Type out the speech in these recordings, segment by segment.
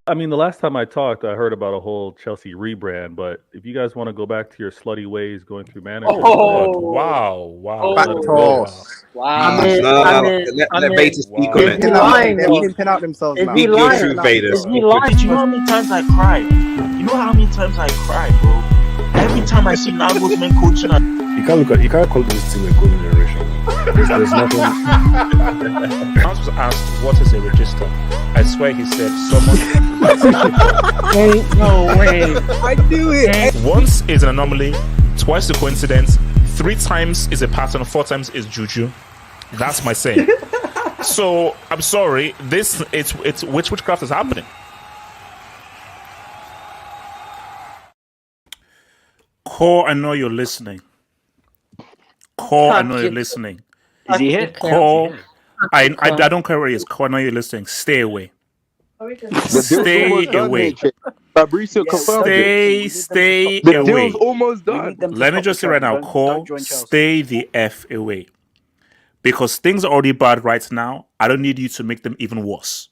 I mean, the last time I talked, I heard about a whole Chelsea rebrand. But if you guys want to go back to your slutty ways, going through managers, Wow. Wow. Let Vader speak on it. They're pimping out themselves now. Speak your truth, Vader. Is he lying? You know how many times I cry? You know how many times I cry, bro? Every time I see Nagelsmann coaching. You can't call this team a golden generation. There's nothing. Hans was asked, what is a register? I swear he said someone. No way. I knew it. Once is an anomaly, twice a coincidence, 3 times is a pattern, 4 times is juju. That's my saying. So I'm sorry, it's witchcraft is happening. Core, I know you're listening. Core, I know you're listening. Is he here? Core, I don't care where he is. Core, I know you're listening. Stay away. Stay away. Fabrizio confirmed Stay the away. deal's almost done. Let me just say right now, Core, stay the F away. Because things are already bad right now. I don't need you to make them even worse.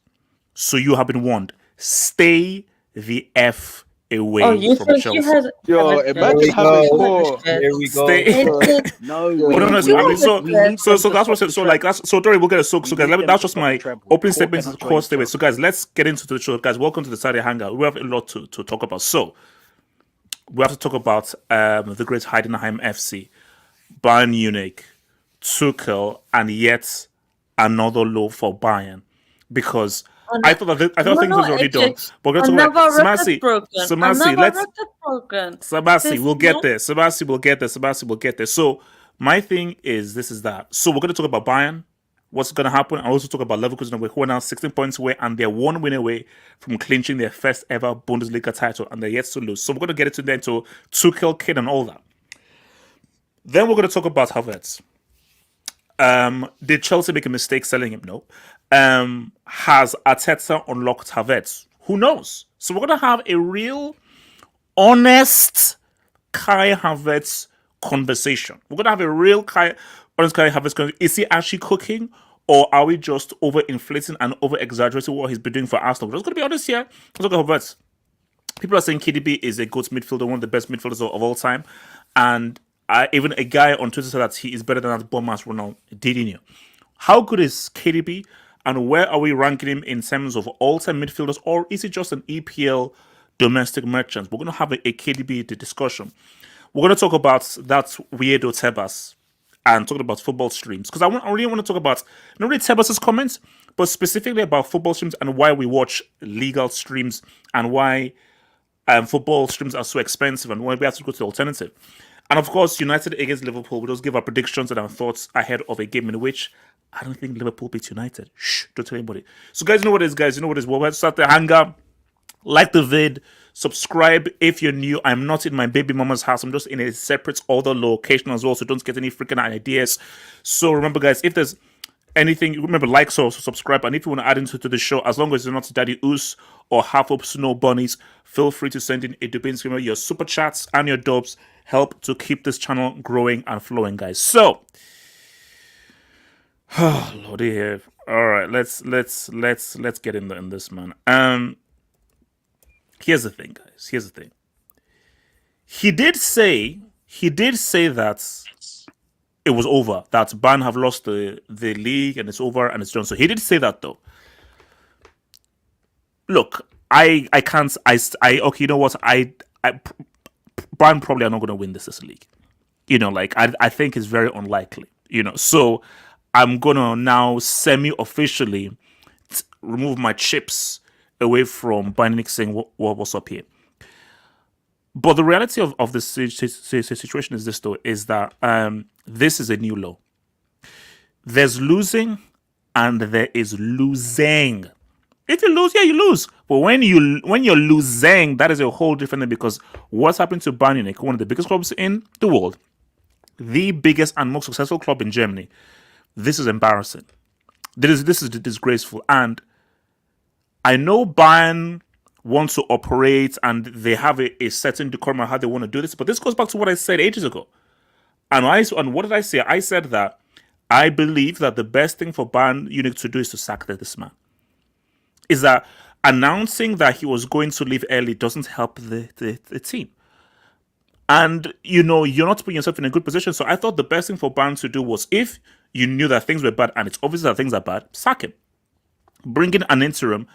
So you have been warned. Stay the F away from Chelsea. Yo, imagine having Core. Here we go. So that's what. So Dory, we'll get it. So guys, that's just my opening statement. Of course, so guys, let's get into the show. Guys, welcome to the Saturday Hangout. We have a lot to talk about. So we have to talk about the great Heidenheim FC, Bayern Munich, Tuchel, and yet another low for Bayern, because I thought things was already done. But we're going to talk about Sebastian, we'll get there. Sebastian will get there. So my thing is that. So we're going to talk about Bayern, what's going to happen, and also talk about Leverkusen, who are now 16 points away, and they're 1 win away from clinching their first ever Bundesliga title, and they're yet to lose. So we're going to get into Tuchel, Kane, and all that. Then we're going to talk about Havertz. Did Chelsea make a mistake selling him? No. Has Arteta unlocked Havertz? Who knows? So we're going to have a real, honest Kai Havertz conversation. We're going to have a real honest Kai Havertz conversation. Is he actually cooking? Or are we just over-inflating and over-exaggerating what he's been doing for Arsenal? We're just going to be honest here. Let's look at Havertz. People are saying KDB is a good midfielder, one of the best midfielders of all time. And even a guy on Twitter said that he is better than that Bournemouth Ronaldinho. How good is KDB, and where are we ranking him in terms of all-time midfielders, or is he just an EPL domestic merchant? We're going to have a KDB discussion. We're going to talk about that weirdo Tebas and talking about football streams, because I really want to talk about not really Tebas' comments, but specifically about football streams and why we watch legal streams and why football streams are so expensive and why we have to go to the alternative. And of course, United against Liverpool. We'll just give our predictions and our thoughts ahead of a game in which I don't think Liverpool beats United. Shh, don't tell anybody. So guys, you know what it is, guys. You know what it is. We'll start the hangar. Like the vid. Subscribe if you're new. I'm not in my baby mama's house. I'm just in a separate other location as well. So don't get any freaking ideas. So remember, guys, if there's anything, remember, like, so subscribe. And if you want to add into the show, as long as you're not Daddy Oos or half up Snow Bunnies, feel free to send in a Dubin screamer. Your super chats and your dubs help to keep this channel growing and flowing, guys. So, oh lordy here. All right, let's get in this, man. Here's the thing, guys. Here's the thing. He did say that it was over, that Bayern have lost the league and it's over and it's done. So he did say that, though. Look, okay, you know what? Bayern probably are not going to win this league. You know, like, I think it's very unlikely, you know. So I'm going to now semi-officially remove my chips away from Bayern Munich saying what's up here. But the reality of the situation is this, though, is that this is a new low. There's losing and there is losing. If you lose, yeah, you lose. But when you're losing, that is a whole different thing, because what's happened to Bayern Munich, one of the biggest clubs in the world, the biggest and most successful club in Germany, this is embarrassing. This is disgraceful. And I know Bayern wants to operate and they have a certain decorum on how they want to do this, but this goes back to what I said ages ago. And what did I say? I said that I believe that the best thing for Bayern Munich to do is to sack this man. Is that announcing that he was going to leave early doesn't help the team. And, you're not putting yourself in a good position. So I thought the best thing for Bayern to do was, if you knew that things were bad, and it's obvious that things are bad, sack him. Bring in an interim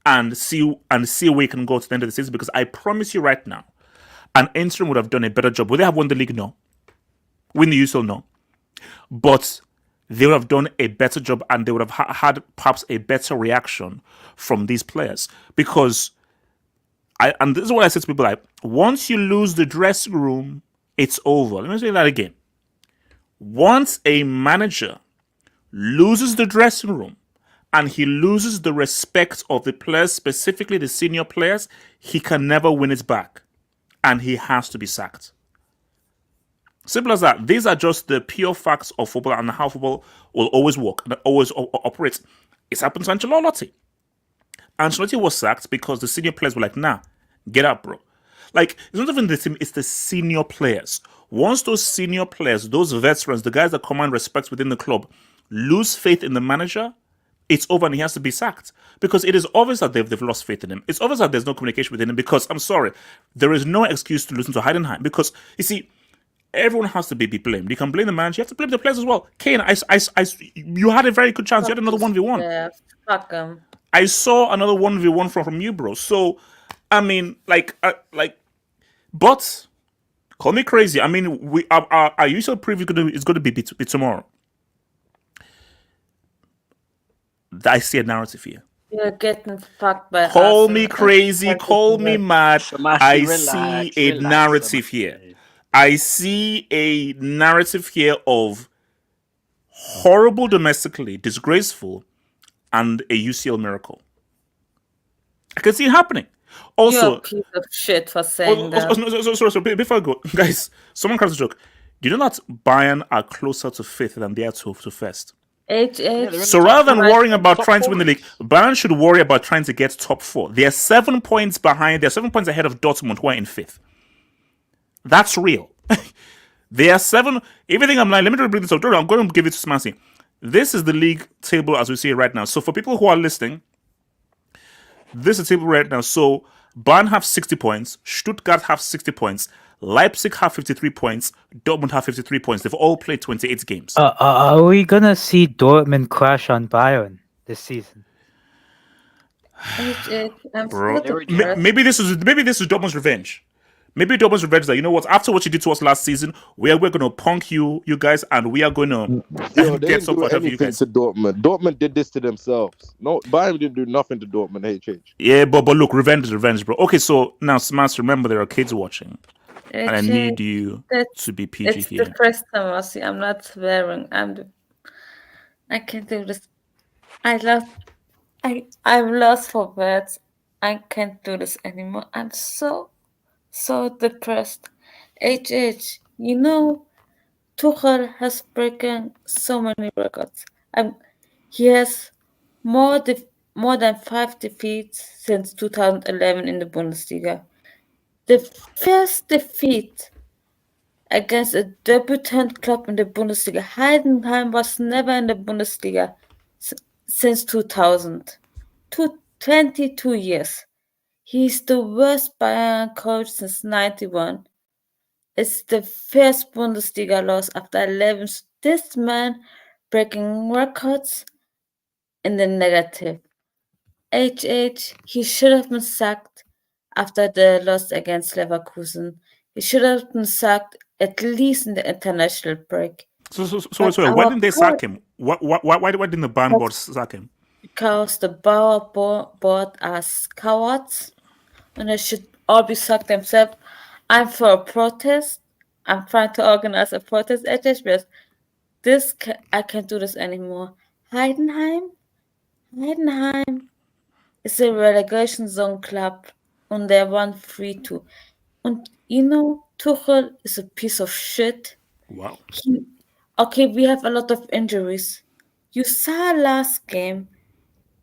and see where you can go to the end of the season. Because I promise you right now, an interim would have done a better job. Would they have won the league? No. Win the UCL? No. But they would have done a better job, and they would have had perhaps a better reaction from these players. Because and this is what I say to people, like, once you lose the dressing room, it's over. Let me say that again. Once a manager loses the dressing room and he loses the respect of the players, specifically the senior players, he can never win it back. And he has to be sacked. Simple as that. These are just the pure facts of football and how football will always work and always operate. It's happened to Ancelotti. Ancelotti was sacked because the senior players were like, nah, get up, bro. Like, it's not even the team, it's the senior players. Once those senior players, those veterans, the guys that command respect within the club, lose faith in the manager, it's over and he has to be sacked. Because it is obvious that they've lost faith in him. It's obvious that there's no communication within him because, I'm sorry, there is no excuse to listen to Heidenheim. Because, you see, everyone has to be blamed. You can blame the manager, you have to blame the players as well. Kane, you had a very good chance. You had another 1v1. Yeah, fuck him. I saw another 1v1 from you, bro. So, I mean, but call me crazy. I mean, we our usual preview is going to be tomorrow. I see a narrative here. You're getting fucked by Call Arsenal. me crazy, call me mad. I see a narrative here. I see a narrative here of horrible domestically, disgraceful, and a UCL miracle. I can see it happening. Also, You're a piece of shit for saying that. sorry, before I go, guys, someone cracks a joke. Do you know that Bayern are closer to fifth than they are to first? So rather than worrying about trying to win the league, Bayern should worry about trying to get top 4. They are 7 points behind. They're 7 points ahead of Dortmund, who are in 5th. That's real. They are 7. Everything I'm like, let me bring this up. I'm going to give it to Smassy. This is the league table as we see it right now. So for people who are listening, this is the table right now. So Bayern have 60 points. Stuttgart have 60 points. Leipzig have 53 points. Dortmund have 53 points. They've all played 28 games. Are we gonna see Dortmund crash on Bayern this season? Bro, maybe this is Dortmund's revenge. Maybe Dortmund's revenge that, you know what, after what you did to us last season, we're going to punk you guys, and we are going to get some for you guys. To Dortmund. Dortmund did this to themselves. No, Bayern didn't do nothing to Dortmund. HH. Yeah, but look, revenge is revenge, bro. Okay, so now, Smash, remember there are kids watching. And I need you to be PG here. It's the first time I see. I'm not swearing. I can't do this. I'm lost for words. I can't do this anymore. I'm so depressed. HH, Tuchel has broken so many records. He has more than 5 defeats since 2011 in the Bundesliga. The first defeat against a debutant club in the Bundesliga. Heidenheim was never in the Bundesliga since 2000. 22 years. He's the worst Bayern coach since 91. It's the first Bundesliga loss after 11. This man breaking records in the negative. He should have been sacked after the loss against Leverkusen. He should have been sacked at least in the international break. So why didn't they sack him? Why didn't the Bayern board sack him? Because the Bauer board are cowards, and they should all be sacked themselves. I'm for a protest. I'm trying to organize a protest at HBS. I can't do this anymore. Heidenheim is a relegation zone club, and they won 3-2. And Tuchel is a piece of shit. Wow. We have a lot of injuries. You saw last game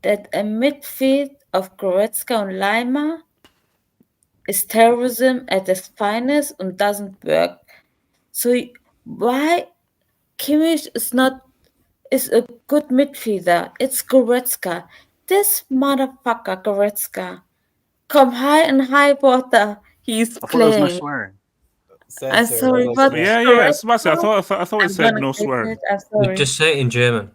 that a midfield of Goretzka and Lima is terrorism at its finest and doesn't work. So why Kimmich is not is a good midfielder. It's Goretzka. This motherfucker Goretzka. Come high and high water. He's I thought there was no playing. swearing. I'm sorry, but Yeah. Sebastian, I thought it I'm said gonna no take swearing. it. I'm sorry. Just say it in German.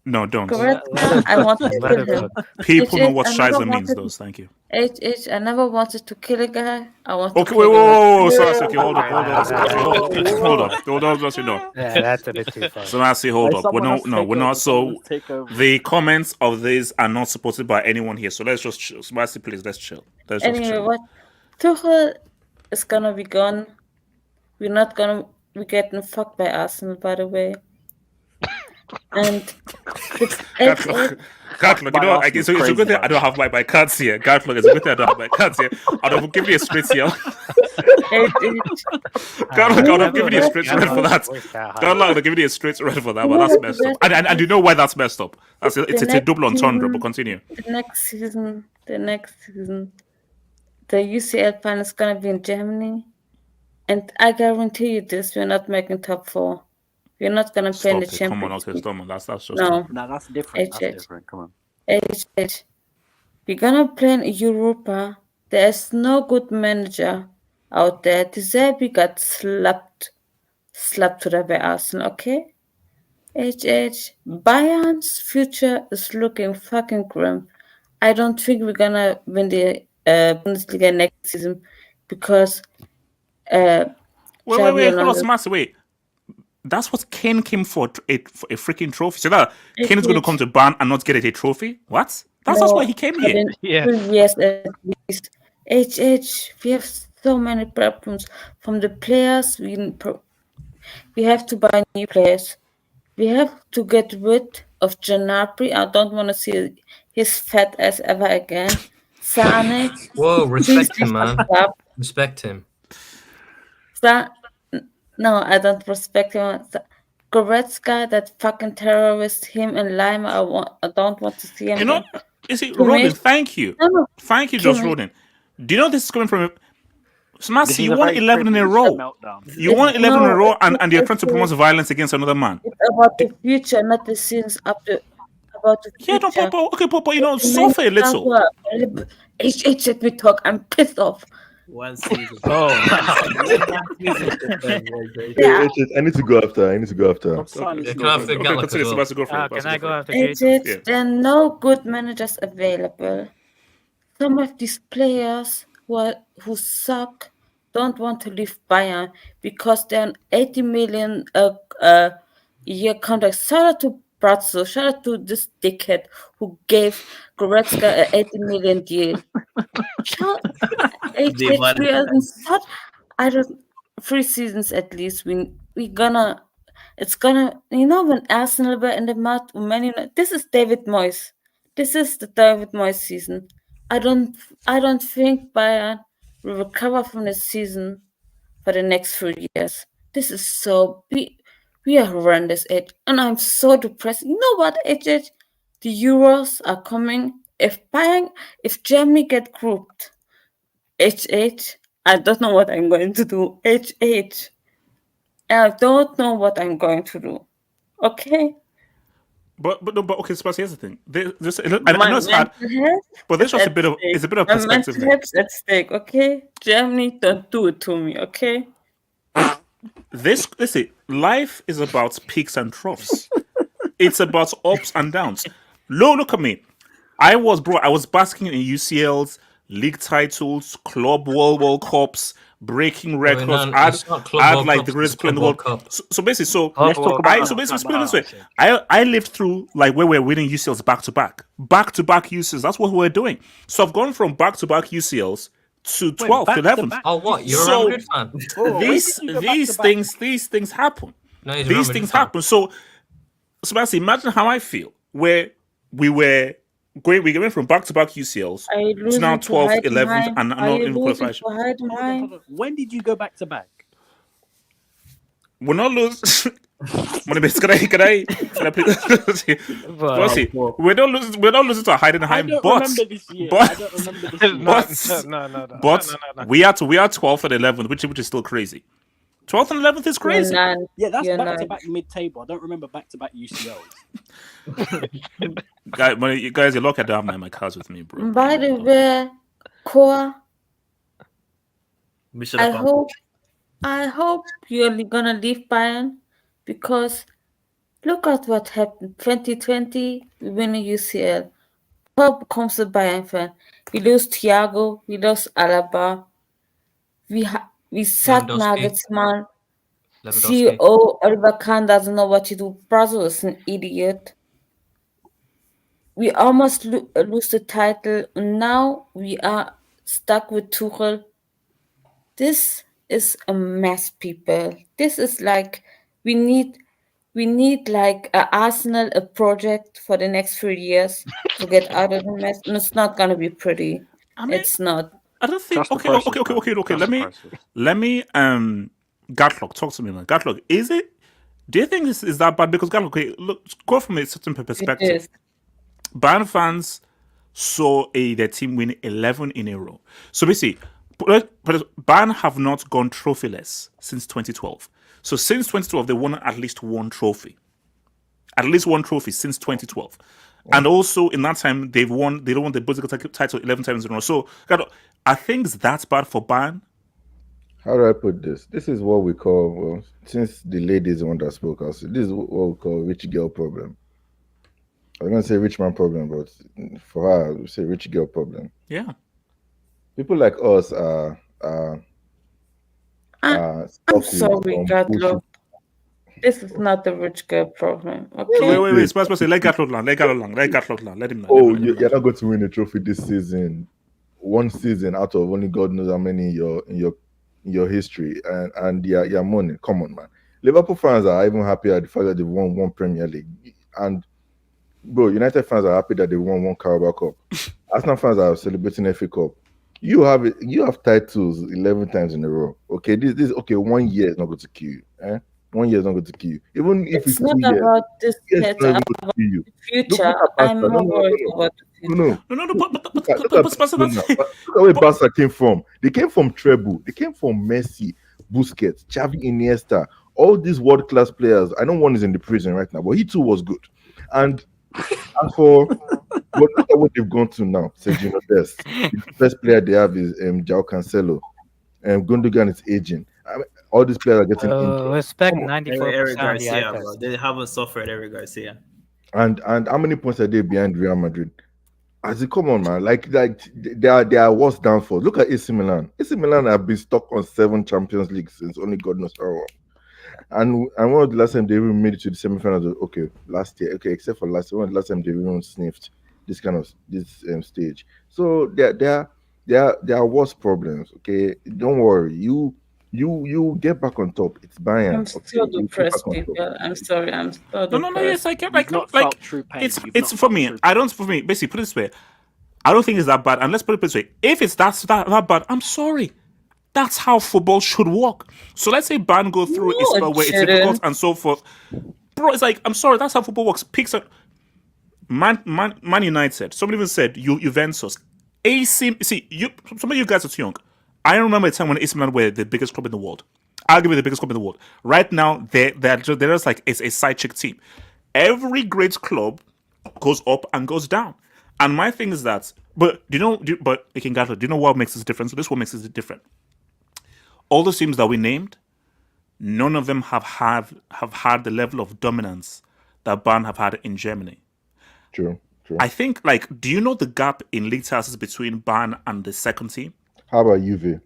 No, don't. Goretzka, I wanted to Let kill it him. cook. People know what I never Shiza means, wanted- though. Thank you. I never wanted to kill a guy. I want Okay, to wait, kill whoa, him. Sebastian, okay, hold up. Hold on. Yeah, that's a bit too far. Sebastian, hold Like up. We're someone has to not. take We're over, not. someone So has to take over. the comments of this are not supported by anyone here. So let's just chill. Sebastian, please, let's chill. Let's just Anyway, chill. what Tuchel is gonna be gone. We're not gonna be getting fucked by Arsenal, by the way. And Gartlock, you know, it's a good thing I don't have my cards here. Gartlock, it's a good thing I don't have my cards here. I'd have given you a straight here. Gartlock, I'd have given you a straight red for that. Gartlock, I'd have given you a straight red for that, but that's messed up. And you know why that's messed up? It's a double entendre, but continue. The next season, the UCL final is gonna be in Germany, and I guarantee you this: we're not making top 4. We're not gonna play in the Stop it. Come on, Champions okay, League. stop on. That's just No, No, that's different. That's H. different. Come on. We're gonna play in Europa. There's no good manager out there. De Zerbi got slapped to the by Arsenal, okay? Bayern's future is looking fucking grim. I don't think we're gonna win the Bundesliga next season because Wait, Xabi hold on, Alonso- Sebastian, wait. That's what Kane came for, a freaking trophy. So that Kane is going to come to Bayern and not get a trophy? What? That's why he came here. Yeah. 2 years at least. We have so many problems from the players. We have to buy new players. We have to get rid of Gnabry. I don't want to see his fat ass ever again. Sane. Whoa, respect please him, man. fuck up. Respect him. No, I don't respect him. Goretzka, that fucking terrorist, him and Lima, I don't want to see him. You know, is it To me- Rodin? Thank you. No, Thank you, to Josh me- Rodin. Do you know this is coming from This Smasi, is you a won very 11 in a row. privileged meltdown. You won 11 in a row and you're trying to it's- promote violence against another man. It's about the future, not the scenes up to about the Yeah, future. no, Papa, okay, Papa, you know, suffer a little. Let me talk. I'm pissed off. One season. Oh. Yeah. I need to go after. I need to go after. Yeah, can I have the Okay, Gallic continue, as well? Sebastian, go for it. Can Sebastian, I go go for it. after It's Jade? Yeah. There are no good managers available. Some of these players who suck don't want to leave Bayern because they're on 80 million year contract. Shout out to Brazzo. Shout out to this dickhead who gave Goretzka an 80 million deal. I don't 3 seasons at least. It's gonna, when Arsenal were in the mud, this is David Moyes. This is the David Moyes season. I don't think Bayern will recover from this season for the next few years. This is we are horrendous, Ed, and I'm so depressed. You know what, Ed? The Euros are coming. If Germany get grouped, I don't know what I'm going to do. I don't know what I'm going to do. Okay. But okay, Sebastian, here's the thing. I know it's hard, but there's just a bit of perspective My there. mental health's at stake, okay? Germany, don't do it to me, okay? Listen, life is about peaks and troughs. It's about ups and downs. Look at me. I was basking in UCLs, league titles, club world cups, breaking records. It's not Club I'd World like Cups, the greatest it's player in the Club world. World Cup. So basically, Let's talk about put it this way. I lived through like where we're winning UCLs back to back UCLs. That's what we're doing. So I've gone from back to back UCLs to 12th, 11th. Oh, what? You're So- a Real Madrid fan? These things happen. No, he's a Real These Madrid things fan. happen. So Sebastian, imagine how I feel where we went from back to back UCLs to now 12th, 11th, and not even qualified. When did you go back to back? We're not losing. Can I please? We're not losing to Heidenheim, but we are 12th and 11th, which is still crazy. 12th and 11th is crazy. Yeah, that's You're back-to-back mid-table. I don't remember back-to-back UCLs. You guys, you're lucky I don't have my cards with me, bro. By the way, Core, We should I have hope you're gonna leave Bayern because look at what happened. 2020, we win a UCL. Who becomes a Bayern fan? We lose Thiago, we lost Alaba, we sacked Nagelsmann. CEO Oliver Kahn doesn't know what to do. Brazil is an idiot. We almost lose the title, and now we are stuck with Tuchel. This is a mess, people. This is like we need like Arsenal, a project for the next 3 years to get out of the mess. And it's not gonna be pretty. It's not. I don't think. Okay. Let me. Gatlock, talk to me, man. Gatlock, is it? Do you think this is that bad? Because Gatlock, okay, look, go from a certain perspective. Bayern fans saw their team win 11 in a row. So basically, Bayern have not gone trophyless since 2012. So since 2012, they won at least one trophy. At least one trophy since 2012. And also in that time, they don't won the Bundesliga title 11 times in a row. So are things that bad for Bayern? How do I put this? This is what we call, well, since the ladies one that spoke, I'll say this is what we call rich girl problem. I was going to say rich man problem, but for her, we say rich girl problem. Yeah. People like us are I'm sorry, Gatlock. This is not the rich girl problem. Okay. Wait. Let Gatlock land. Let him land. Oh, you're not going to win a trophy this season. One season out of only God knows how many in your history, and your money. Come on, man. Liverpool fans are even happy at the fact that they won one Premier League, and bro, United fans are happy that they won one Carabao Cup. Arsenal fans are celebrating FA Cup. You have titles 11 times in a row. Okay, this okay. 1 year is not going to kill you. 1 year is not going to kill you. Even if it's not 2 years, about this. It's about the future. I'm more worried about the future. Look at where Barca came from. They came from treble. They came from Messi, Busquets, Xavi, Iniesta. All these world-class players. I know one is in the prison right now, but he too was good. And as for but look at what they've gone to now. Sergio Dest. The best player they have is João Cancelo. Gundogan is aging. I mean, all these players are getting injured. Respect 94% Eric of the Garcia, eye bro. test. They haven't suffered Eric Garcia. And how many points are they behind Real Madrid? As it come on, man, like they are worse downfall. Look at AC Milan. AC Milan have been stuck on 7 Champions Leagues since only God knows how long. And one of the last time they even made it to the semifinals, okay, last year, okay, except for last year, one of the last time they even sniffed this kind of stage. So there are worse problems. Okay, don't worry, you get back on top. It's Bayern. I'm still depressed, people. I'm sorry. I'm still depressed. No. Yes, I get like it's for me. I don't. For me, basically, put it this way. I don't think it's that bad. And let's put it this way: if it's that bad, I'm sorry. That's how football should work. So let's say Bayern go through a spell where it's difficult and so forth. Bro, it's like, I'm sorry, that's how football works. Picks up Man United. Somebody even said Juventus. AC. See, some of you guys are too young. I remember a time when AC Milan were the biggest club in the world. Arguably the biggest club in the world. Right now, they're just like it's a side chick team. Every great club goes up and goes down. And my thing is that, do you know what makes this different? So this one makes this different. All the teams that we named, none of them have had the level of dominance that Bayern have had in Germany. True. I think, do you know the gap in league titles between Bayern and the second team? How about Juve?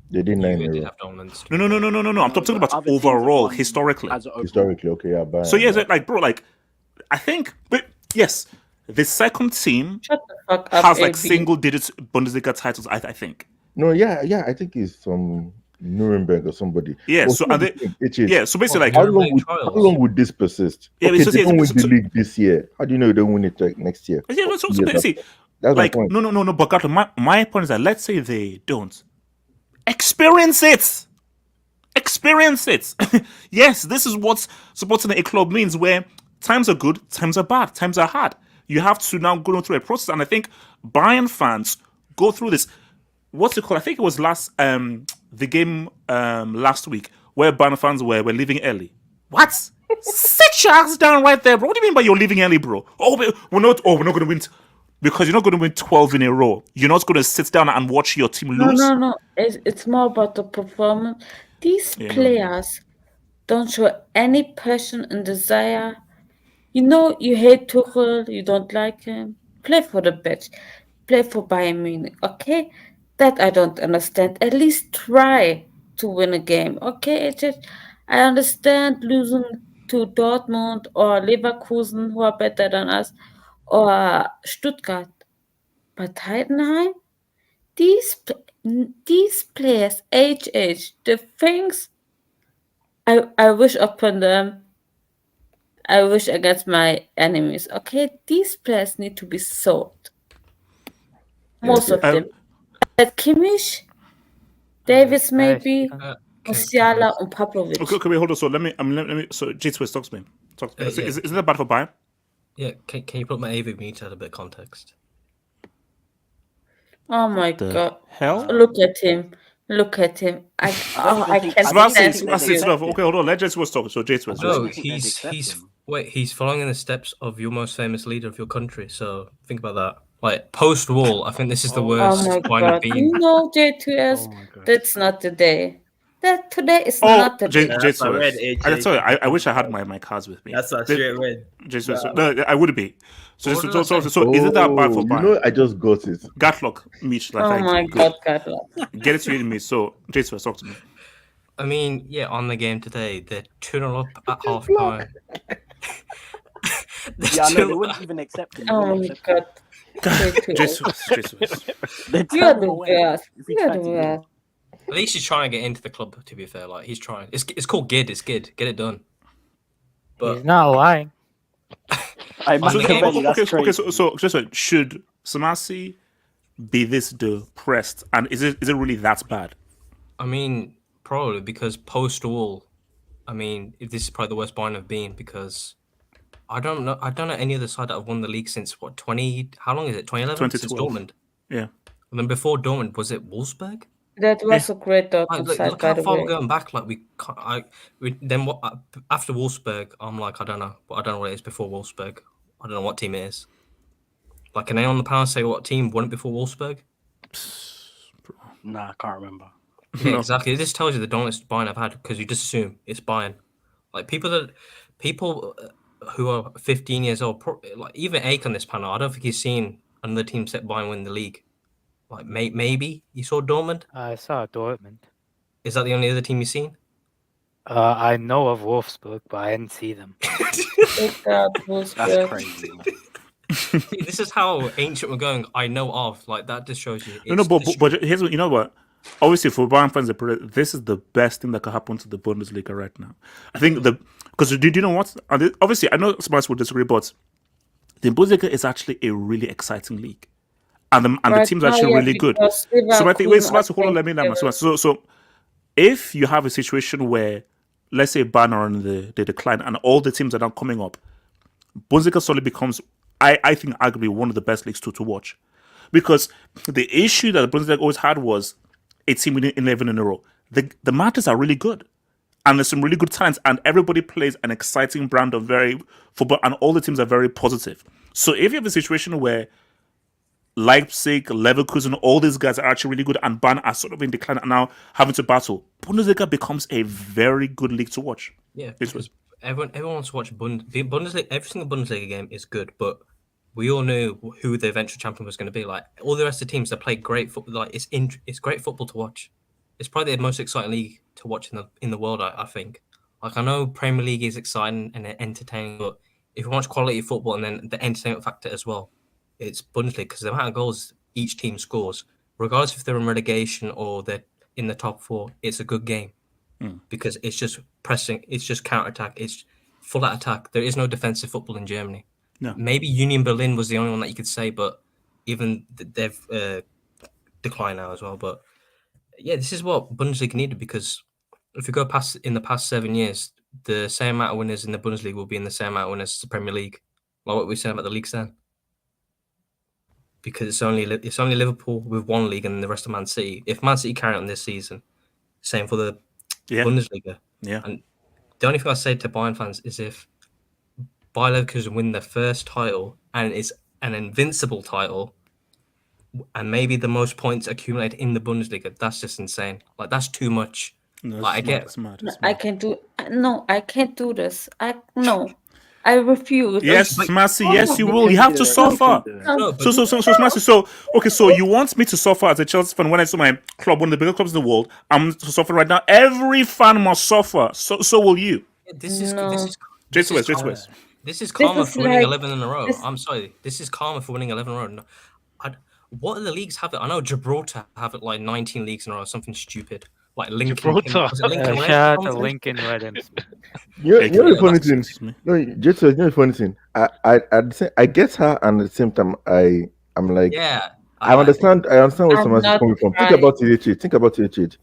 They did 9 in a row. No. I'm talking about overall, historically. Historically, okay, yeah. Bayern, so yes, I think, but yes, the second team has single-digit Bundesliga titles. I think. No, yeah, I think it's from Nuremberg or somebody. Yeah, so so basically, how long would this persist? Yeah, okay, they don't win the league this year. How do you know they don't win it next year? Yeah, that's my point. No. But my point is that let's say they don't experience it. Yes, this is what supporting a club means. Where times are good, times are bad, times are hard. You have to now go through a process, and I think Bayern fans go through this. what's it called? I think it was the game last week where Bayern fans were leaving early. What? Sit your ass down right there, bro. What do you mean by you're leaving early, bro? We're not going to win because you're not going to win 12 in a row. You're not going to sit down and watch your team lose. No. It's more about the performance. These players don't show any passion and desire. You know, you hate Tuchel, you don't like him. Play for the bitch. Play for Bayern Munich, okay? That I don't understand. At least try to win a game, okay? I understand losing to Dortmund or Leverkusen, who are better than us, or Stuttgart. But Heidenheim? These players, the things I wish upon them, I wish against my enemies. Okay, these players need to be sold. Most of them. But Kimmich, Davis, maybe, Musiala, and Pavlovic. Okay, wait, hold on. So let me. So J-Swiss, talk to me. Isn't that bad for Bayern? Yeah, can you put my AV meter at a bit of context? Oh my god! Hell! Look at him! I can't stand him. Okay, hold on. Let J-Swiss talk. So J-Swiss. No, he's following in the steps of your most famous leader of your country. So think about that. Like post-war, I think this is the worst point of being. You know, J2S, that's not the day. That today is not the day. I wish I had my cards with me. That's a straight red. No, I would be. So isn't that bad for Bayern? You know, I just got it. Gatlock, Mitch. Oh my god, Gatlock. Get it to you in me. So, Jason, talk to me. I mean, yeah, on the game today, they're 2-0 up at half time. Yeah, I know, they wouldn't even accept it. Oh my god. Jesus. You're the worst. At least he's trying to get into the club, to be fair. Like, he's trying. It's called Gid. It's Gid. Get it done. But he's not lying. Okay, so should Samasi be this depressed? And is it really that bad? I mean, probably because post-all, I mean, if this is probably the worst Bayern have been, because I don't know any other side that have won the league since what, 20? How long is it? 2011 since Dortmund. Yeah. And then before Dortmund, was it Wolfsburg? That was a great Dortmund side, look by how the far way. we're going back. Like then what? After Wolfsburg, I'm like, I don't know what it is before Wolfsburg. I don't know what team it is. Like, can anyone on the panel say what team won it before Wolfsburg? Nah, I can't remember. Yeah, exactly. This tells you the dominance Bayern have had because you just assume it's Bayern. Like people who are 15 years old, like even Ake on this panel, I don't think he's seen another team set Bayern win the league. Like maybe you saw Dortmund. I saw Dortmund. Is that the only other team you've seen? I know of Wolfsburg, but I didn't see them. That's crazy. This is how ancient we're going. I know of, like, that just shows you. But here's what, you know what? Obviously, for Bayern fans, this is the best thing that could happen to the Bundesliga right now. I think because do you know what? Obviously, I know some of us will disagree, but the Bundesliga is actually a really exciting league. And the teams are actually really good. So I think, hold on, let me know. So if you have a situation where, let's say, Bayern are on the decline and all the teams are now coming up, Bundesliga suddenly becomes, I think, arguably one of the best leagues to watch. Because the issue that the Bundesliga always had was a team winning 11 in a row. The matches are really good. And there's some really good talents, and everybody plays an exciting brand of football, and all the teams are very positive. So if you have a situation where Leipzig, Leverkusen, all these guys are actually really good, and Bayern are sort of in decline and now having to battle, Bundesliga becomes a very good league to watch. Yeah, because everyone wants to watch Bundesliga. Every single Bundesliga game is good, but we all knew who the eventual champion was going to be. Like all the rest of the teams that play great football, like it's great football to watch. It's probably the most exciting league to watch in the world. I think. Like I know Premier League is exciting and entertaining, but if you watch quality football and then the entertainment factor as well, it's Bundesliga because the amount of goals each team scores, regardless if they're in relegation or they're in the top four, it's a good game because it's just pressing, it's just counter-attack, it's full out attack. There is no defensive football in Germany. No. Maybe Union Berlin was the only one that you could say, but even they've declined now as well. But yeah, this is what Bundesliga needed because if you go past in the past 7 years, the same amount of winners in the Bundesliga will be in the same amount of winners as the Premier League. Like what we said about the leagues then. because it's only Liverpool with one league and the rest of Man City. If Man City carry on this season, same for the Bundesliga. Yeah. And the only thing I say to Bayern fans is if Bayer Leverkusen win their first title and it's an invincible title, and maybe the most points accumulated in the Bundesliga, that's just insane. Like that's too much. No, like, it's mad. I can't do. No, I can't do this. I refuse. Yes, Massey, yes, you will. You have to suffer. So, Massey, so you want me to suffer as a Chelsea fan when I saw my club, one of the biggest clubs in the world? I'm to suffer right now. Every fan must suffer. So will you. This is This is karma for winning 11 in a row. I'm sorry. This is karma for winning 11 in a row. No, what are the leagues have it? I know Gibraltar have it like 19 leagues in a row, something stupid. Like Lincoln. Shout out to Lincoln Redhams. You know the funny thing. No, just you know the funny thing. I get her, and at the same time, I'm like, I understand where someone is coming from. Think about it.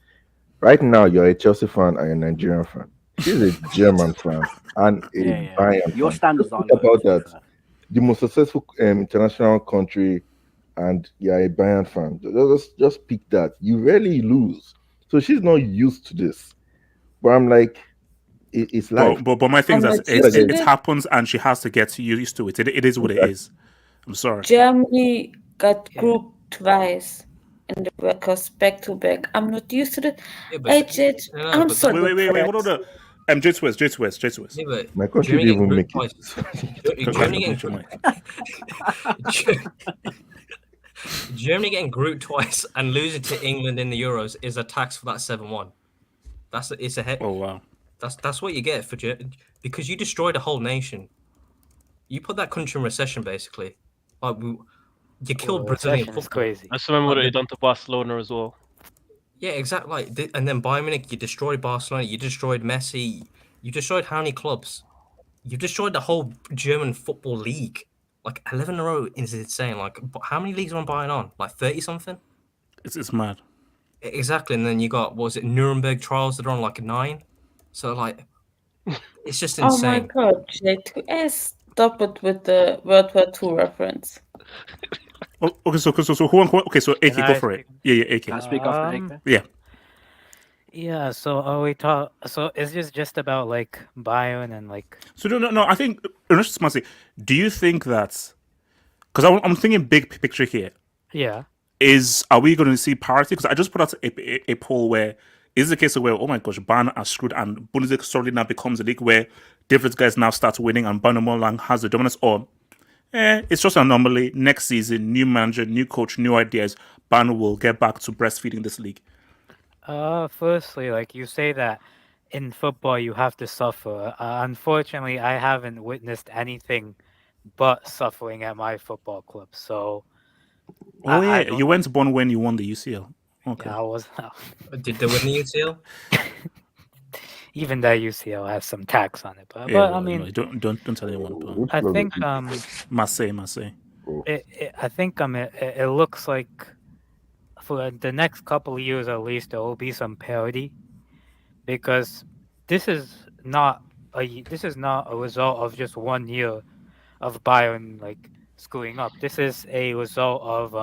Right now, you're a Chelsea fan and a Nigerian fan. She's a German fan and a Bayern. Your standards think about that. The most successful international country, and you're a Bayern fan. Just pick that. You rarely lose. So she's not used to this. But I'm like, it's life. But my thing is that it happens and she has to get used to it. It is what it is. I'm sorry. Germany got grouped twice in the records back to back. I'm not used to it. I'm sorry. Wait, hold on. J2S. Yeah, my country didn't even make Germany getting grouped twice and losing to England in the Euros is a tax for that 7-1. It's a hit. Oh wow. That's what you get for because you destroyed a whole nation. You put that country in recession basically. Like you killed Brazilian football. Crazy. I just remember what they done to Barcelona as well. Yeah, exactly. And then Bayern Munich, you destroyed Barcelona, you destroyed Messi, you destroyed how many clubs? You destroyed the whole German football league. Like 11 in a row is insane. Like how many leagues are Bayern on? Like 30 something? It's mad. Exactly. And then you got Nuremberg trials that are on like 9. So like it's just insane. Oh my god, J2S, stop it with the World War II reference. Okay, so so AK, go for it. Yeah, AK. Can I speak after AK? Yeah. Yeah, so is this just about like Bayern and like? So no. I think do you think that? Because I'm thinking big picture here. Yeah. Are we going to see parity? Because I just put out a poll where is the case of where oh my gosh, Bayern are screwed and Bundesliga suddenly now becomes a league where different guys now start winning and Bayern no longer has the dominance, or it's just an anomaly. Next season, new manager, new coach, new ideas. Bayern will get back to breastfeeding this league. Firstly, like you say that in football you have to suffer. Unfortunately, I haven't witnessed anything but suffering at my football club. So, you went born when you won the UCL. Okay, yeah, I was. Did they win the UCL? Even that UCL has some tax on it, but I mean, no, don't tell anyone. I think Marseille. I think it looks like for the next couple of years at least there will be some parity, because this is not a result of just 1 year of Bayern like screwing up. This is a result of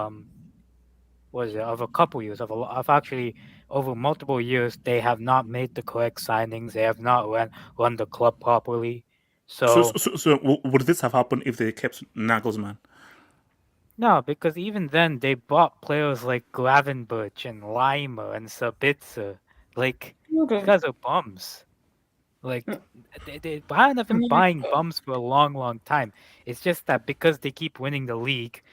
of a couple years of actually over multiple years. They have not made the correct signings. They have not run the club properly. So would this have happened if they kept Nagelsmann? No, because even then they bought players like Gravenberch and Leimer and Sabitzer. Like, you guys are bums. Like, Bayern have been buying bums for a long, long time. It's just that because they keep winning the league,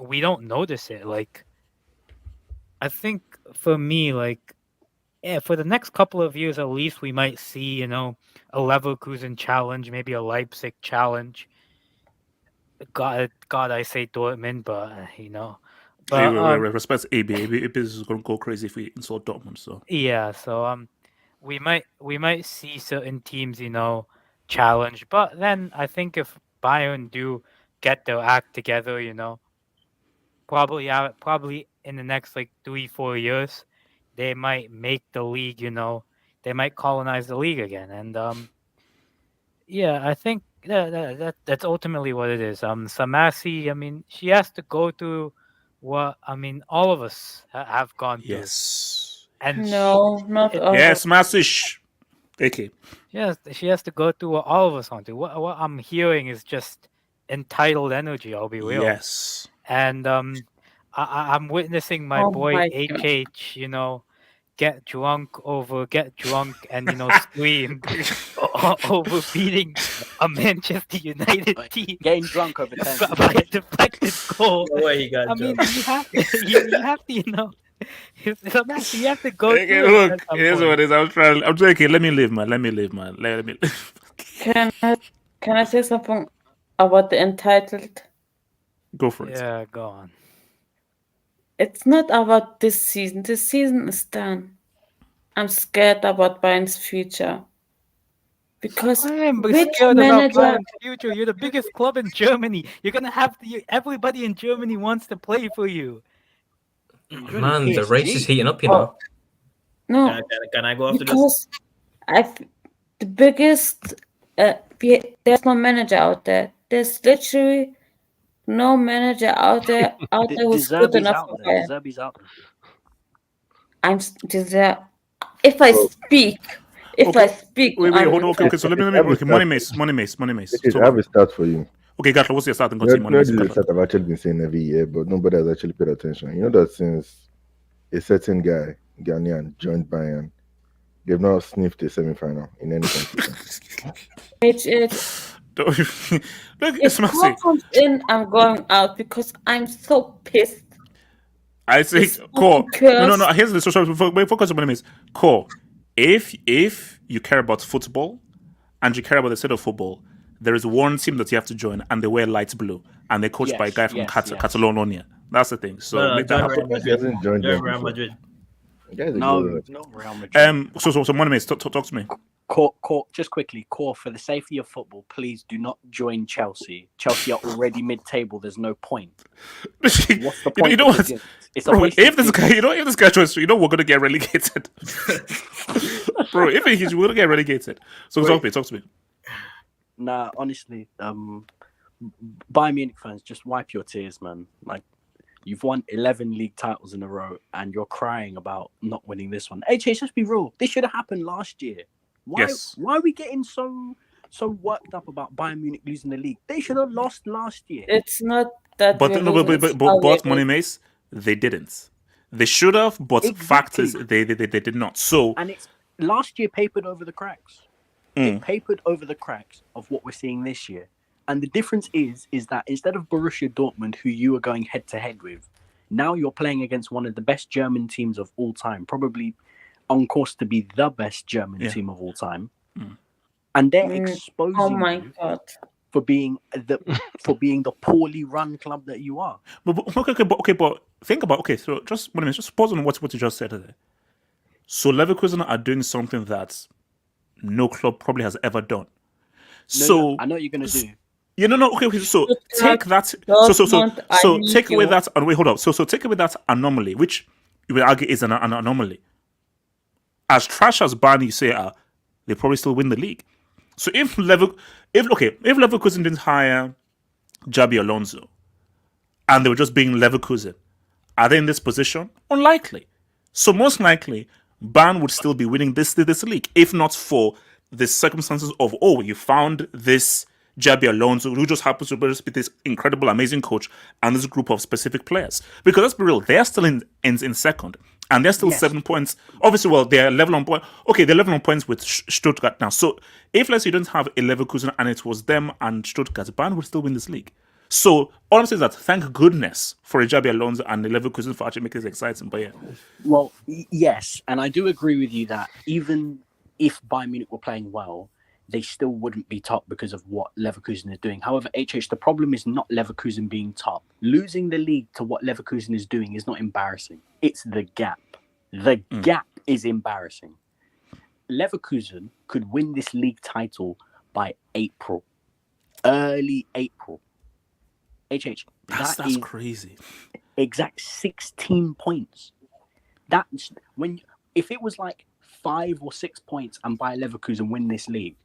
we don't notice it. Like, I think for me, like, for the next couple of years at least, we might see, a Leverkusen challenge, maybe a Leipzig challenge. God, I say Dortmund, but But respect AB. AB is going to go crazy if we insult Dortmund. So yeah, so we might see certain teams, challenge. But then I think if Bayern do get their act together, probably in the next like 3-4 years, they might make the league. They might colonize the league again, and yeah, I think That's ultimately what it is. Samasi, I mean, she has to go through what all of us have gone through. Yes. And No, not all. Yes, Masish. Okay. She has to go through what all of us want to. What I'm hearing is just entitled energy. I'll be real. Yes. And I'm witnessing my boy my HH, get drunk and scream over beating a Manchester United team. Getting drunk over 10. By a deflected goal. No way he got I mean, drunk. you have to, you have to, you have to go Okay, through it. look, at some it is point. what it is. I'm trying. I'm joking. Let me live, man. Let me live. Can I say something about the entitled? Go for it. Yeah, go on. It's not about this season. This season is done. I'm scared about Bayern's future. Because I am which scared about manager? Bayern's future. You're the biggest club in Germany. You're gonna have everybody in Germany wants to play for you. Man, the race is heating up, you know. No, Can I go after this? because the biggest. There's no manager out there. There's literally no manager out there who's good enough for Bayern. Zerbi's out there. I'm there. If I speak, Wait, hold on. Okay, so let me. Okay, Money Mace. I have a start for you. Okay, Gatla, what's your start and You continue? know, this is a start I've actually been saying every year, but nobody has actually paid attention. You know that since a certain guy, Ghanaian, joined Bayern, they've not sniffed a semi-final in any competition. Look, if Cole comes in, I'm going out because I'm so pissed. I say, Core. No. Here's the social. Focus on Money Mace. Core. If you care about football and you care about the state of football, there is one team that you have to join, and they wear light blue, and they're coached by a guy from Catalonia. That's the thing. So make that happen. Real Madrid. No, Real Madrid. So Money Mace, talk to me. Core, just quickly, Core, for the safety of football, please do not join Chelsea. Chelsea are already mid-table. There's no point. What's the point? You know what? It's a Bro, waste if of this guy, if this guy joins, we're gonna get relegated. Bro, if we're gonna get relegated. So talk to me. Nah, honestly, Bayern Munich fans, just wipe your tears, man. Like, you've won 11 league titles in a row, and you're crying about not winning this one. HH, let's be real. This should have happened last year. Why are we getting so worked up about Bayern Munich losing the league? They should have lost last year. It's not that. But Money Mace, they didn't. They should have, but fact is they did not. So and it's last year papered over the cracks. It papered over the cracks of what we're seeing this year. And the difference is that instead of Borussia Dortmund, who you are going head to head with, now you're playing against one of the best German teams of all time, probably on course to be the best German team of all time. And they're exposing you for being the poorly run club that you are. But think about so just pause on what you just said there. So Leverkusen are doing something that no club probably has ever done. I know what you're gonna do. Okay. So take that. So take away that. And wait, hold up. So take away that anomaly, which you will argue is an anomaly. As trash as Bayern you say are, they probably still win the league. So if Leverkusen didn't hire Xabi Alonso, and they were just being Leverkusen, are they in this position? Unlikely. So most likely, Bayern would still be winning this league, if not for the circumstances of, you found this Xabi Alonso, who just happens to be this incredible, amazing coach, and this group of specific players. Because let's be real, they're still in second, and they're still 7 points. Obviously, they're level on points. Okay, they're level on points with Stuttgart now. So if let's say you don't have a Leverkusen and it was them and Stuttgart, Bayern would still win this league. So all I'm saying is that thank goodness for Xabi Alonso and the Leverkusen for actually making this exciting. But yeah. Well, yes, and I do agree with you that even if Bayern Munich were playing well, they still wouldn't be top because of what Leverkusen is doing. However, HH, the problem is not Leverkusen being top. Losing the league to what Leverkusen is doing is not embarrassing. It's the gap. The gap is embarrassing. Leverkusen could win this league title by April. Early April. HH. That's crazy. Exact 16 points. That's if it was like 5 or 6 points and Bayer Leverkusen win this league,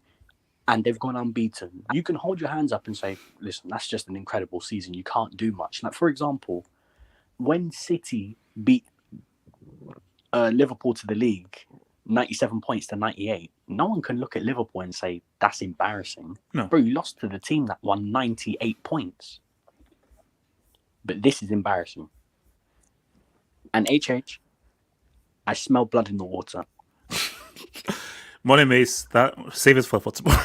and they've gone unbeaten, you can hold your hands up and say, listen, that's just an incredible season. You can't do much. Like, for example, when City beat Liverpool to the league, 97 points to 98, no one can look at Liverpool and say, that's embarrassing. No. Bro, you lost to the team that won 98 points. But this is embarrassing. And HH, I smell blood in the water. Money Mace, that save it for tomorrow.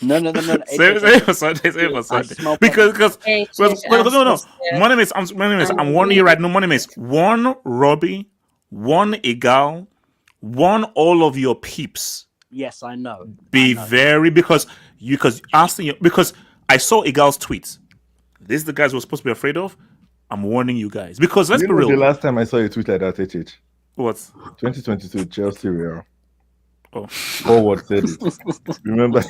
No. Save it for Sunday. Save it for Sunday. Because no. Money Mace, I'm warning you right now. Money Mace, one Robbie, one Igal, one all of your peeps. Yes, I know. Very because asking you, because I saw Igal's tweet. This is the guys we're supposed to be afraid of. I'm warning you guys because let's be real. The last time I saw a tweet like that, HH. What? 2022 Chelsea Real. Oh, Forward said it. Remember?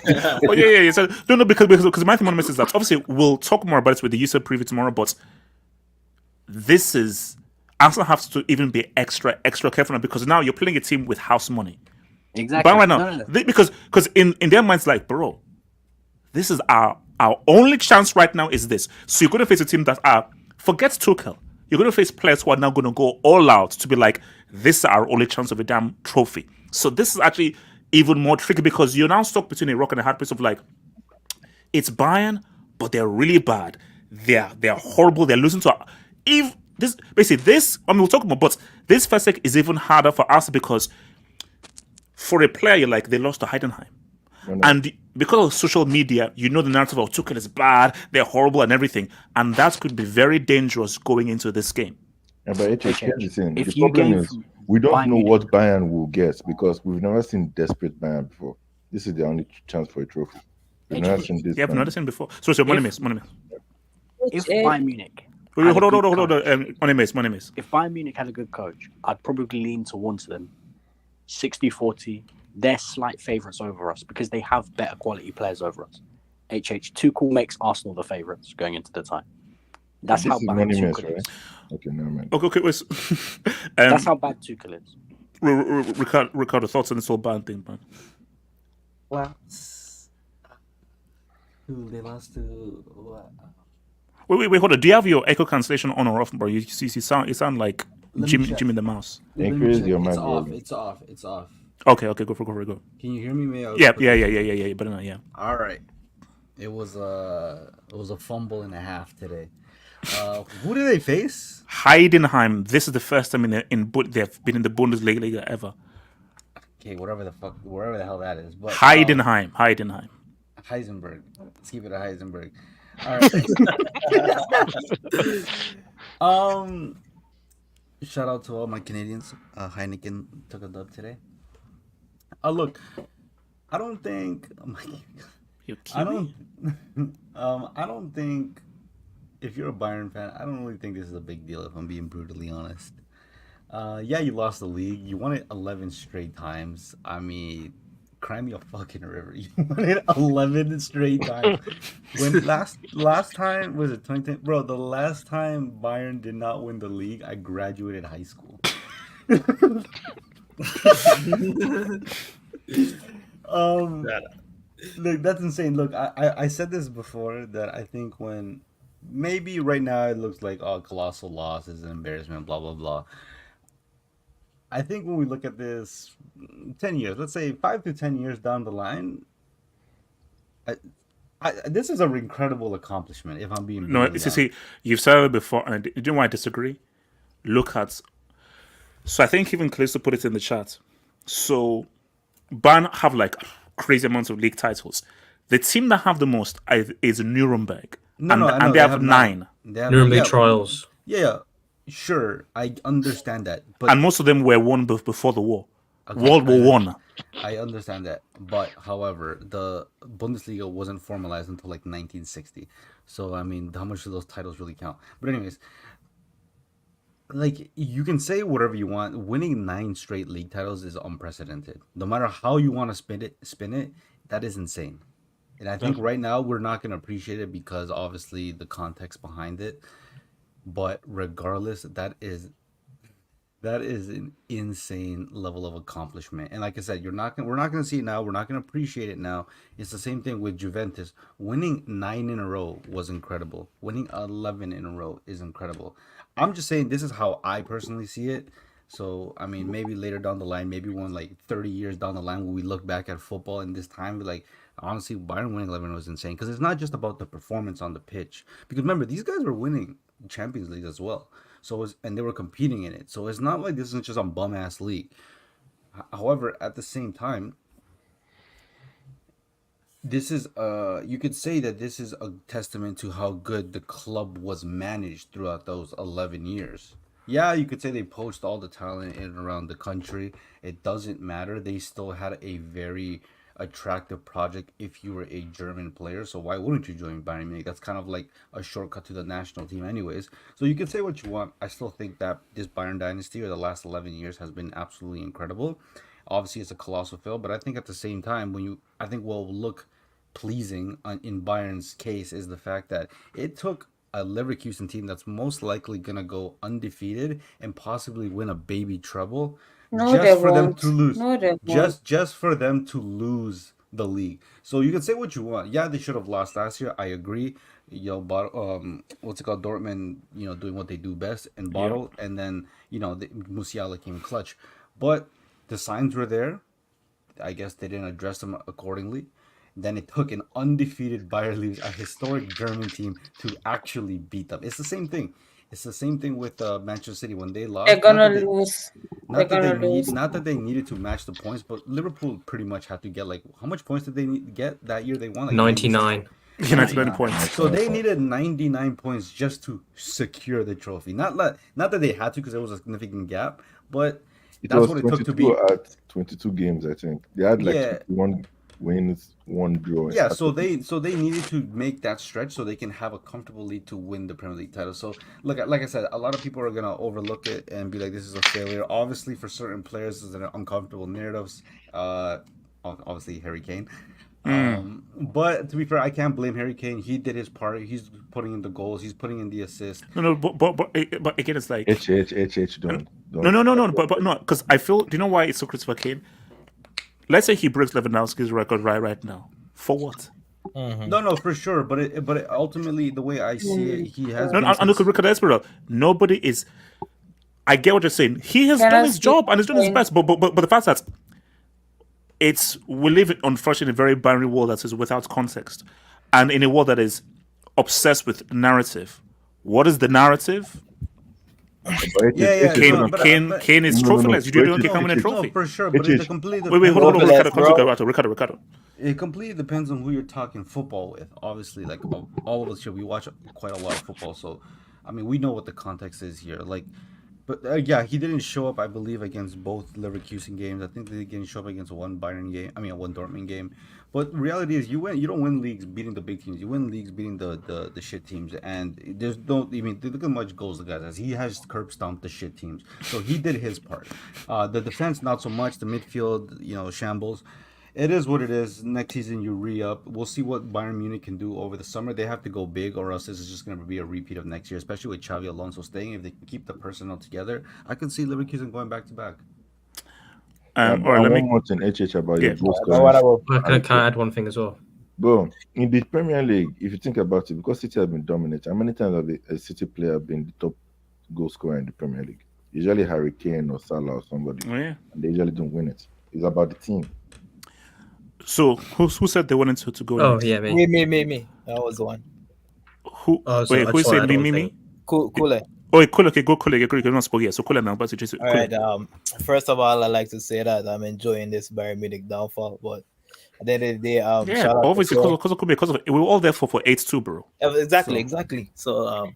Oh yeah. So, no, because my thing on is that obviously we'll talk more about it with the user preview tomorrow. But this is Arsenal have to even be extra careful now because now you're playing a team with house money. Exactly. But right now, because in their minds, like, bro, this is our only chance right now is this. So you're going to face a team that forget Tuchel. You're going to face players who are now going to go all out to be like, this is our only chance of a damn trophy. So this is actually even more tricky because you're now stuck between a rock and a hard place of like, it's Bayern, but they're really bad. They're horrible. They're losing to we'll talk more, but this first leg is even harder for us because for a player, you're like, they lost to Heidenheim. And because of social media, you know the narrative of Tuchel is bad, they're horrible and everything. And that could be very dangerous going into this game. Yeah, but the problem is we don't know what Bayern will get because we've never seen desperate Bayern before. This is the only chance for a trophy. We've never seen this. Yeah, I've never seen before. So money miss. If Bayern Munich... Hold on. Money miss. If Bayern Munich had a good coach, I'd probably lean towards them. 60-40. They're slight favourites over us because they have better quality players over us. Tuchel makes Arsenal the favourites going into the tie. That's how bad Tuchel is. Okay, never mind. Okay, wait. That's how bad Tuchel is. Ricardo, thoughts on this whole band thing, man? Well, they lost to what? Wait, hold on. Do you have your echo cancellation on or off, bro? You sound like Jimmy the Mouse. It's off. Okay, go. Can you hear me? Yeah. Better not, yeah. All right. It was a fumble and a half today. Who do they face? Heidenheim. This is the first time they've been in the Bundesliga ever. Okay, wherever the hell that is. But Heidenheim. Heisenberg. Let's keep it a Heisenberg. All right. Shout out to all my Canadians. Heineken took a dub today. Look, I don't think. I don't think. If you're a Bayern fan, I don't really think this is a big deal. If I'm being brutally honest. Yeah, you lost the league. You won it 11 straight times. I mean, cry me a fucking river. You won it 11 straight times. When last time was it 2010? Bro, the last time Bayern did not win the league, I graduated high school. Look, that's insane. Look, I said this before that I think when maybe right now it looks like colossal loss is an embarrassment, blah blah blah. I think when we look at this 10 years, let's say 5 to 10 years down the line, this is an incredible accomplishment. If I'm being see, you've said it before, and I didn't want to disagree. Look at, so I think even Callisto put it in the chat. So Bayern have like crazy amounts of league titles. The team that have the most is Nuremberg, and they have 9. Nuremberg trials. Yeah. Sure, I understand that, and most of them were won before the war. Okay, World War One. I understand that, but however, the Bundesliga wasn't formalized until like 1960. So I mean, how much do those titles really count? But anyways, like you can say whatever you want. Winning 9 straight league titles is unprecedented. No matter how you want to spin it, that is insane. And I think right now we're not going to appreciate it because obviously the context behind it. But regardless, that is That is an insane level of accomplishment. And like I said, we're not gonna see it now. We're not gonna appreciate it now. It's the same thing with Juventus. Winning 9 in a row was incredible. Winning 11 in a row is incredible. I'm just saying this is how I personally see it. So I mean, maybe later down the line, maybe when like 30 years down the line, when we look back at football in this time, we're like, honestly, Bayern winning 11 was insane because it's not just about the performance on the pitch. Because remember, these guys were winning Champions League as well. So and they were competing in it. So it's not like this is just a bum ass league. However, at the same time, this is you could say that this is a testament to how good the club was managed throughout those 11 years. Yeah, you could say they poached all the talent in and around the country. It doesn't matter. They still had a very attractive project if you were a German player. So why wouldn't you join Bayern Munich? That's kind of like a shortcut to the national team anyways. So you can say what you want. I still think that this Bayern dynasty or the last 11 years has been absolutely incredible. Obviously, it's a colossal fail, but I think at the same time, I think what will look pleasing in Bayern's case is the fact that it took a Leverkusen team that's most likely gonna go undefeated and possibly win a baby treble, No, they just for them won't. to lose. No, they won't. Just for them to lose the league. So you can say what you want. Yeah, they should have lost last year. I agree. But what's it called? Dortmund, doing what they do best and bottle, and then Musiala came clutch. But the signs were there. I guess they didn't address them accordingly. Then it took an undefeated Bayer Leverkusen, a historic German team, to actually beat them. It's the same thing. It's the same thing with Manchester City when they lost. They're gonna lose. Not that they needed to match the points, but Liverpool pretty much had to get how much points did they get that year? They won 99. 99 points. So they needed 99 points just to secure the trophy. Not that they had to because there was a significant gap, but that's what it took to beat. At 22 games, I think they had 21 wins, 1 draw. Yeah, so they needed to make that stretch so they can have a comfortable lead to win the Premier League title. So look, like I said, a lot of people are gonna overlook it and be like, "This is a failure." Obviously, for certain players, there's uncomfortable narratives. Obviously, Harry Kane. But to be fair, I can't blame Harry Kane. He did his part. He's putting in the goals. He's putting in the assists. No, but again, it's like don't. No, but no, because I feel. Do you know why it's so critical for Kane? Let's say he breaks Lewandowski's record right now. For what? No, for sure. But ultimately, the way I see it, he has. Nobody is. I get what you're saying. He has done his job and he's done his best. But the fact that we live, unfortunately, in a very binary world that is without context, and in a world that is obsessed with narrative. What is the narrative? Kane is trophyless. You don't get a trophy. No, for sure, but it completely wait, hold on, Ricardo. It completely depends on who you're talking football with. Obviously, like all of us here, we watch quite a lot of football, so I mean, we know what the context is here. But yeah, he didn't show up, I believe, against both Leverkusen games. I think they didn't show up against one Dortmund game. But the reality is, you don't win leagues beating the big teams. You win leagues beating the shit teams. And look how much goals the guy has. He has curb stomped the shit teams. So he did his part. The defense, not so much. The midfield, shambles. It is what it is. Next season, you re-up. We'll see what Bayern Munich can do over the summer. They have to go big, or else this is just going to be a repeat of next year, especially with Xavi Alonso staying. If they can keep the personnel together, I can see Leverkusen going back to back. Let me about your goal scoring. Can I add one thing as well? Bro, in the Premier League, if you think about it, because City have been dominant, how many times have a City player been the top goal scorer in the Premier League? Usually Harry Kane or Salah or somebody. Oh, yeah. And they usually don't win it. It's about the team. So who said they wanted to go? Oh, yeah, me. That was the one. Who? Wait, who said me? Kule. Oh, Kule. Okay, go Kule. You're not spoke yet. So Kule now, but just all right. First of all, I like to say that I'm enjoying this Bayern Munich downfall, but at the end of the day, obviously because of we were all there for 8-2, bro. Exactly. So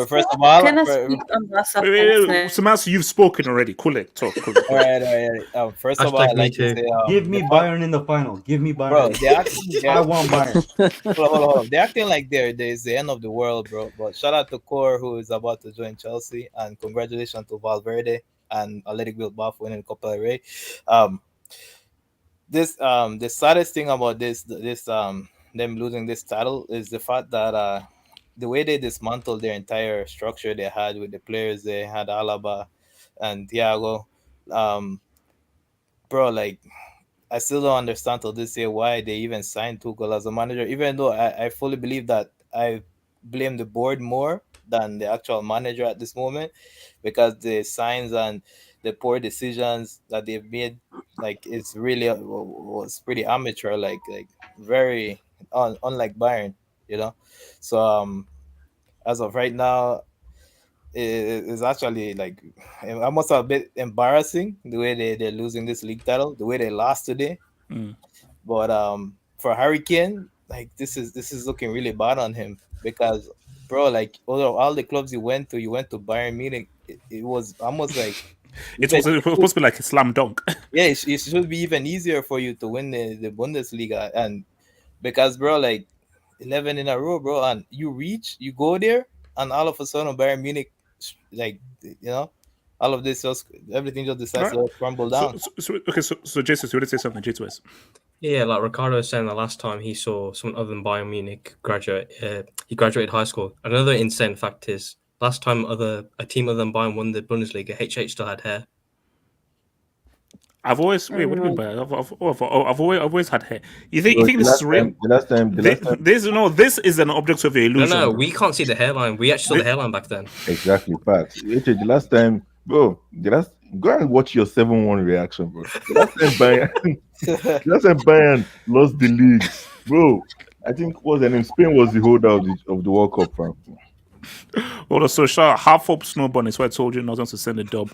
first of all, Samas, you've spoken already. Cool. Talk. All right. First of all, I like to say, give me Bayern in the final. Give me Bayern. Bro, I want Bayern. Hold on. They're acting like there's the end of the world, bro. But shout out to Core, who is about to join Chelsea, and congratulations to Valverde and Athletic Bilbao for winning the Copa del Rey. The saddest thing about this them losing this title is the fact that the way they dismantled their entire structure they had with the players. They had Alaba, and Thiago. Bro, like I still don't understand till this day why they even signed Tuchel as a manager, even though I fully believe that I blame the board more than the actual manager at this moment, because the signs and the poor decisions that they've made, like it's really was pretty amateur, like very unlike Bayern, you know. So as of right now, it's actually like almost a bit embarrassing the way they're losing this league title, the way they lost today. But for Harry Kane, like this is looking really bad on him, because bro, like all the clubs you went to Bayern Munich. It was almost like It was supposed to be like a slam dunk. Yeah, it should be even easier for you to win the Bundesliga, and because bro, like 11 in a row, bro, and you go there, and all of a sudden Bayern Munich, like all of this everything just decides to crumble down. So Jesus, you want to say something, Jesus? Yeah, like Ricardo was saying, the last time he saw someone other than Bayern Munich he graduated high school. Another insane fact is, last time a team other than Bayern won the Bundesliga, HH still had hair. I've always wait. What do you mean by that? I've always had hair. You think this is real? The last time. This is an object of illusion. No, we can't see the hairline. We actually saw the hairline back then. Exactly, facts. The last time, bro. Go and watch your 7-1 reaction, bro. The last time Bayern lost the league, bro. I think Spain was the holder of the World Cup, fam. Well, so half hope snowball is why I told you not to send a dub.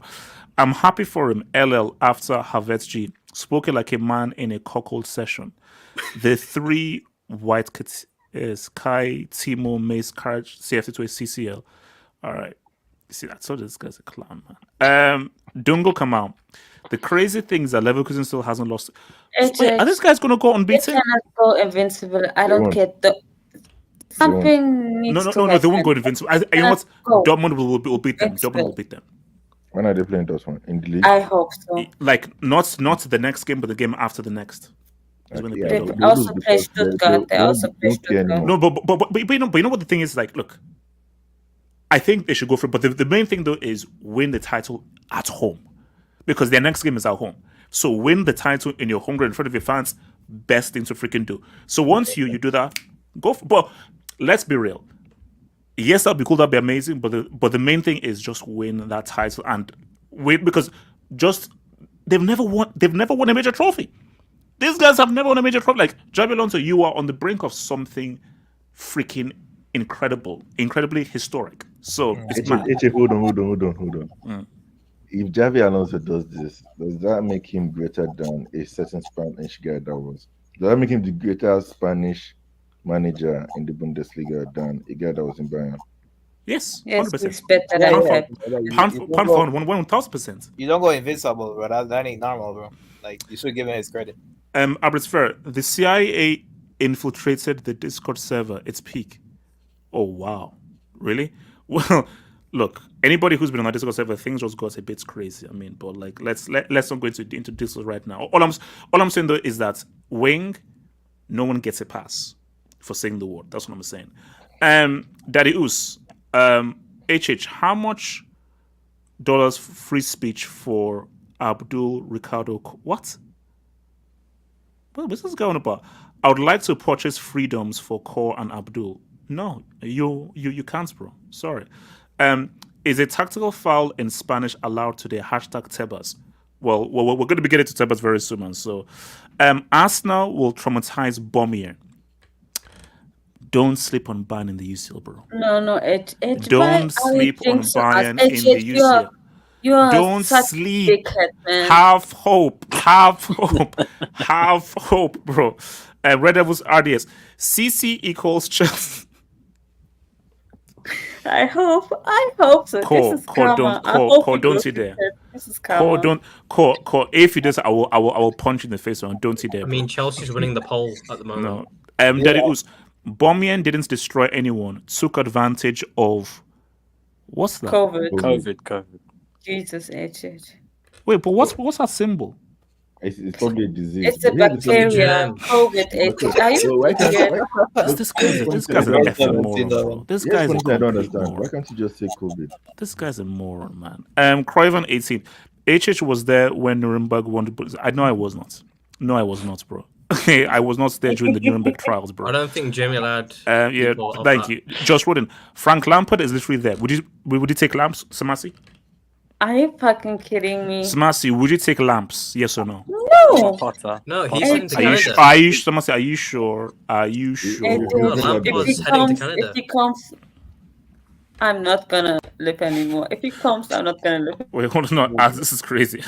I'm happy for him. LL after Havertz G. Spoken like a man in a cuckold session. The three white kits is Kai, Timo, Mace, Courage, CFC to a CCL. All right. See, I told this guy's a clown, man. Dungo come out. The crazy thing is that Leverkusen still hasn't lost. Wait, are these guys going to go unbeaten? They cannot go invincible. I don't get something needs to No, they won't go invincible. You know what? Dortmund will beat them. Dortmund will beat them. When are they playing Dortmund? In the league? I hope so. Like not the next game, but the game after the next. They also play Stuttgart. They also play Stuttgart. No, but you know what the thing is, like, look, I think they should go for it, but the main thing though is win the title at home, because their next game is at home. So win the title in your home ground in front of your fans. Best thing to freaking do. So once you do that, go for. But let's be real. Yes, that'd be cool. That'd be amazing. But the main thing is just win that title and win, because they've never won a major trophy. These guys have never won a major trophy. Like Javi Alonso, you are on the brink of something freaking incredibly historic. So it's mad. Hold on. If Javi Alonso does this, does that make him greater than a certain Spanish guy that was? Does that make him the greater Spanish manager in the Bundesliga than a guy that was in Bayern? Yes, 100%. It's better than Pep. Pound for 1,000%. You don't go invincible, bro. That ain't normal, bro. Like, you should give him his credit. Albert Fair, the CIA infiltrated the Discord server. Its peak. Oh wow, really? Well, look, anybody who's been on that Discord server, things just got a bit crazy. I mean, but like, let's not go into Discord right now. All I'm saying though is that Wing, no one gets a pass for saying the word. That's what I'm saying. Daddy Us, HH, how much dollars free speech for Abdul Ricardo? What? What's this going about? I would like to purchase freedoms for Core and Abdul. No, you can't, bro. Sorry. Is a tactical foul in Spanish allowed today? Hashtag Tebas. Well, we're going to be getting to Tebas very soon, man. So, Arsenal will traumatize Bombier. Don't sleep on Bayern in the UCL, bro. No, don't sleep on Bayern in the UCL. Don't sleep. Dickhead, have hope, bro. Red Devils RDS. CC equals Chelsea. I hope so. Don't sit there. This is karma. Core. If you do, I will punch you in the face. Don't sit there. I mean, Chelsea's winning the poll at the moment. No. Daddy Us. Bombian didn't destroy anyone. Took advantage of what's that? COVID. Jesus, HH. Wait, but what's that symbol? It's probably a disease. It's a But here's the thing. bacteria. COVID-18. Are you So why can't serious? This guy's an effing moron, bro. This Here's guy's a one thing I don't complete understand. moron. Why can't you just say COVID? This guy's a moron, man. Cruyff 18. HH was there when Nuremberg won the Bundesliga. I know I was not. No, I was not, bro. I was not there during the Nuremberg trials, bro. I don't think Jamie Ladd. Yeah, thank you. Josh Roden. Frank Lampard is literally there. Would you take Lamps, Samasi? Are you fucking kidding me? Samasi, would you take Lamps? Yes or no? No. No, he's heading to Are you Canada. Samasi, are you sure? Are you sure? If he comes, I'm not gonna live anymore. If he comes, I'm not gonna live. Wait, hold on. No, this is crazy.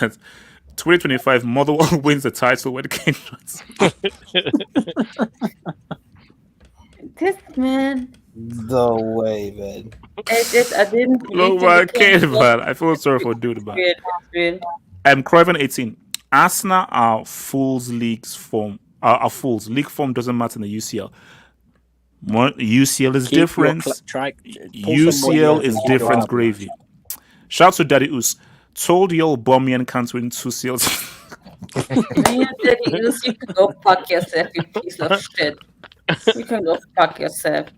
2025, Motherwell wins the title when Kane joins. This man. No way, man. I didn't. Look, man, Kane, man. I feel sorry for dude, man. Cruyff 18. Arsenal are fools leagues form. Are fools. League form doesn't matter in the UCL. UCL is different. UCL is different gravy. Shout to Daddy Us. Told the old Bomian can't win 2 CLs. Daddy Us, you can go fuck yourself, you piece of shit. You can go fuck yourself.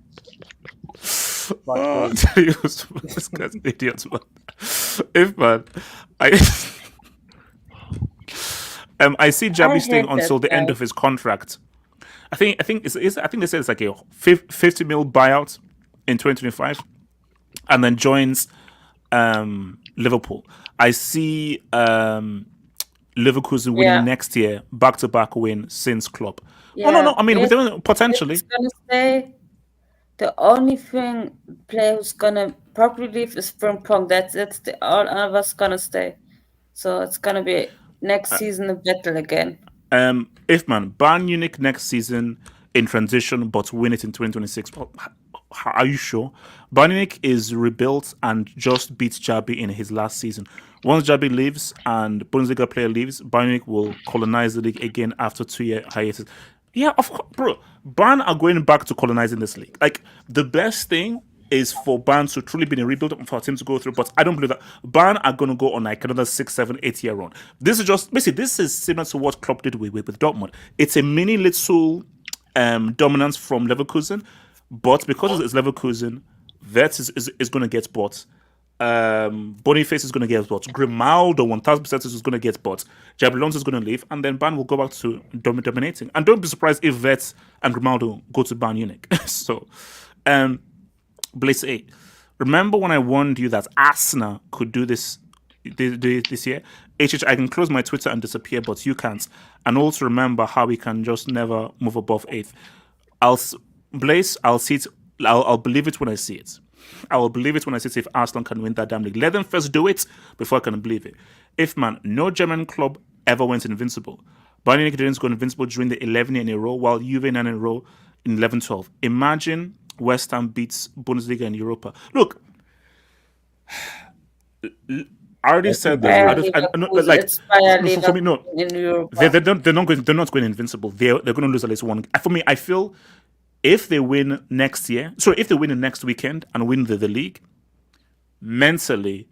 Daddy Us, this guy's an idiot, man. If man, I see Javi staying until the end of his contract. I think they said it's like a 50 mil buyout in 2025, and then joins Liverpool. I see Leverkusen winning next year, back-to-back win since Klopp. Yeah, No. I mean, potentially. It's gonna stay. The only player who's gonna probably leave is Frimpong. That's it. All of us gonna stay. So it's gonna be next season a battle again. If man, Bayern Munich next season in transition, but win it in 2026. Well, are you sure? Bayern Munich is rebuilt and just beat Jabi in his last season. Once Jabi leaves and Bundesliga player leaves, Bayern Munich will colonize the league again after 2-year hiatus. Yeah, of course, bro. Bayern are going back to colonizing this league. Like, the best thing is for Bayern to truly be in a rebuild and for a team to go through, but I don't believe that. Bayern are going to go on like another 6, 7, 8 year run. This is just, basically, this is similar to what Klopp did with Dortmund. It's a mini little dominance from Leverkusen, but because it's Leverkusen, Havertz is going to get bought. Boniface is going to get bought. Grimaldo 1000% is going to get bought. Jabi Alonso is going to leave, and then Bayern will go back to dominating. And don't be surprised if Havertz and Grimaldo go to Bayern Munich. So, Blaze 8. Remember when I warned you that Arsenal could do this year? I can close my Twitter and disappear, but you can't. And also remember how we can just never move above 8th. I'll see it. I'll believe it when I see it. I will believe it when I see it if Arsenal can win that damn league. Let them first do it before I can believe it. If, man, no German club ever went invincible. Bayern Munich didn't go invincible during the 11 year in a row, while Juve 9 in a row in 11-12. Imagine West Ham beats Bundesliga and Europa. Look, I already said that. For me, no, they're not going invincible. They're going to lose at least one. For me, I feel if they win next year, if they win the next weekend and win the league, mentally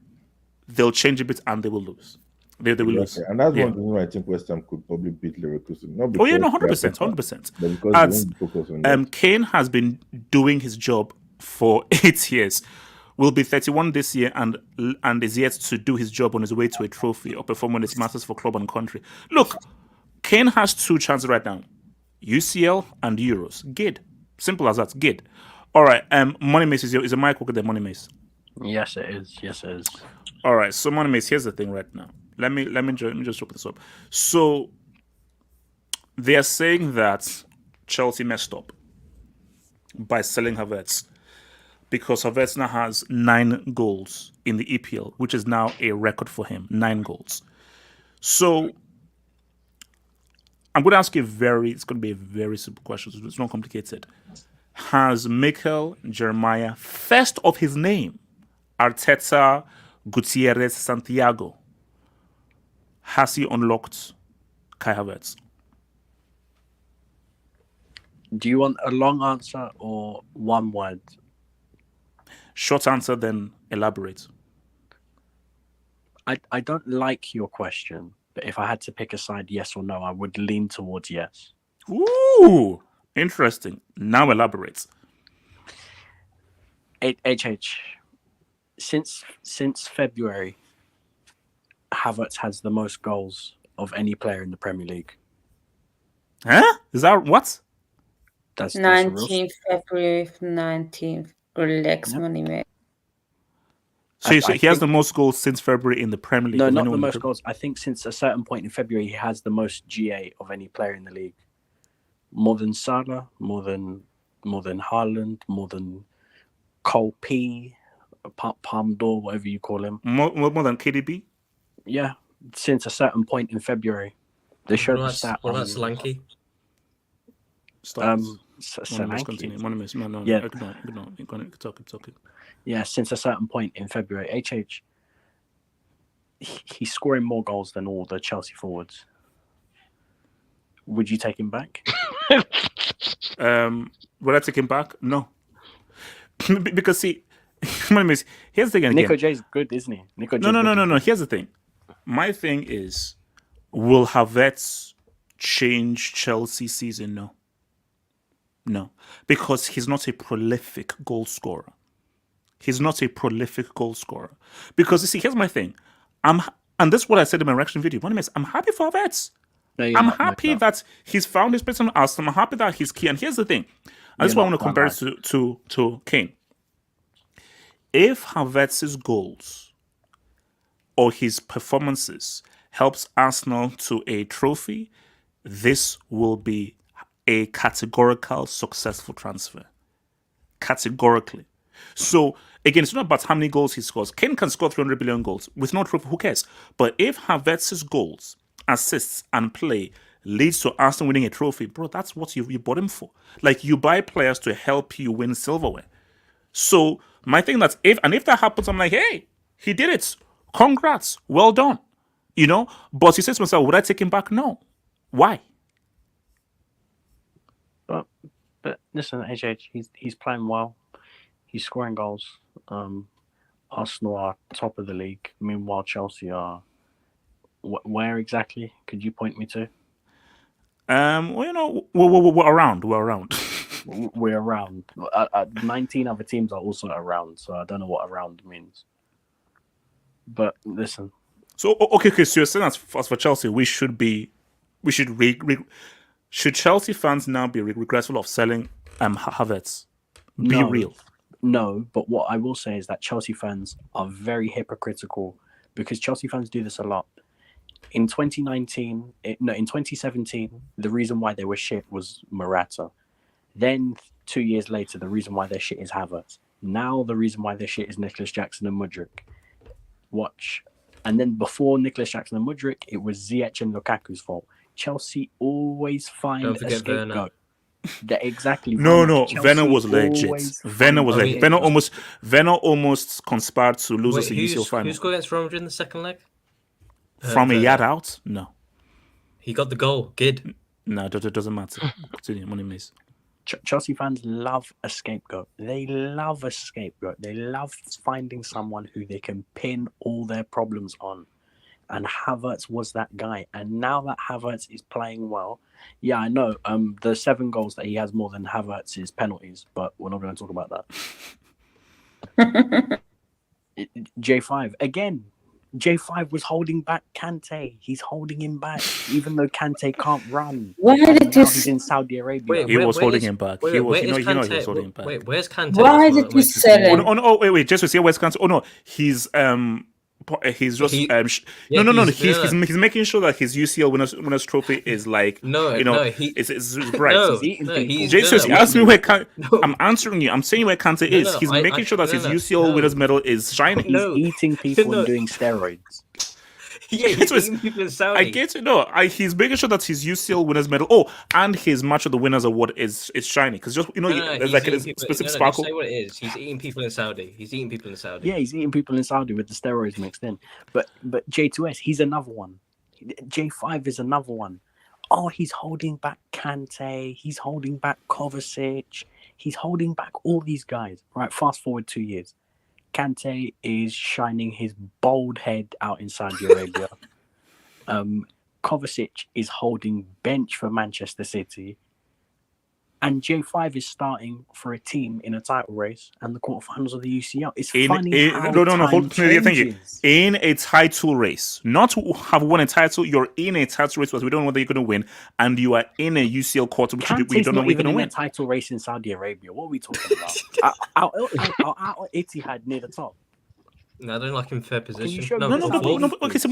they'll change a bit and they will lose. They will lose. And that's one reason why I think West Ham could probably beat Leverkusen. Not 100%. As Kane has been doing his job for 8 years, will be 31 this year and is yet to do his job on his way to a trophy or perform when it matters for club and country. Look, Kane has 2 chances right now: UCL and Euros. Good. Simple as that. Good. All right. Money Mace is a mic working there, Money Mace? Yes, it is. All right. So Money Mace, here's the thing right now. Let me just open this up. So they are saying that Chelsea messed up by selling Havertz because Havertz now has 9 goals in the EPL, which is now a record for him. 9 goals. So I'm going to ask you it's going to be a very simple question. It's not complicated. Has Mikel Jeremiah, first of his name, Arteta, Gutierrez, Santiago, has he unlocked Kai Havertz? Do you want a long answer or one word? Short answer, then elaborate. I don't like your question But if I had to pick a side, yes or no, I would lean towards yes. Ooh, interesting. Now elaborate. HH, since February, Havertz has the most goals of any player in the Premier League. Huh? Is that what? That's 19th February, 19th. Relax, money, mate. So he has the most goals since February in the Premier League. No, not the most goals. I think since a certain point in February, he has the most GA of any player in the league. More than Salah, more than Haaland, more than Cole P, Palm d'Or, whatever you call him. More than KDB? Yeah, since a certain point in February. They showed the stat. What about Solanke? Solanke. No. Yeah. Keep talking. Yeah, since a certain point in February, he's scoring more goals than all the Chelsea forwards. Would you take him back? Would I take him back? No. Because see, here's the thing again. Nico J's good, isn't he? No. Here's the thing. My thing is, will Havertz change Chelsea's season? No. Because he's not a prolific goal scorer. Because you see, here's my thing. And this is what I said in my reaction video. I'm happy for Havertz. No, I'm happy that he's found his place on Arsenal. I'm happy that he's key. And here's the thing. And this is what I want to compare it to Kane. If Havertz's goals or his performances helps Arsenal to a trophy, this will be a categorical successful transfer. Categorically. So, again, it's not about how many goals he scores. Kane can score 300 billion goals with no trophy, who cares? But if Havertz's goals, assists, and play leads to Arsenal winning a trophy, bro, that's what you bought him for. Like, you buy players to help you win silverware. So, my thing that's, if that happens, I'm like, hey, he did it. Congrats. Well done. But he says to myself, would I take him back? No. Why? But listen, HH, he's playing well. He's scoring goals. Arsenal are top of the league. Meanwhile, Chelsea are... Where exactly? Could you point me to? We're around. We're around. 19 other teams are also around, so I don't know what around means. But listen. So, okay, so you're saying as for Chelsea, should Chelsea fans now be regretful of selling Havertz? Be real. No, but what I will say is that Chelsea fans are very hypocritical because Chelsea fans do this a lot. In 2017, the reason why they were shit was Morata. Then 2 years later, the reason why they're shit is Havertz. Now the reason why they're shit is Nicholas Jackson and Mudryk. Watch. And then before Nicholas Jackson and Mudryk, it was Ziyech and Lukaku's fault. Chelsea always find a scapegoat. Exactly. No. Werner was legit. Werner was like Werner almost conspired to lose us a UCL final. Who scored against Real Madrid in the second leg? From a yard out? No. He got the goal. Good. No, it doesn't matter. Continue. Money miss. Chelsea fans love a scapegoat. They love a scapegoat. They love finding someone who they can pin all their problems on. And Havertz was that guy. And now that Havertz is playing well, yeah, I know. The 7 goals that he has more than Havertz is penalties, but we're not going to talk about that. J5 again. J5 was holding back Kante. He's holding him back, even though Kante can't run. Why did you? He's in Saudi Arabia. He was holding him back. He was holding him back. Wait, where's Kante? Why did you sell him? Wait. Just to see where's Kante. Oh no, he's just he's making sure that his UCL winners trophy is like it's bright. Jesus, ask me where Kante. I'm answering you. I'm saying where Kante is. He's making sure that his UCL winners medal is shining. He's eating people and doing steroids. Yeah, he's eating people in Saudi. I get it. He's making sure that his UCL winners medal, and his match of the winners award is shining because there's like a specific sparkle. Say what it is. He's eating people in Saudi. Yeah, he's eating people in Saudi with the steroids mixed in. But J2S, he's another one. J5 is another one. Oh, he's holding back Kante. He's holding back Kovacic. He's holding back all these guys. Right, fast forward 2 years. Kante is shining his bald head out in Saudi Arabia. Kovacic is holding bench for Manchester City, and J5 is starting for a team in a title race and the quarterfinals of the UCL. It's funny how time changes. In a title race, not to have won a title, you're in a title race because we don't know whether you're going to win, and you are in a UCL quarter, which we don't know not we're even going to in win. a title race in Saudi Arabia. What are we talking about? our Etihad near the top. No, I don't like him fair position. No. Okay, so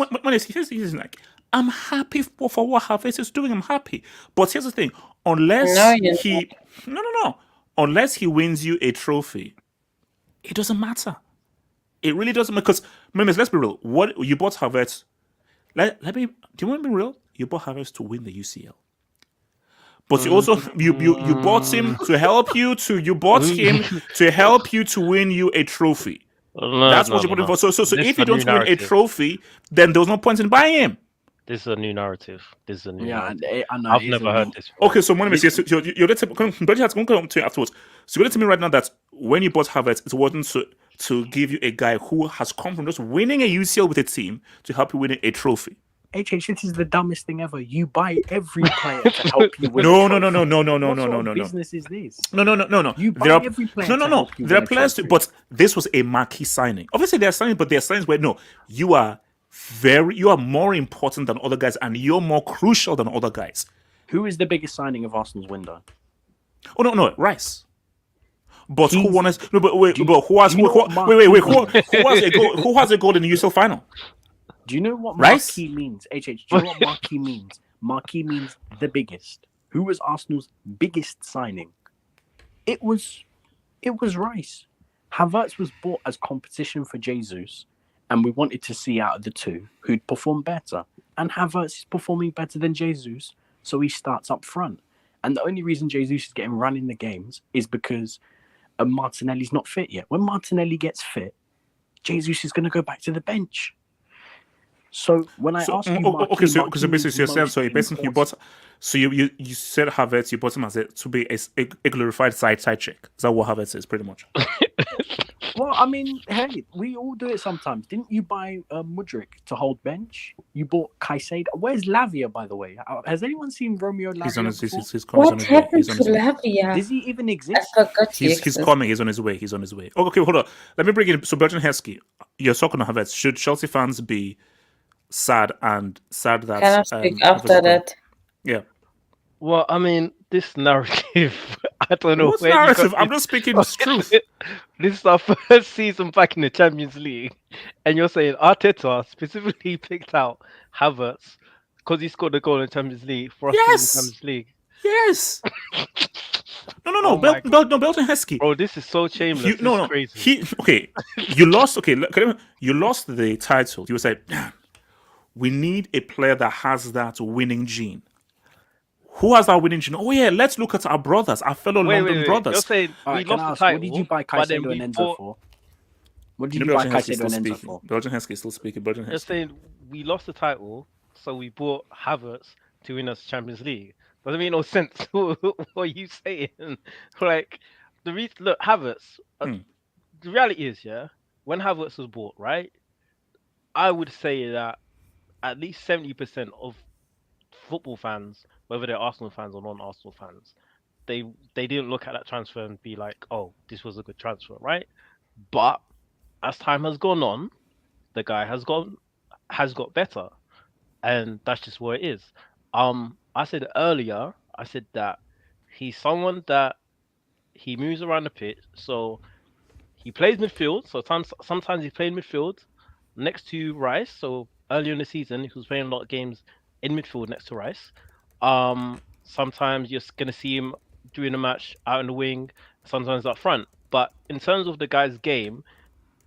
here's like, I'm happy for what Havertz is doing. I'm happy, but here's the thing: unless unless he wins you a trophy, it doesn't matter. It really doesn't, because let's be real. What you bought Havertz? Do you want to be real? You bought Havertz to win the UCL. But you also you bought him to help you to help you to win you a trophy. That's what you're putting for. So if you don't win a trophy, then there's no point in buying him. This is a new narrative. I know. I've never heard this before. Okay, so you're afterwards. So you're telling me right now that when you bought Havertz, it wasn't to give you a guy who has come from just winning a UCL with a team to help you win a trophy. HH, this is the dumbest thing ever. You buy every player to help you win. No. What sort of business is this? No. You buy every player. There are players, but this was a marquee signing. Obviously, there are signings, but there are signings where you are more important than other guys, and you're more crucial than other guys. Who is the biggest signing of Arsenal's window? Oh no, Rice. But who won us? No, but wait, who has a goal in the UCL final? Do you know what Rice? marquee means? HH, do you know what marquee means? Marquee means the biggest. Who was Arsenal's biggest signing? It was Rice. Havertz was bought as competition for Jesus, and we wanted to see out of the two who'd perform better. And Havertz is performing better than Jesus, so he starts up front. And the only reason Jesus is getting run in the games is because Martinelli's not fit yet. When Martinelli gets fit, Jesus is going to go back to the bench. So when I ask you, you bought. So you said Havertz, you bought him to be a glorified side check. Is that what Havertz is, pretty much? Well, I mean, hey, we all do it sometimes. Didn't you buy Mudryk to hold bench? You bought Caicedo. Where's Lavia, by the way? Has anyone seen Romeo Lavia? What happened to Lavia? Does he even exist? I forgot he's coming. He's on his way. Okay, hold on. Let me bring in. So, Bertrand Heskey, you're talking about Havertz. Should Chelsea fans be sad that Can I speak after that? Yeah. Well, I mean, this narrative, I don't know. What's narrative? I'm just speaking the truth. This is our first season back in the Champions League, and you're saying Arteta specifically picked out Havertz because he scored a goal in the Champions League for us in the Champions League. Yes. No, Belton Heskey. Bro, this is so shameless. This is crazy. You lost. You lost the title. You were saying, we need a player that has that winning gene. Who has that winning gene? Oh yeah, let's look at our brothers, our fellow London brothers. You're saying we lost the title. What did you buy Caicedo and Enzo for? What did you buy Caicedo and Enzo for? Belgian Heskey is still speaking. You're saying we lost the title, so we bought Havertz to win us Champions League. Doesn't make no sense. What are you saying? Like look, Havertz. The reality is, when Havertz was bought, right? I would say that at least 70% of football fans, whether they're Arsenal fans or non-Arsenal fans, they didn't look at that transfer and be like, "Oh, this was a good transfer," right? But as time has gone on, the guy has got better, and that's just what it is. I said earlier, that he's someone that he moves around the pitch, so he plays midfield. So sometimes he played midfield next to Rice. So earlier in the season, he was playing a lot of games in midfield next to Rice. Sometimes you're gonna see him during a match out in the wing, sometimes up front. But in terms of the guy's game,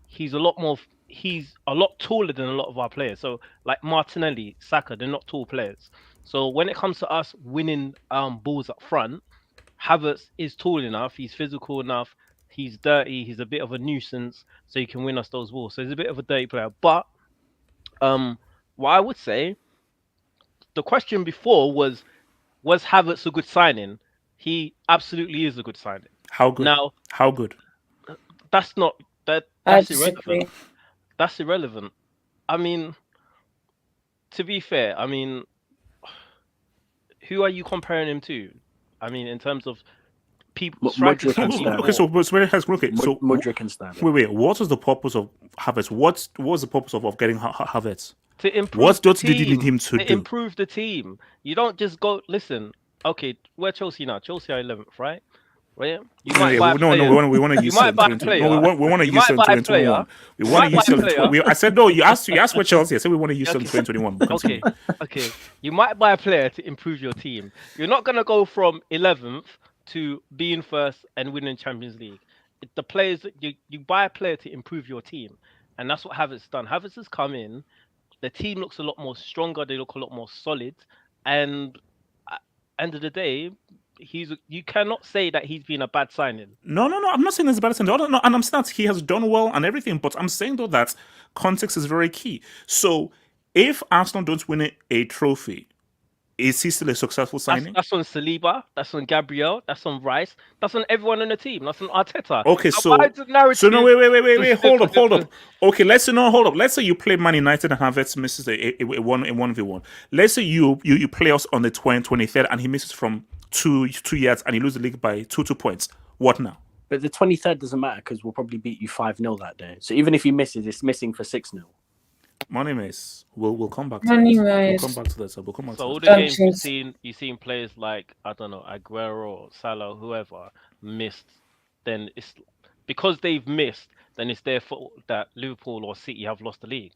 he's a lot taller than a lot of our players. So like Martinelli, Saka, they're not tall players. So when it comes to us winning balls up front, Havertz is tall enough, he's physical enough, he's dirty, he's a bit of a nuisance, so he can win us those balls. So he's a bit of a dirty player. But what I would say, the question before was Havertz a good signing? He absolutely is a good signing. How good? Now, how good? That's irrelevant. That's irrelevant. I mean, to be fair, I mean, who are you comparing him to? I mean, in terms of people, strikers. Modric and Sterling. Okay, so Modric and Sterling. Wait. What was the purpose of Havertz? What was the purpose of getting Havertz? To improve What the did you team, need him to do? improve the team. You don't just go. Listen, okay, we're Chelsea now. Chelsea are 11th, right? Right? You might buy a player. We want to You use might him buy a in player. 2021. We want to You use might him in buy a player. 2021. We You want to might use buy a him. player. I said no. You asked for Chelsea. I said we want to use him in 2021. Okay, okay. You might buy a player to improve your team. You're not gonna go from 11th to being first and winning Champions League. The players you buy a player to improve your team, and that's what Havertz done. Havertz has come in. The team looks a lot more stronger. They look a lot more solid, and at the end of the day, you cannot say that he's been a bad signing. No. I'm not saying it's a bad signing. No, and I'm saying that he has done well and everything. But I'm saying though that context is very key. So if Arsenal don't win a trophy, is he still a successful signing? That's on Saliba. That's on Gabriel. That's on Rice. That's on everyone on the team. That's on Arteta. Okay, Now, so why is the narrative- no, wait, hold up. Okay, hold up. Let's say you play Man United and Havertz misses a 1v1. Let's say you play us on the 23rd and he misses from 2 yards and you lose the league by 2 points. What now? But the 23rd doesn't matter because we'll probably beat you 5-0 that day. So even if he misses, it's missing for 6-0. Money miss. We'll come back to Money that. We'll miss. come back to that. So we'll come back So to all that. the games you've seen players like, I don't know, Aguero or Salah, whoever missed, then it's because they've missed, then it's their fault that Liverpool or City have lost the league.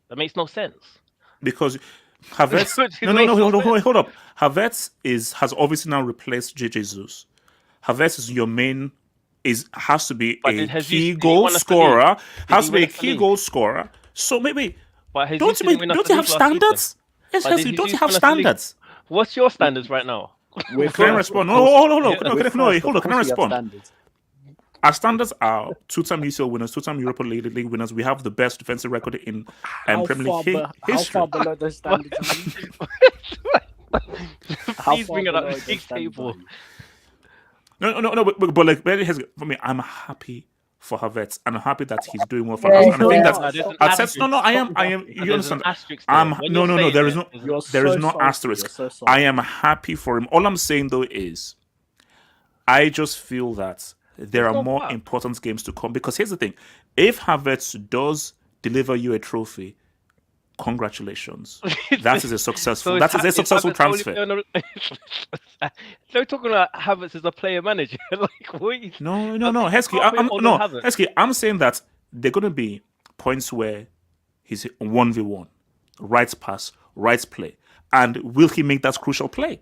That makes no sense. Because Havertz hold up. Havertz has obviously now replaced Jesus. Havertz is your main has to be a key goal scorer. Has to be a key goal scorer. So maybe don't you have standards? Yes, don't you have standards? What's your standards right now? Can I respond? Hold on. Can I respond? Our standards are 2-time UCL winners, 2-time Europa League winners. We have the best defensive record in Premier League history. How far below those standards are you? Please bring it up the big table. No, but like, for me, I'm happy for Havertz, and I'm happy that he's doing well for us. And I think that I am. You understand? No. There is no asterisk. I am happy for him. All I'm saying though is, I just feel that there are more important games to come. Because here's the thing: if Havertz does deliver you a trophy, congratulations. That is a successful. That is a successful transfer. They're talking about Havertz as a player manager. Like, what? No. Heskey, I'm saying that there are going to be points where he's 1v1, right pass, right play, and will he make that crucial play?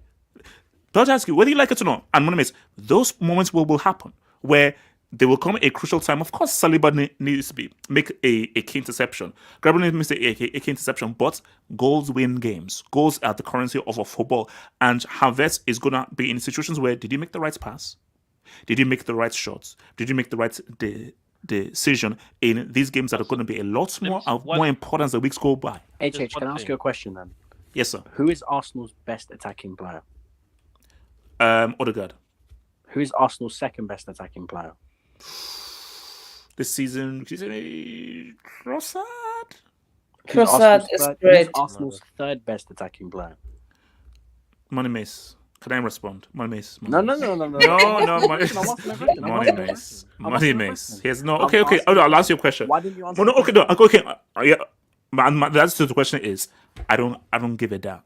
Don't ask you whether you like it or not. And Monomates, those moments will happen where there will come a crucial time. Of course, Saliba needs to make a key interception. Gabriel needs to make a key interception, but goals win games. Goals are the currency of football. And Havertz is going to be in situations where, did he make the right pass? Did he make the right shots? Did you make the right decision in these games that are going to be a lot more important as the weeks go by? HH, can I ask you a question then? Yes, sir. Who is Arsenal's best attacking player? Odegaard. Who is Arsenal's second best attacking player? This season, Trossard. Trossard is great. Who's Arsenal's third best attacking player? Money Mace. Can I respond? Money Mace. No. Money Mace. Here's no. Okay. I'll ask you a question. Why didn't you answer? Okay. Yeah. The answer to the question is, I don't give a damn.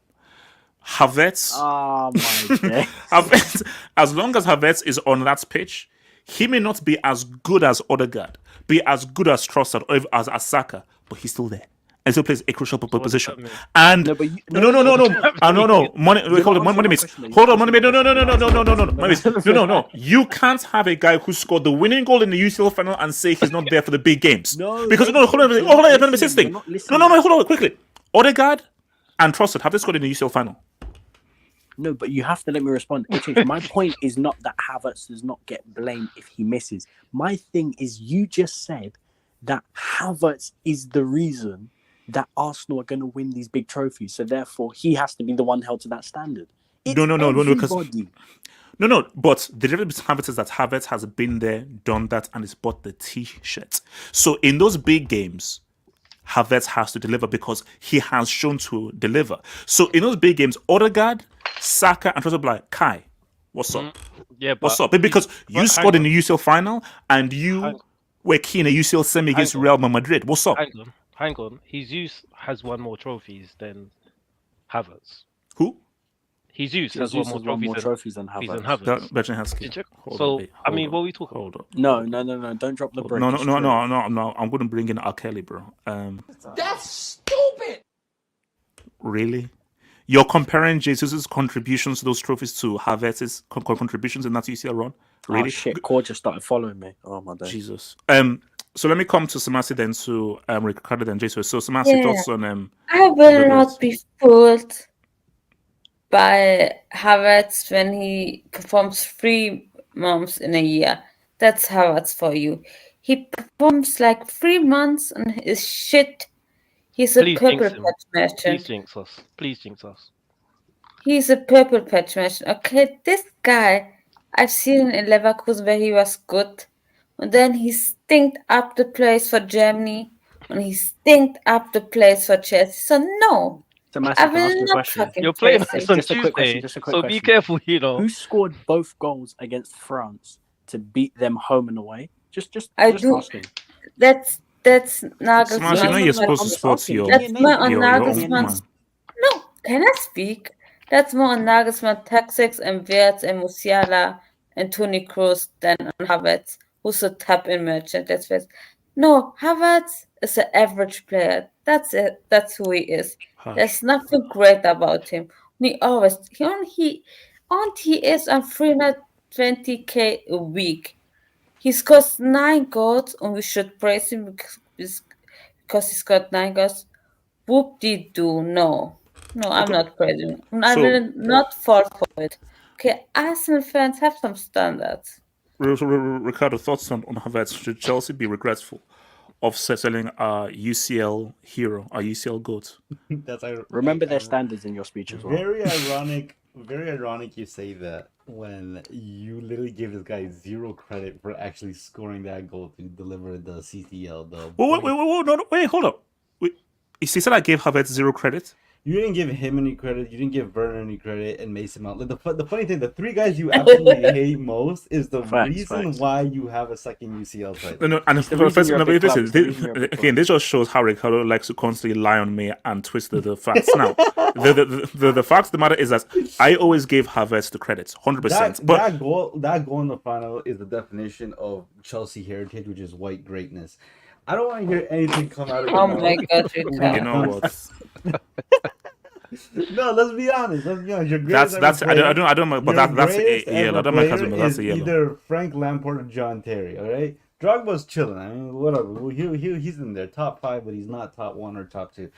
Havertz. Oh my god. Havertz. As long as Havertz is on that pitch, he may not be as good as Odegaard, be as good as Trossard, or as Saka, but he's still there and still plays a crucial position. And no. Money Mace. Hold on, Money Mace. No. You can't have a guy who scored the winning goal in the UCL final and say he's not there for the big games. Because hold on, quickly. Odegaard and Trossard, have they scored in the UCL final? No, but you have to let me respond. My point is not that Havertz does not get blamed if he misses. My thing is, you just said that Havertz is the reason that Arsenal are going to win these big trophies. So therefore, he has to be the one held to that standard. No. But the difference between Havertz is that Havertz has been there, done that, and has bought the T-shirt. So in those big games, Havertz has to deliver because he has shown to deliver. So in those big games, Odegaard, Saka, and Trossard be like, Kai, what's up? Yeah, what's up? Because you scored in the UCL final and you were key in a UCL semi against Real Madrid. What's up? Hang on. Jesus has won more trophies than Havertz. Who? Jesus has won more trophies than Havertz. So, I mean, what are we talking about? No. Don't drop the brick. No. I'm going to bring in R. Kelly, bro. That's stupid. Really? You're comparing Jesus' contributions to those trophies to Havertz's contributions in that UCL run? Really? Oh, shit. Core just started following me. Oh, my days. Jesus. So let me come to Samasi then to Ricardo then Jesus. So Samasi, thoughts on... I will not be fooled by Havertz when he performs 3 months in a year. That's Havertz for you. He performs like 3 months and his shit. He's a purple patch merchant. Please jinx us. He's a purple patch merchant. Okay, this guy, I've seen in Leverkusen where he was good. And then he stinked up the place for Germany. And he stinked up the place for Chelsea. So no. I will not fucking You're playing this on Tuesday, so be careful, you know. Who scored both goals against France to beat them home and away? Just asking. That's Nagelsmann. You know you're supposed to support your Nagelsmann. No, can I speak? That's more on Nagelsmann tactics and Wirtz and Musiala and Toni Kroos than on Havertz, who's a tap-in merchant. That's first. No, Havertz is an average player. That's it. That's who he is. There's nothing great about him. He is on 320k a week. He scores 9 goals, and we should praise him because he's got 9 goals. Whoop-de-doo. No, I'm not praising him. I will not fall for it. Okay, Arsenal fans have some standards. Ricardo, thoughts on Havertz? Should Chelsea be regretful of selling our UCL hero, our UCL GOAT? Remember their standards in your speech as well. Very ironic you say that when you literally give this guy 0 credit for actually scoring that goal to deliver the CCL. Wait, hold up. You said I gave Havertz 0 credit? You didn't give him any credit. You didn't give Werner any credit, and Mason Mount. Like the funny thing, the 3 guys you absolutely hate most is the reason why you have a second UCL title. No, and this just shows how Ricardo likes to constantly lie on me and twist the facts. Now, the fact of the matter is that I always gave Havertz the credits, 100%. That goal in the final is the definition of Chelsea heritage, which is white greatness. I don't want to hear anything come out of your mouth. My God, you know what? No, let's be honest. Your that's I don't know, but that's my cousin. But that's a yellow. Either Frank Lampard or John Terry. All right, Drogba's chilling. I mean, whatever. He's in there, top 5, but he's not top 1 or top 2.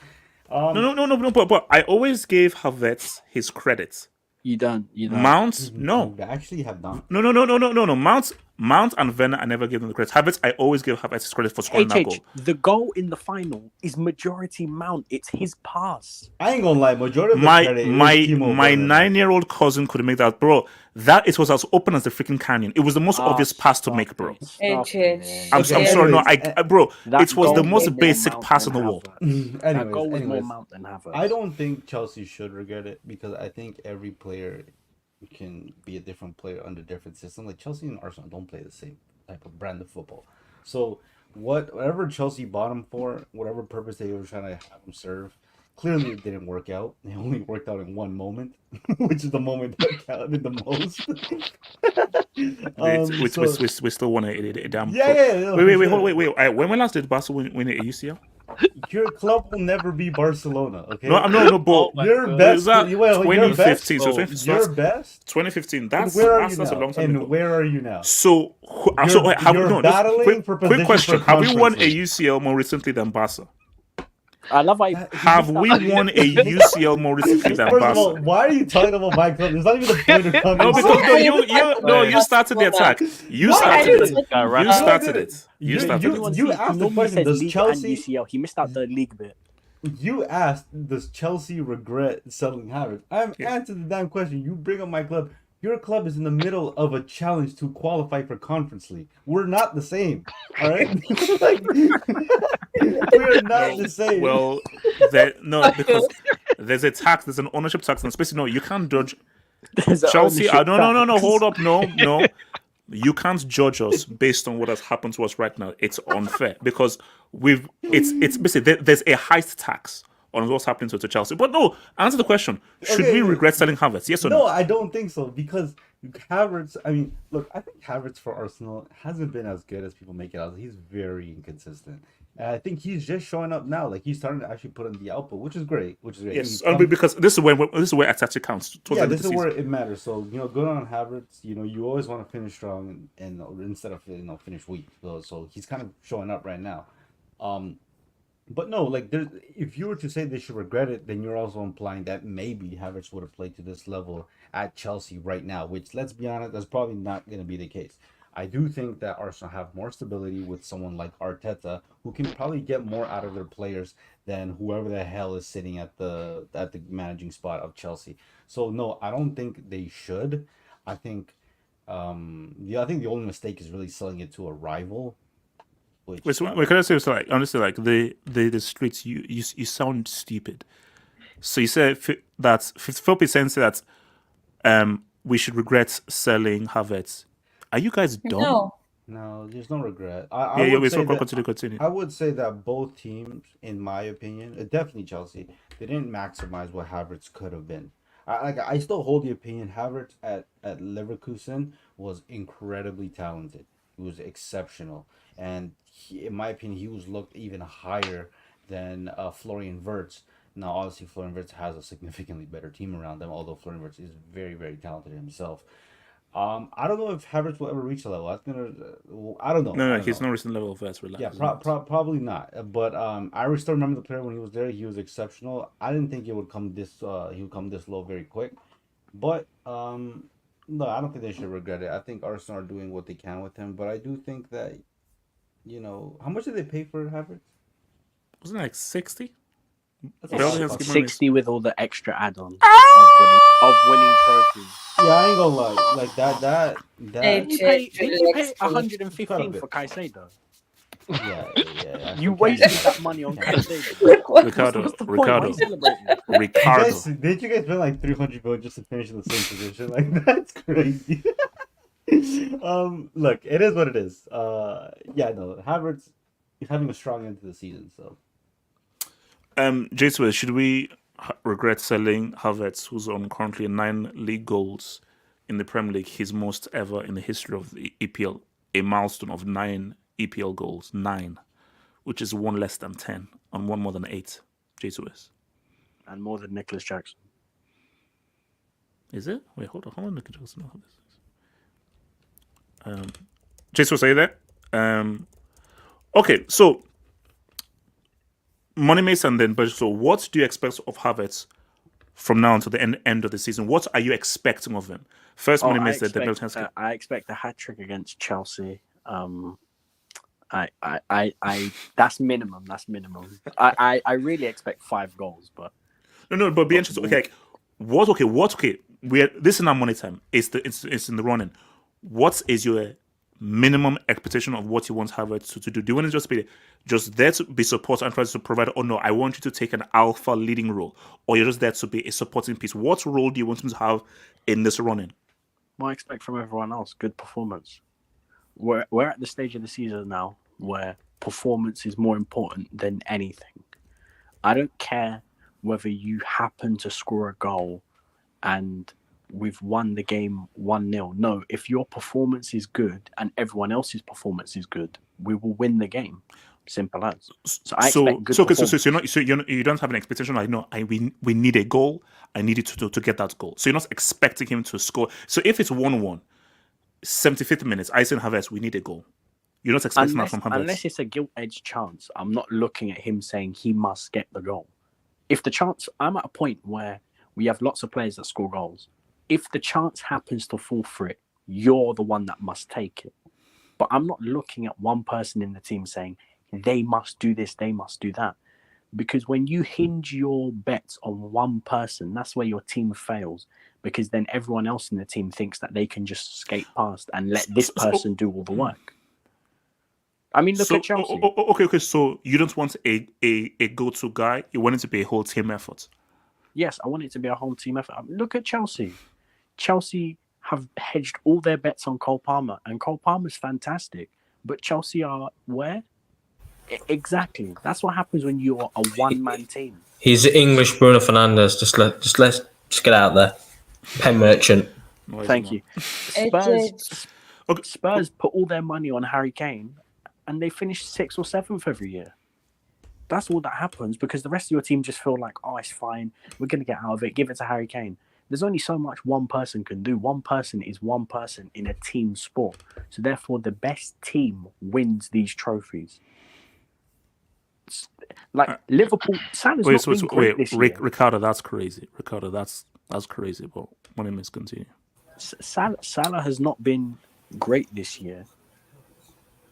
No. But I always gave Havertz his credit. You don't. Mount, no. I actually have not. No. Mount and Werner, I never give them the credit. Havertz, I always give Havertz his credit for scoring that goal. The goal in the final is majority Mount. It's his pass. I ain't gonna lie, majority of the credit my 9-year-old cousin could make that, bro. It was as open as the freaking canyon. It was the most obvious pass to make, bro. I'm sorry, no, bro. It was the most basic pass in the world. That goal was more Mount than Havertz. I don't think Chelsea should regret it because I think every player can be a different player under different systems. Like Chelsea and Arsenal don't play the same type of brand of football. So whatever Chelsea bought him for, whatever purpose they were trying to have him serve, clearly it didn't work out. It only worked out in one moment, which is the moment that counted the most. We still want a damn. Yeah. Wait. When last did Barca win a UCL? Your club will never be Barcelona, okay? No, but your best. 2015. Your best. 2015. That's a long time ago. Where are you now? So, quick question: have we won a UCL more recently than Barca? I love have we won a UCL more recently than Barca? First of all, why are you talking about my club? There's not even the point of coming. No, because you started the attack. You started it. You asked the question, does Chelsea... UCL. He missed out the league bit. You asked, does Chelsea regret selling Havertz? I've answered the damn question. You bring up my club. Your club is in the middle of a challenge to qualify for Conference League. We're not the same. All right? We're not the same. Well, because there's a tax, there's an ownership tax, and especially you can't judge Chelsea. No, hold up, no. You can't judge us based on what has happened to us right now. It's unfair because it's basically there's a heist tax on what's happening to Chelsea. But no, answer the question: should we regret selling Havertz? Yes or no? No, I don't think so because Havertz. I mean, look, I think Havertz for Arsenal hasn't been as good as people make it out. He's very inconsistent. And I think he's just showing up now. Like he's starting to actually put in the output, which is great. Yes, because this is where attachment counts. Yeah, this is where it matters. So good on Havertz. You always want to finish strong and instead of finish weak. So he's kind of showing up right now. But no, like if you were to say they should regret it, then you're also implying that maybe Havertz would have played to this level at Chelsea right now. Which, let's be honest, that's probably not going to be the case. I do think that Arsenal have more stability with someone like Arteta, who can probably get more out of their players than whoever the hell is sitting at the managing spot of Chelsea. So no, I don't think they should. I think the only mistake is really selling it to a rival. Wait, can I say so? Honestly, the streets, you sound stupid. So you said that 54% say that we should regret selling Havertz. Are you guys dumb? No, there's no regret. Continue. I would say that both teams, in my opinion, definitely Chelsea, they didn't maximize what Havertz could have been. I still hold the opinion Havertz at Leverkusen was incredibly talented. He was exceptional, and in my opinion, he was looked even higher than Florian Wirtz. Now, obviously, Florian Wirtz has a significantly better team around them, although Florian Wirtz is very, very talented himself. I don't know if Havertz will ever reach the level. I don't know. No, he's not reaching the level of Wirtz. Yeah, probably not. But I still remember the player when he was there. He was exceptional. I didn't think it would come this. He would come this low very quick. But no, I don't think they should regret it. I think Arsenal are doing what they can with him. But I do think that, how much did they pay for Havertz? Wasn't it like 60? 60 with all the extra add-ons of winning trophies. Yeah, I ain't gonna lie. Like that. Did you pay 115 for Caicedo? Yeah. You wasted that money on Caicedo. Ricardo. Did you guys spend like 300 million just to finish in the same position? Like that's crazy. Look, it is what it is. Havertz is having a strong end to the season, so. J2, should we regret selling Havertz, who's on currently 9 league goals in the Premier League, his most ever in the history of the EPL, a milestone of 9 EPL goals, 9, which is 1 less than 10 and 1 more than 8. J2S. And more than Nicholas Jackson. Is it? Wait, hold on. How long Nicholas Jackson have this? J2S, are you there? Okay, so money makes and then budget. So what do you expect of Havertz from now until the end of the season? What are you expecting of him? First, money makes I expect a hat-trick against Chelsea. That's minimum. I really expect 5 goals, but no. But be interested. Okay, what? Okay. This is not money time. It's in the running. What is your minimum expectation of what you want Havertz to do? Do you want to just be there to be support and try to provide? Or no, I want you to take an alpha leading role, or you're just there to be a supporting piece. What role do you want him to have in this running? Well, I expect from everyone else good performance. We're at the stage of the season now where performance is more important than anything. I don't care whether you happen to score a goal and we've won the game 1-0. No, if your performance is good and everyone else's performance is good, we will win the game. Simple as. So I expect good performance. You don't have an expectation like, no, we need a goal. I need it to get that goal. So you're not expecting him to score. So if it's 1-1, 75th minutes, I say Havertz, we need a goal. You're not expecting that from Havertz. Unless it's a gilt-edged chance, I'm not looking at him saying he must get the goal. If the chance, I'm at a point where we have lots of players that score goals. If the chance happens to fall for it, you're the one that must take it. But I'm not looking at one person in the team saying they must do this, they must do that. Because when you hinge your bets on one person, that's where your team fails. because then everyone else in the team thinks that they can just skate past and let this person do all the work. I mean, look at Chelsea. Okay. So you don't want a go-to guy. You want it to be a whole team effort. Yes, I want it to be a whole team effort. Look at Chelsea. Chelsea have hedged all their bets on Cole Palmer, and Cole Palmer's fantastic. But Chelsea are where? Exactly. That's what happens when you're a one-man team. He's English Bruno Fernandes. Just get out there. Pen merchant. Thank you. Spurs put all their money on Harry Kane, and they finish 6th or 7th every year. That's all that happens because the rest of your team just feel like, oh, it's fine. We're going to get out of it. Give it to Harry Kane. There's only so much one person can do. One person is one person in a team sport. So therefore, the best team wins these trophies. Like Liverpool, Salah's not been great this year. Ricardo, that's crazy. Ricardo, that's crazy. But let me continue. Salah has not been great this year.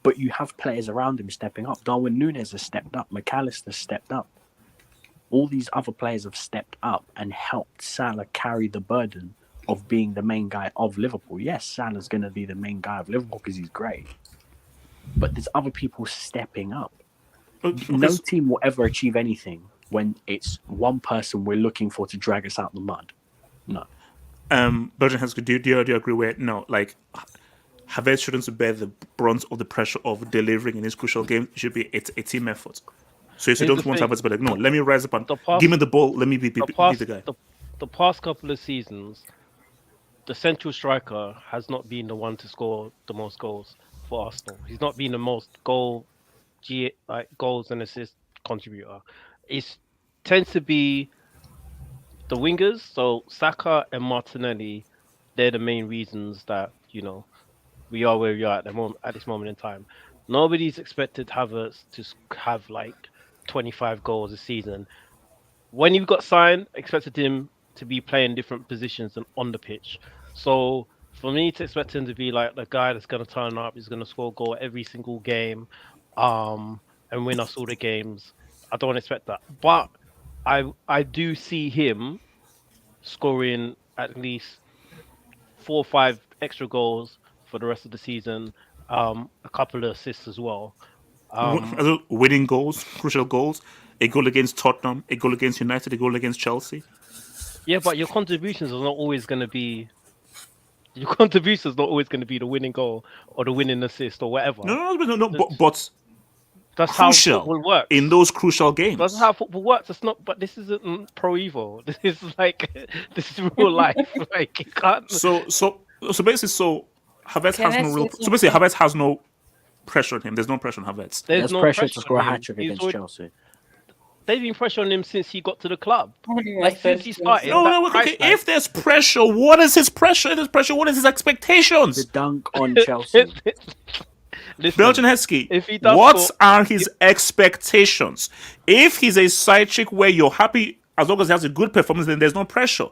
But you have players around him stepping up. Darwin Núñez has stepped up. McAllister stepped up. All these other players have stepped up and helped Salah carry the burden of being the main guy of Liverpool. Yes, Salah's going to be the main guy of Liverpool because he's great. But there's other people stepping up. No team will ever achieve anything when it's one person we're looking for to drag us out the mud. No. Belgian Hesky, do you agree with no? Like, Havertz shouldn't bear the brunt of the pressure of delivering in this crucial game. It should be a team effort. So if you don't want Havertz to be like, no, let me rise up and give me the ball. Let me be the guy. The past couple of seasons, the central striker has not been the one to score the most goals for Arsenal. He's not been the most goals and assist contributor. It tends to be the wingers. So Saka and Martinelli, they're the main reasons that we are where we are at this moment in time. Nobody's expected Havertz to have like 25 goals a season. When he got signed, expected him to be playing different positions than on the pitch. So for me to expect him to be like the guy that's going to turn up, he's going to score a goal every single game, and win us all the games, I don't expect that. But I do see him scoring at least 4 or 5 extra goals for the rest of the season, a couple of assists as well. Winning goals, crucial goals, a goal against Tottenham, a goal against United, a goal against Chelsea. Yeah, but your contributions are not always going to be. Your contributions not always going to be the winning goal or the winning assist or whatever. No. But that's crucial how football works in those crucial games. That's how football works. It's not. But this isn't Pro Evo. This is this is real life. Like you can't. So basically, Havertz has no real. So basically, Havertz has no pressure on him. There's no pressure on Havertz. There's no pressure to score a hat-trick against Chelsea. They've been pressure on him since he got to the club. Since he started. Okay. If there's pressure, what is his pressure? If there's pressure, what is his expectations? The dunk on Chelsea. Belgian Hesky, what are his expectations? If he's a side chick where you're happy as long as he has a good performance, then there's no pressure.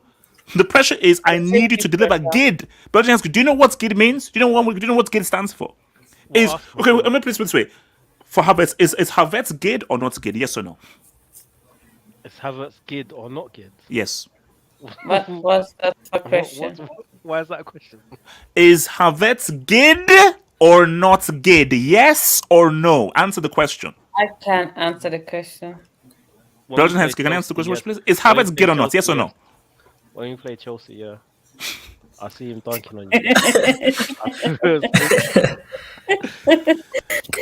The pressure is I need you to deliver GID. Belgian Hesky, do you know what GID means? Do you know what GID stands for? Okay, let me put it this way. For Havertz, is Havertz GID or not GID? Yes or no? Is Havertz GID or not GID? Yes. What was that a question? Why is that a question? Is Havertz GID or not GID? Yes or no? Answer the question. I can't answer the question. Belgian Hesky, can I answer the question, please? Is Havertz GID or not? Yes or no? When you play Chelsea, yeah. I see him dunking on you.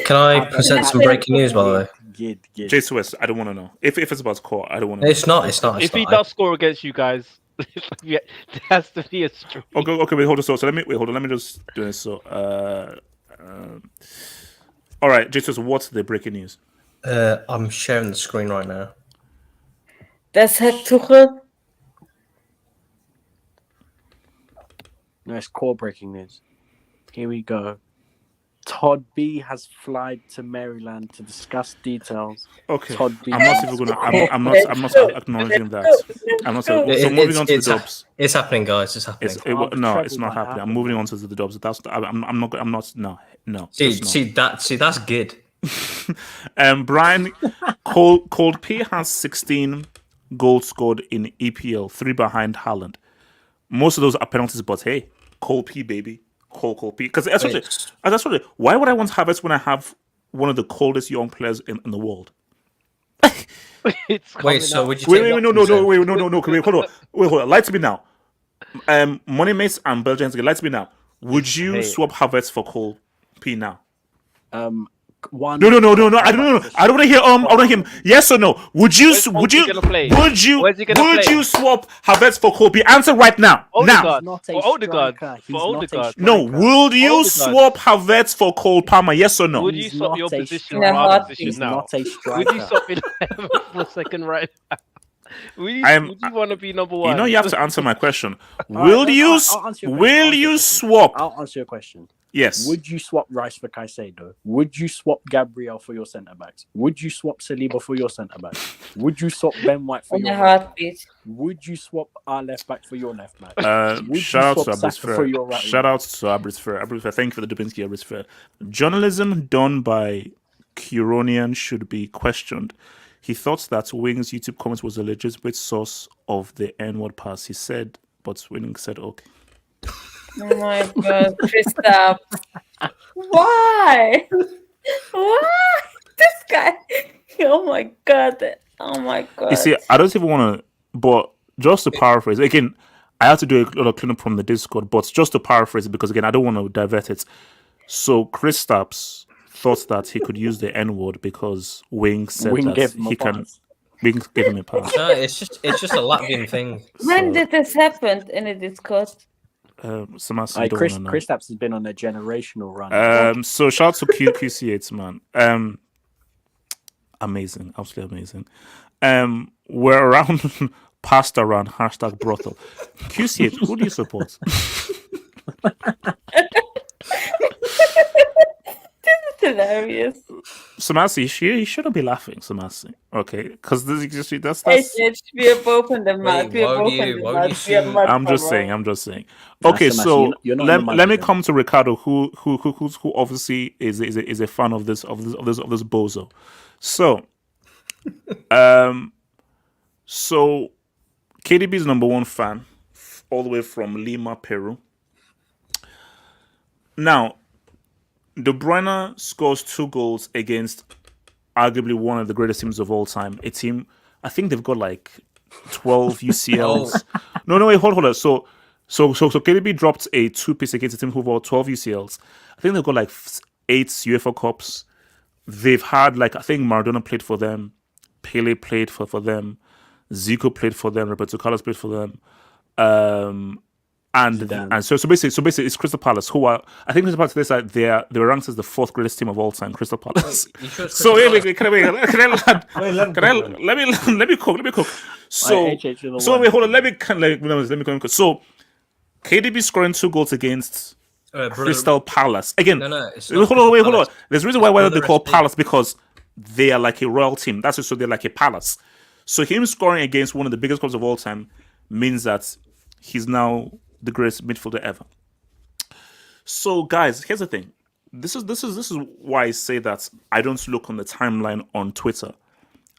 Can I present some breaking news, by the way? J2S, I don't want to know. If it's about score, I don't want to know. It's not. If he does score against you guys, there has to be a streak. Okay, wait, hold on. So let me just do this. So, all right, J2S, what's the breaking news? I'm sharing the screen right now. Das hat Tuchel. No, it's core breaking news. Here we go. Todd B has flied to Maryland to discuss details. Okay. Todd B. I'm not even gonna. I'm not acknowledging that. I'm not. So moving on to the jobs. It's happening, guys. It's happening. It's not happening. I'm moving on to the jobs. I'm not. No. See that's good. Brian Cold P has 16 goals scored in EPL, 3 behind Haaland. Most of those are penalties, but hey, Cole P, baby. Cole P. Because that's why would I want Havertz when I have one of the coldest young players in the world? Wait, so would you no, hold on. Lie to me now. Money Mates and Belgian, lie to me now. Would you swap Havertz for Cole P now? One. No. I don't know. I don't want to hear. I want to hear him. Yes or no? Would you swap Havertz for Cole P? Answer right now. Now. Odegaard. No. Will you swap Havertz for Cole Palmer? Yes or no? Would you swap your position rather position now? Would you swap it for second right now? Would you want to be number one? You know you have to answer my question. Will you swap? I'll answer your question. Yes. Would you swap Rice for Caicedo? Would you swap Gabriel for your centre backs? Would you swap Saliba for your centre backs? Would you swap Ben White for your heartbeat? Would you swap our left back for your left back? Shout out to Abrisfer. Shout out to Abrisfer. Thank you for the Dubinsky Abrisfer. Journalism done by Curonian should be questioned. He thought that Wing's YouTube comments was a legitimate source of the N-word pass. He said, but Wing said okay. Oh my God, Kristaps. Why? Why? This guy. Oh my God. You see, I don't even want to, but just to paraphrase, again, I have to do a lot of cleanup from the Discord, but just to paraphrase it, because again, I don't want to divert it. So Kristaps thought that he could use the N-word because Wing said that he can. Wing gave him a pass. No, it's just a Latvian thing. When did this happen in the Discord? Kristaps has been on a generational run. So shout out to QC8, man. Amazing, absolutely amazing. We're around past around #brothel. QC8, who do you support? This is hilarious. Samasi, you shouldn't be laughing, Samasi. Okay, because that's. We are both in the mud. I'm just saying. Okay, so let me come to Ricardo, who obviously is a fan of this bozo. So, so KDB is number one fan, all the way from Lima, Peru. Now, De Bruyne scores 2 goals against arguably one of the greatest teams of all time. A team, I think they've got like 12 UCLs. No, wait, hold on. So KDB dropped a 2-piece against a team who've got 12 UCLs. I think they've got like 8 UEFA Cups. They've had like, I think Maradona played for them, Pele played for them, Zico played for them, Roberto Carlos played for them. And so basically it's Crystal Palace, who are, I think Crystal Palace, they were ranked as the 4th greatest team of all time, Crystal Palace. So let me cook. So wait, hold on, let me cook. So KDB scoring 2 goals against Crystal Palace. Again, hold on. There's a reason why they call Palace, because they are like a royal team. That's just so they're like a palace. So him scoring against one of the biggest clubs of all time means that he's now the greatest midfielder ever. So, guys, here's the thing. This is why I say that I don't look on the timeline on Twitter.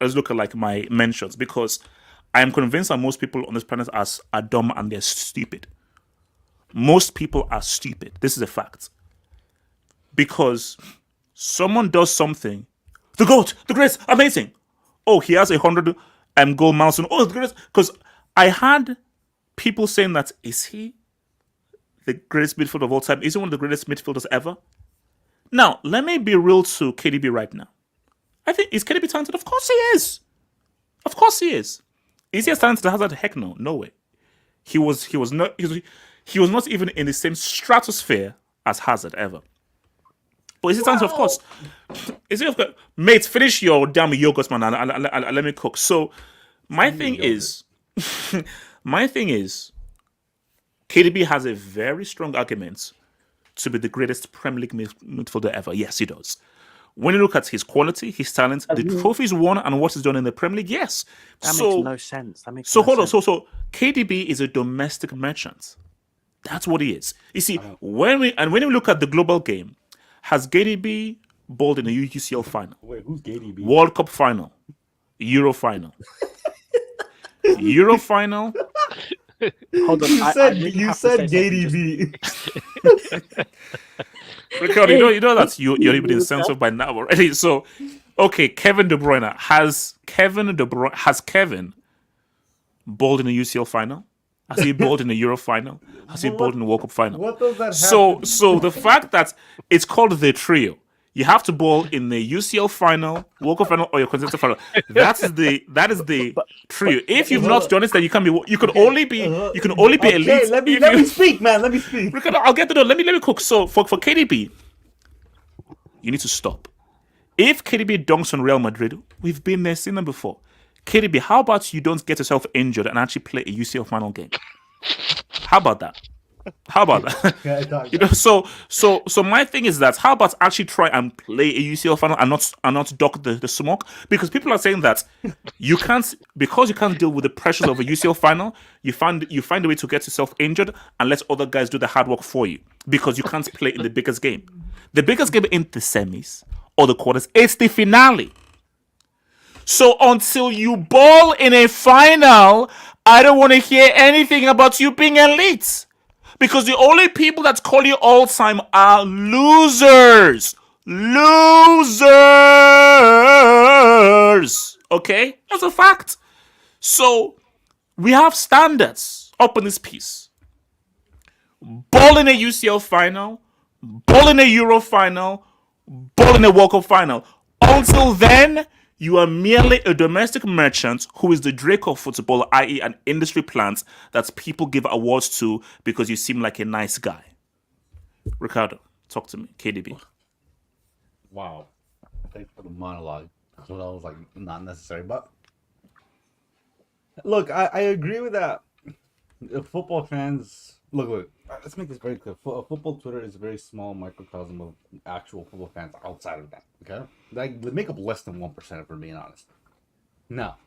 I just look at like my mentions, because I am convinced that most people on this planet are dumb and they're stupid. Most people are stupid. This is a fact. Because someone does something, the GOAT, the greatest, amazing. Oh, he has 100 goal milestone. Oh, the greatest. Because I had people saying that, is he the greatest midfielder of all time? Is he one of the greatest midfielders ever? Now, let me be real to KDB right now. I think, is KDB talented? Of course he is. Of course he is. Is he as talented as Hazard? Heck no. No way. He was not even in the same stratosphere as Hazard ever. But is he talented? Of course. Is he? Mate, finish your damn yogurt, man, and let me cook. So, my thing is, KDB has a very strong argument to be the greatest Premier League midfielder ever. Yes, he does. When you look at his quality, his talent, the trophies won, and what he's done in the Premier League, yes. That makes no sense. Hold on. So KDB is a domestic merchant. That's what he is. You see, when we look at the global game, has KDB bowled in a UCL final? Wait, who's KDB? World Cup final, Euro final, Euro final, Hold on. You said KDB. Ricardo, you know that you're even insensitive by now already. So, okay, Kevin De Bruyne has Kevin bowled in the UCL final? Has he bowled in the Euro final? Has he bowled in the World Cup final? What does that So the fact that it's called the trio, you have to bowl in the UCL final, World Cup final, or your continental final. That is the trio. If you've not done it, then you can be. You can only be elite. Let me speak, man. Let me speak. Ricardo, I'll get to that. Let me cook. So for KDB, you need to stop. If KDB dunks on Real Madrid, we've been there, seen them before. KDB, how about you don't get yourself injured and actually play a UCL final game? How about that? So my thing is that how about actually try and play a UCL final and not duck the smoke? Because people are saying that you can't deal with the pressures of a UCL final. You find a way to get yourself injured and let other guys do the hard work for you because you can't play in the biggest game. The biggest game ain't the semis or the quarters; it's the finale. So until you ball in a final, I don't want to hear anything about you being elite. Because the only people that call you all time are losers. Losers. Okay? That's a fact. So we have standards up in this piece. Ball in a UCL final, ball in a Euro final, ball in a World Cup final. Until then, you are merely a domestic merchant who is the Drake of football, i.e. an industry plant that people give awards to because you seem like a nice guy. Ricardo, talk to me. KDB. Wow. Thanks for the monologue. That's what I was like, not necessary. But look, I agree with that. Football fans, look, let's make this very clear. Football Twitter is a very small microcosm of actual football fans outside of that. Okay, they make up less than 1%, if we're being honest. Now,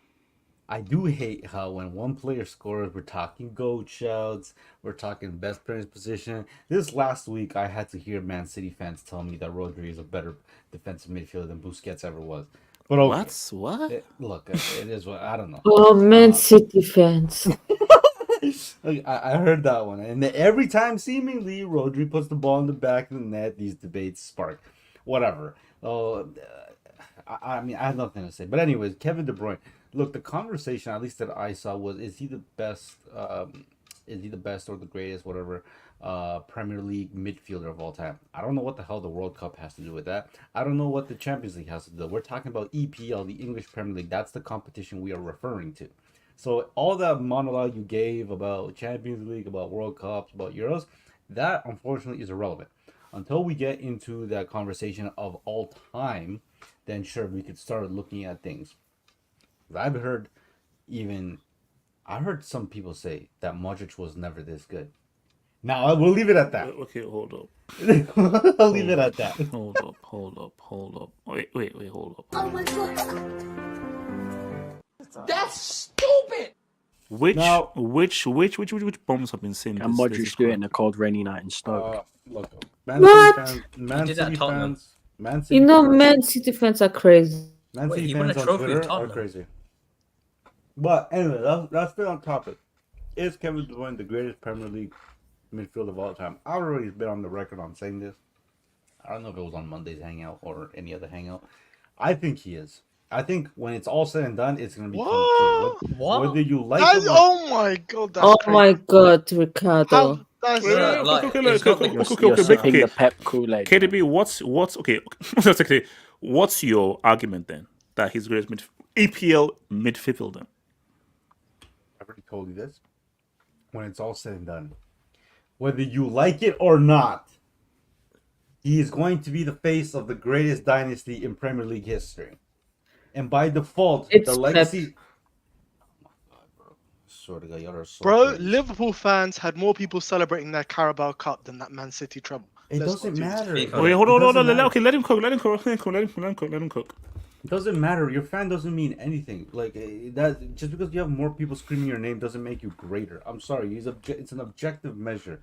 I do hate how when one player scores, we're talking GOAT shouts, we're talking best player in position. This last week, I had to hear Man City fans tell me that Rodri is a better defensive midfielder than Busquets ever was. But okay. What? Look, it is what I don't know. Oh, Man City fans. I heard that one, and every time seemingly Rodri puts the ball in the back of the net, these debates spark. Whatever. I mean, I have nothing to say. But anyways, Kevin De Bruyne. Look, the conversation, at least that I saw, was is he the best? Is he the best or the greatest, whatever, Premier League midfielder of all time? I don't know what the hell the World Cup has to do with that. I don't know what the Champions League has to do. We're talking about EPL, the English Premier League. That's the competition we are referring to. So all that monologue you gave about Champions League, about World Cups, about Euros, that unfortunately is irrelevant. Until we get into that conversation of all time, then sure, we could start looking at things. I've heard some people say that Modric was never this good. Now, I will leave it at that. Okay, hold up. I'll leave it at that. Hold up. Wait, hold up. Oh my god. That's stupid. Which bombs have been seen? And Modric do it in a cold, rainy night in Stoke. Look, What? Man City fans Man City fans are crazy. Man City fans on Twitter are crazy. But anyway, that's still on topic. Is Kevin De Bruyne the greatest Premier League midfielder of all time? I've already been on the record on saying this. I don't know if it was on Monday's Hangout or any other Hangout. I think he is. I think when it's all said and done, it's going to be What? Whether you like That's, him or... oh my god, that's Oh crazy. my god, Ricardo. Okay. The Pep Kool-Aid. KDB, what's your argument then that he's greatest EPL midfielder? I've already told you this. When it's all said and done, whether you like it or not, he is going to be the face of the greatest dynasty in Premier League history. And by default, It's the legacy... Bro, Liverpool fans had more people celebrating their Carabao Cup than that Man City treble. It doesn't matter. Wait, hold on. Okay, let him cook. Let him cook. It doesn't matter. Your fan doesn't mean anything. Like that. Just because you have more people screaming your name doesn't make you greater. I'm sorry. It's an objective measure.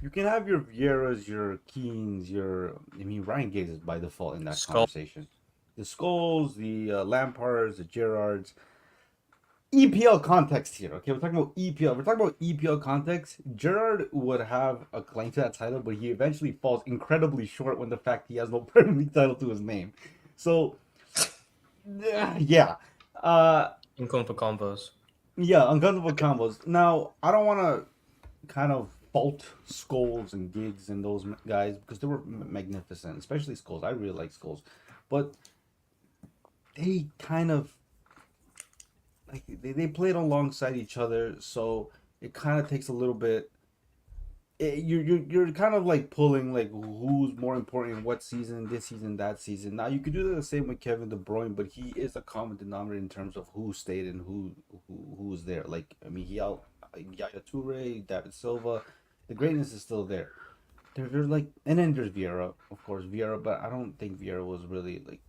You can have your Vieiras, your Keanes, Ryan Giggs is by default in that conversation. The Scholes, the Lampards, the Gerrards. EPL context here, okay? We're talking about EPL. We're talking about EPL context. Gerrard would have a claim to that title, but he eventually falls incredibly short when the fact he has no Premier League title to his name. So, yeah. Uncomfortable combos. Yeah, uncomfortable combos. Now, I don't want to kind of fault Scholes and Giggs and those guys because they were magnificent, especially Scholes. I really like Scholes. But they kind of like they played alongside each other, so it kind of takes a little bit. You're kind of like pulling like who's more important in what season, this season, that season. Now you could do the same with Kevin De Bruyne, but he is a common denominator in terms of who stayed and who's there. Like I mean, Yaya Toure, David Silva, the greatness is still there. They're like, and then there's Vieira, of course, Vieira, but I don't think Vieira was really like.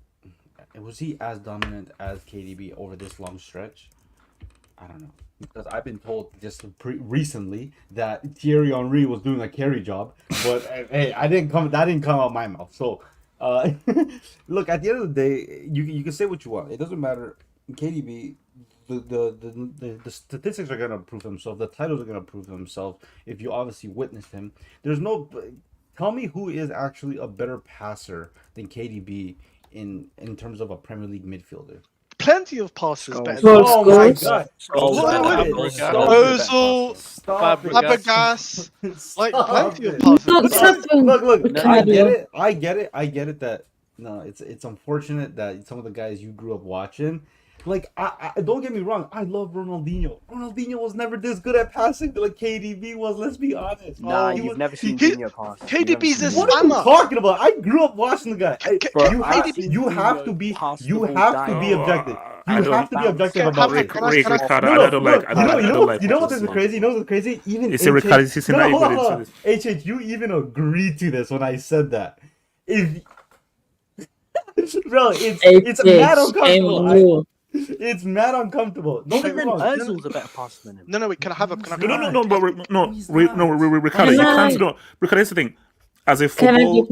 Was he as dominant as KDB over this long stretch? I don't know. Because I've been told just recently that Thierry Henry was doing a carry job, but hey, that didn't come out of my mouth. So, look, at the end of the day, you can say what you want. It doesn't matter. KDB, the statistics are gonna prove themselves. The titles are gonna prove themselves. If you obviously witnessed him, there's no. Tell me who is actually a better passer than KDB in terms of a Premier League midfielder. Plenty of passes better. Oh my god! Ozil, Fabregas, like plenty of passes. Look, I get it that no, it's unfortunate that some of the guys you grew up watching. Like, I don't get me wrong, I love Ronaldinho. Ronaldinho was never this good at passing like KDB was. Let's be honest. Nah, you've never seen Dinho pass. KDB's a What are you talking about? I grew up watching the guy. You have to be objective. You have to be objective about it. You know what is crazy? You know what's crazy? Even HH, you even agreed to this when I said that. Bro, it's mad uncomfortable. It's mad uncomfortable. Don't get me wrong. Ozil's a better passer than him. No, wait, can I have a? No, Ricardo, you can't. No, Ricardo, here's the thing. As a football,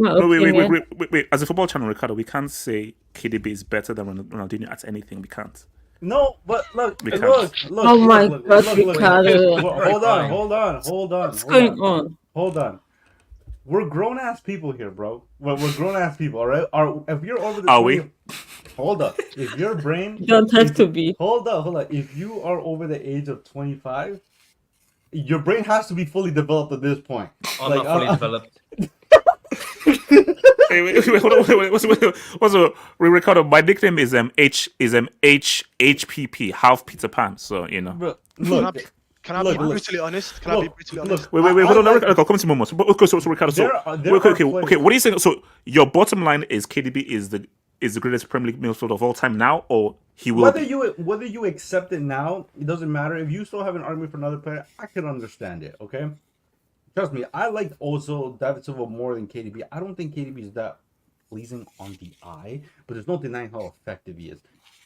wait. As a football channel, Ricardo, we can't say KDB is better than Ronaldinho at anything. We can't. No, but look. Oh my God, Ricardo! Hold on. What's going on? Hold on. We're grown ass people here, bro. We're grown ass people, all right? If you're over the 20, hold up. If your brain don't have to be. Hold up. If you are over the age of 25, your brain has to be fully developed at this point. I'm not fully developed. Wait. Ricardo, my nickname is HPP, half Peter Pan. So you know. Bro, look. Can I be brutally honest? Wait, hold on. I'll come to Momo. So Ricardo, okay. What are you saying? So your bottom line is KDB is the greatest Premier League midfielder of all time now, or he will? Whether you accept it now, it doesn't matter. If you still have an argument for another player, I can understand it. Okay, trust me. I liked also David Silva more than KDB. I don't think KDB is that pleasing on the eye, but there's no denying how effective he is.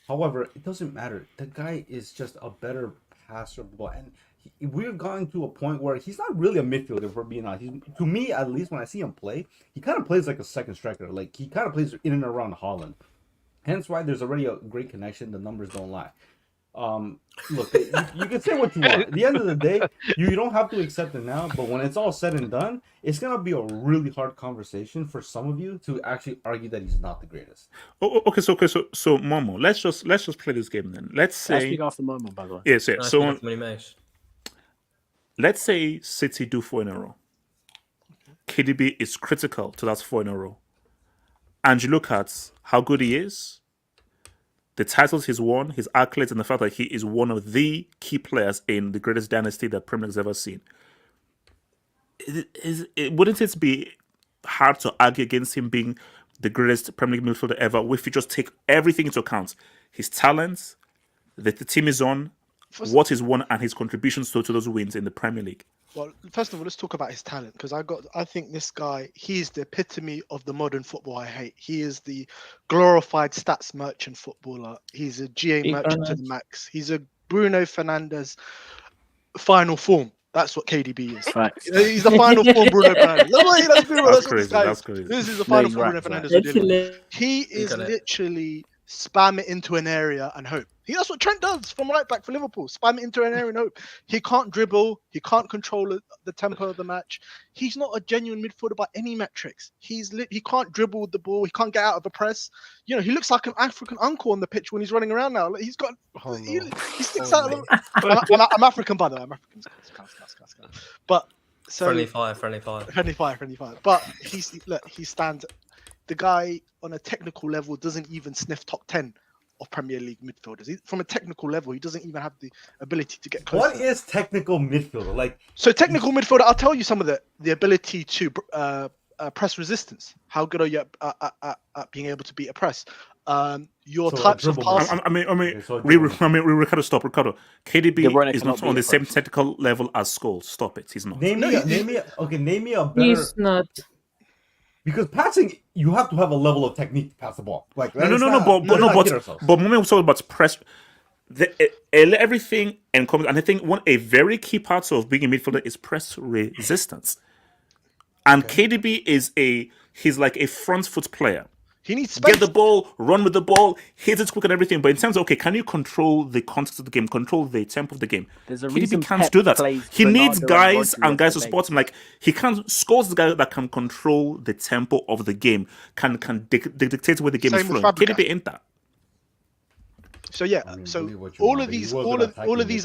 However, it doesn't matter. The guy is just a better passer of the ball, and we've gotten to a point where he's not really a midfielder, if we're being honest. To me, at least, when I see him play, he kind of plays like a second striker. Like, he kind of plays in and around Holland. Hence why there's already a great connection. The numbers don't lie. Look, you can say what you want. At the end of the day, you don't have to accept it now, but when it's all said and done, it's going to be a really hard conversation for some of you to actually argue that he's not the greatest. Okay, so Momo, let's just play this game then. Let's say... I speak after Momo, by the way. Yes, yeah. So... Let's say City do 4 in a row. KDB is critical to that 4 in a row. And you look at how good he is, the titles he's won, his accolades, and the fact that he is one of the key players in the greatest dynasty that Premier League's ever seen. Wouldn't it be hard to argue against him being the greatest Premier League midfielder ever if you just take everything into account? His talents, the team is on, what he's won, and his contributions to those wins in the Premier League. Well, first of all, let's talk about his talent, because I think this guy, he's the epitome of the modern football I hate. He is the glorified stats merchant footballer. He's a GA merchant to the max. He's a Bruno Fernandes final form. That's what KDB is. Right. He's the final form Bruno Fernandes. That's crazy. This is the final form Bruno Fernandes. He is literally spam it into an area and hope. That's what Trent does from right back for Liverpool. Spam it into an area and hope. He can't dribble. He can't control the tempo of the match. He's not a genuine midfielder by any metrics. He can't dribble with the ball. He can't get out of a press. You know, he looks like an African uncle on the pitch when he's running around now. He's got he sticks out. I'm African, by the way. I'm African. But so friendly fire. But he stands. The guy on a technical level doesn't even sniff top 10 of Premier League midfielders. From a technical level, he doesn't even have the ability to get close. What is technical midfielder? Like, so technical midfielder, I'll tell you some of the ability to press resistance. How good are you at being able to beat a press? Your types of passes. Ricardo. KDB is not on the same technical level as Scholes. Stop it. He's not. Name me a better. He's not. Because passing, you have to have a level of technique to pass the ball. Like But when we talk about press, everything encompasses, and I think a very key part of being a midfielder is press resistance. And KDB he's like a front foot player. He needs space. Get the ball, run with the ball, hit it quick and everything. But in terms of, can you control the context of the game, control the tempo of the game? There's a KDB reason can't Pep do that. He Bernardo needs guys and and guys to support him. Like, he can't score the guy that can control the tempo of the game, can dictate where the game is flowing. KDB ain't that. So all of these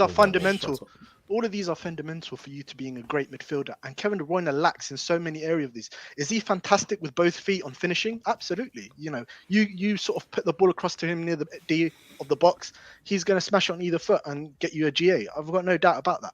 are fundamental. All of these are fundamental for you to being a great midfielder. And Kevin De Bruyne lacks in so many areas of these. Is he fantastic with both feet on finishing? Absolutely. You know, you sort of put the ball across to him near the D of the box. He's going to smash it on either foot and get you a GA. I've got no doubt about that.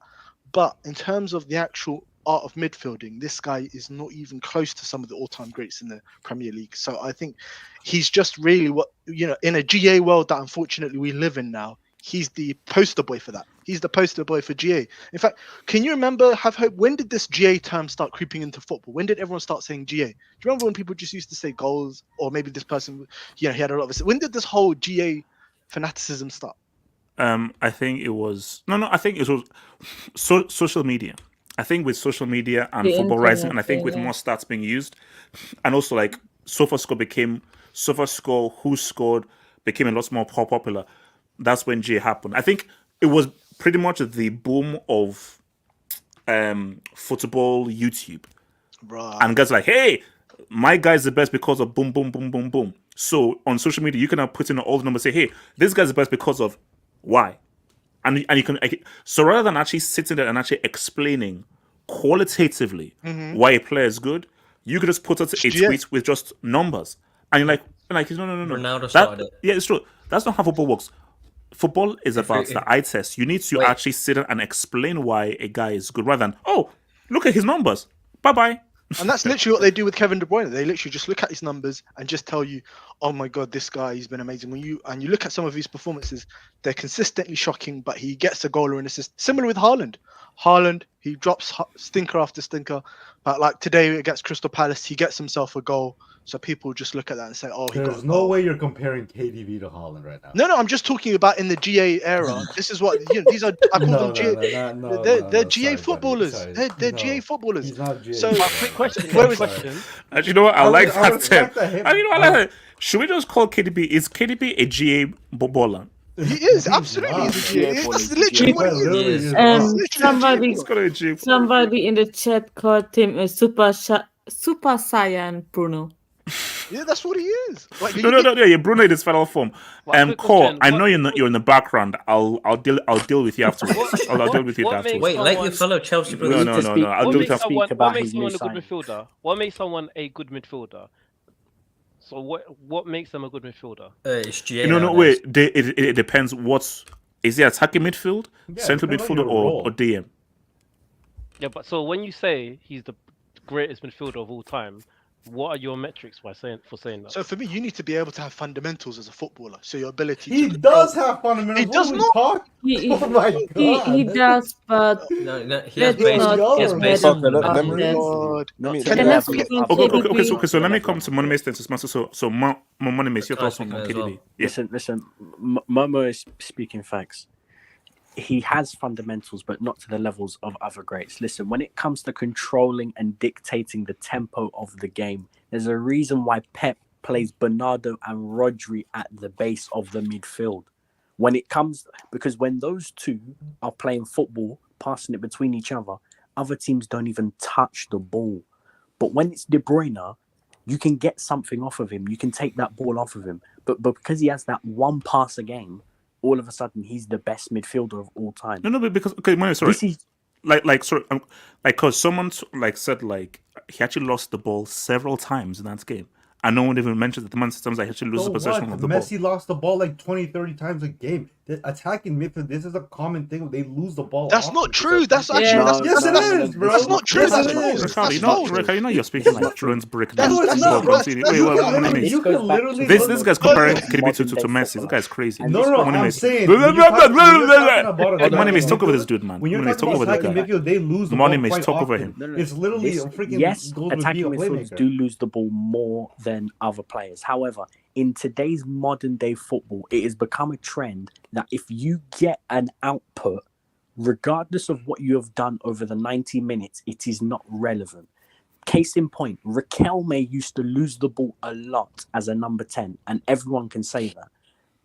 But in terms of the actual art of midfielding, this guy is not even close to some of the all-time greats in the Premier League. So I think he's just really in a GA world that unfortunately we live in now, he's the poster boy for that. He's the poster boy for GA. In fact, can you remember, have hope, when did this GA term start creeping into football? When did everyone start saying GA? Do you remember when people just used to say goals, or maybe this person, he had a lot of it. When did this whole GA fanaticism start? I think it was social media. I think with social media and The football rising, internet, and I think with yeah. more stats being used, and also like SofaScore, who scored became a lot more popular. That's when GA happened. I think it was pretty much the boom of football YouTube. Right. And guys like, hey, my guy's the best because of boom, boom, boom, boom, boom. So on social media, you can now put in all the numbers, say, hey, this guy's the best because of why. And you can, so rather than actually sitting there and actually explaining qualitatively why a player is good, you could just put out a tweet with just numbers. And you're like, no. Ronaldo started it. Yeah, it's true. That's not how football works. Football is about the eye test. You need to actually sit there and explain why a guy is good, rather than, oh, look at his numbers. Bye-bye. And that's literally what they do with Kevin De Bruyne. They literally just look at his numbers and just tell you, oh my God, this guy, he's been amazing. When you look at some of his performances, they're consistently shocking, but he gets a goal or an assist. Similar with Haaland. He drops stinker after stinker. But like today against Crystal Palace, he gets himself a goal. So people just look at that and say, oh, there's no way you're comparing KDB to Haaland right now. No, I'm just talking about in the GA era. This is what these are. I call them GA. They're GA footballers. They're GA footballers. He's not GA. So, quick question. And you know what? I like that term. And you know what? I like that. Should we just call KDB? Is KDB a GA baller? He is absolutely he's a GA. That's literally what he is. Somebody in the chat called him a super saiyan Bruno. Yeah, that's what he is. Like, No, yeah, Bruno in his final form. Cole, I know you're in the background. I'll deal with you afterwards. I'll deal with you afterwards. Wait, let your fellow Chelsea brother. No. I'll deal with you afterwards. What makes someone a good midfielder? What makes someone a good midfielder? So what makes them a good midfielder? It's GA. Wait. It depends. Is he attacking midfield, central midfielder, or DM? Yeah, but so when you say he's the greatest midfielder of all time, what are your metrics for saying that? So for me, you need to be able to have fundamentals as a footballer. So your ability. He does have fundamentals. He does not. Oh my God. He does, but no, he has basic. Okay. So let me come to Moneymace. So Moneymace, your thoughts on KDB? Listen. Momo is speaking facts. He has fundamentals, but not to the levels of other greats. Listen, when it comes to controlling and dictating the tempo of the game, there's a reason why Pep plays Bernardo and Rodri at the base of the midfield. When it comes, because when those two are playing football, passing it between each other teams don't even touch the ball. But when it's De Bruyne, you can get something off of him. You can take that ball off of him. But because he has that one pass a game, all of a sudden he's the best midfielder of all time. No, but because sorry, This is because someone said he actually lost the ball several times in that game, and no one even mentioned that the man sometimes he actually loses possession of the ball. Messi lost the ball 20, 30 times a game. The attacking midfield, this is a common thing. They lose the ball. That's not true. That's actually yes, it is, bro. That's not true. That's false. Ricardo, you know you're speaking like fluent brick. No, it's not. This guy's comparing KDB to Messi. This guy's crazy. No, I'm saying. Money may talk over this dude, man. When you're talking about attacking midfield, they lose the ball. Money may talk over him. It's literally a freaking attacking midfielders do lose the ball more than other players. However, in today's modern day football, it has become a trend that if you get an output, regardless of what you have done over the 90 minutes, it is not relevant. Case in point, Riquelme used to lose the ball a lot as a number 10, and everyone can say that.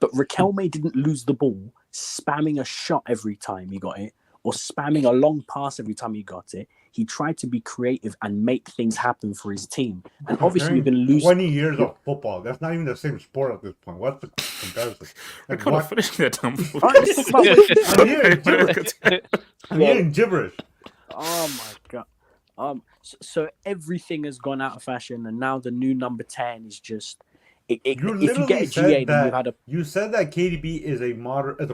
But Riquelme didn't lose the ball spamming a shot every time he got it, or spamming a long pass every time he got it. He tried to be creative and make things happen for his team. And obviously, you're going to lose 20 years of football. That's not even the same sport at this point. What's the comparison? Like, I finish that damn I'm hearing gibberish. Oh my god. So everything has gone out of fashion, and now the new number 10 is just. If you get a GA, then you've had a. You said that KDB is a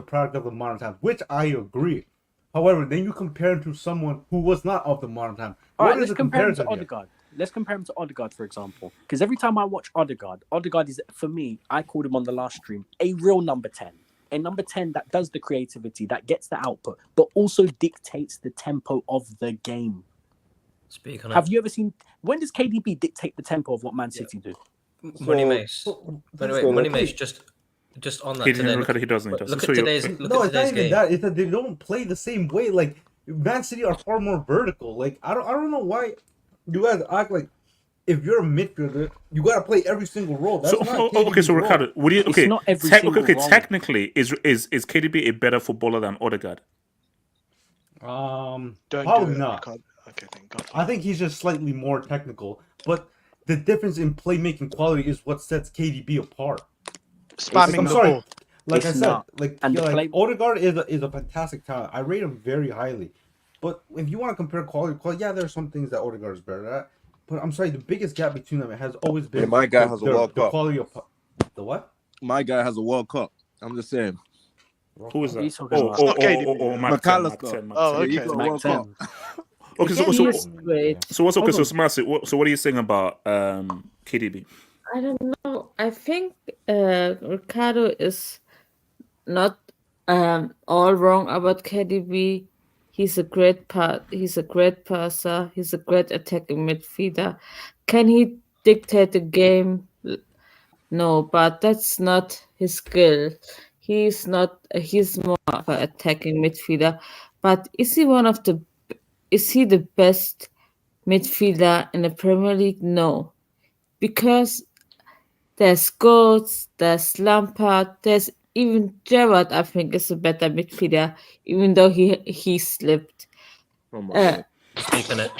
product of the modern time, which I agree. However, then you compare him to someone who was not of the modern time. All right, let's compare him to Odegaard. Let's compare him to Odegaard, for example. Because every time I watch Odegaard is, for me, I called him on the last stream, a real number 10. A number 10 that does the creativity, that gets the output, but also dictates the tempo of the game. Speak on Have you ever seen... When does KDB dictate the tempo of what Man City do? Money Mace. By the way, Money Mace, just on that today. He doesn't. Look at today's game. No, it's not even that. It's that they don't play the same way. Like, Man City are far more vertical. Like, I don't know why you guys act like if you're a midfielder, you gotta play every single role. That's so Ricardo, would you technically is KDB a better footballer than Odegaard? Probably not. Okay, thank God. I think he's just slightly more technical, but the difference in playmaking quality is what sets KDB apart. Spamming the ball. Like I said, Odegaard is a fantastic talent. I rate him very highly. But if you want to compare quality, yeah, there are some things that Odegaard is better at. But I'm sorry, the biggest gap between them has always been my guy has a World Cup. Quality of the what? My guy has a World Cup. I'm just saying. Who is that? McAllister. Oh, okay. World Cup. Okay, so what's okay? So Samasi, so what are you saying about KDB? I don't know. I think Ricardo is not all wrong about KDB. He's a great He's a great passer. He's a great attacking midfielder. Can he dictate the game? No, but that's not his skill. He's not. He's more of an attacking midfielder. But is he the best midfielder in the Premier League? No, because there's Goats, there's Lampard, there's even Gerrard. I think is a better midfielder, even though he slipped. Speaking it.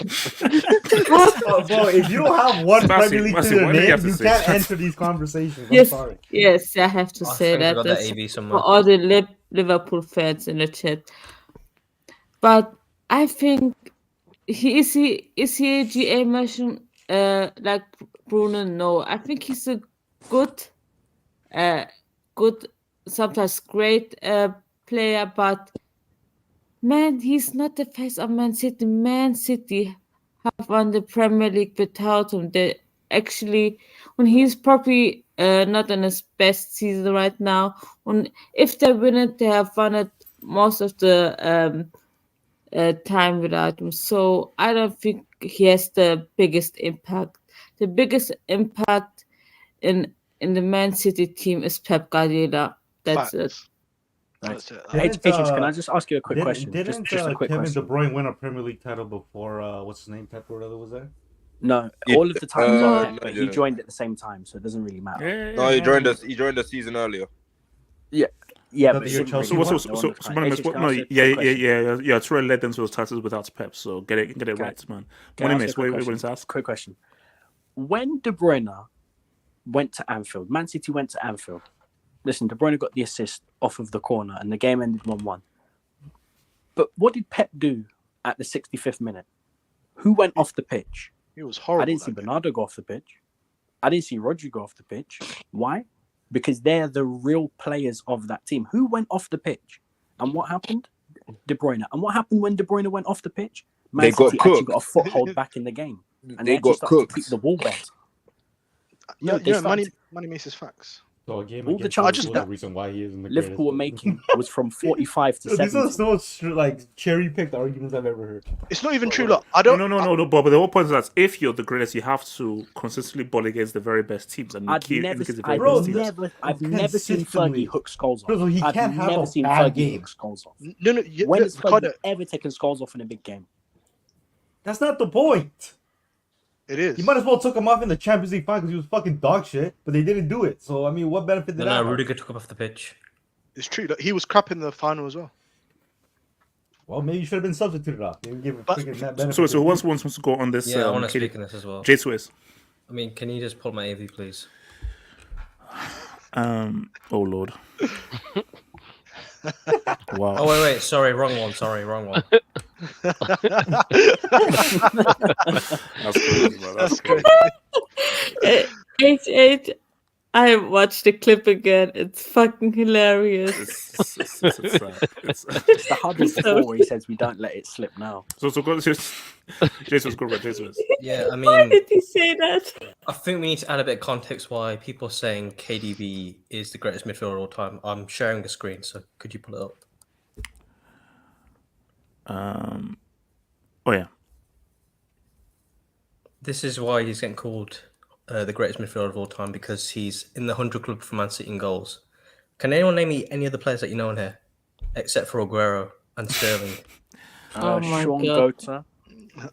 Bro, if you don't have one Premier League to your name, you can't enter these conversations. I'm sorry. Yes, I have to say that. That's for all the Liverpool fans in the chat. But I think is he a GA machine like Bruno? No, I think he's a good, sometimes great player, but man, he's not the face of Man City. Man City have won the Premier League without him. They actually, when he's probably not in his best season right now, if they win it, they have won it most of the time without him. So I don't think he has the biggest impact. The biggest impact in the Man City team is Pep Guardiola. That's it. That's it. Patience, can I just ask you a quick question? Didn't just a quick Kevin question. De Bruyne win a Premier League title before what's his name, Pep Guardiola was there? No, all of the times are Pep, but he joined at the same time, so it doesn't really matter. No, he joined us. He joined the season earlier. Yeah, but So Toure led them to those titles without Pep. So get it right, man. Money miss. What to ask? Quick question: when De Bruyne went to Anfield, Man City went to Anfield. Listen, De Bruyne got the assist off of the corner, and the game ended 1-1. But what did Pep do at the 65th minute? Who went off the pitch? He was horrible. I didn't see Bernardo go off the pitch. I didn't see Rodri go off the pitch. Why? Because they're the real players of that team. Who went off the pitch? And what happened? De Bruyne. And what happened when De Bruyne went off the pitch? Man City actually got a foothold back in the game. And they got cooked. To keep the ball back. Money makes his facts. So a game all the charges the reason why he isn't the Liverpool were making was from 45 to 70. These are so like cherry picked arguments I've ever heard. It's not even true. Look, I don't. No. But the whole point is that if you're the greatest, you have to consistently ball against the very best teams. And I've never seen Fergie hook Scholes off. Bro, he can't have never a seen bad Fergie game. hook Scholes off. No. When has Fergie ever taken Scholes off in a big game? That's not the point. It is. You might as well took him off in the Champions League final because he was fucking dog shit, but they didn't do it. So I mean, what benefit did that? No, Rudiger took him off the pitch. It's true. He was crap in the final as well. Well, maybe you should have been substituted off. They would give that benefit. So who wants to go on this? Yeah, I want to speak on this as well. J Swiss. I mean, can you just pull my AV, please? Oh Lord. Wow. Oh wait. Sorry, wrong one. That's crazy, bro. That's crazy. 8-8. I watched the clip again. It's fucking hilarious. It's the hardest before where he says we don't let it slip now. So go Jason's good. Jason's. Yeah, I mean, why did he say that? I think we need to add a bit of context why people are saying KDB is the greatest midfielder of all time. I'm sharing the screen, so could you pull it up? Oh yeah. This is why he's getting called the greatest midfielder of all time, because he's in the 100 club for Man City in goals. Can anyone name me any other players that you know in here, except for Aguero and Sterling? Sean Goater.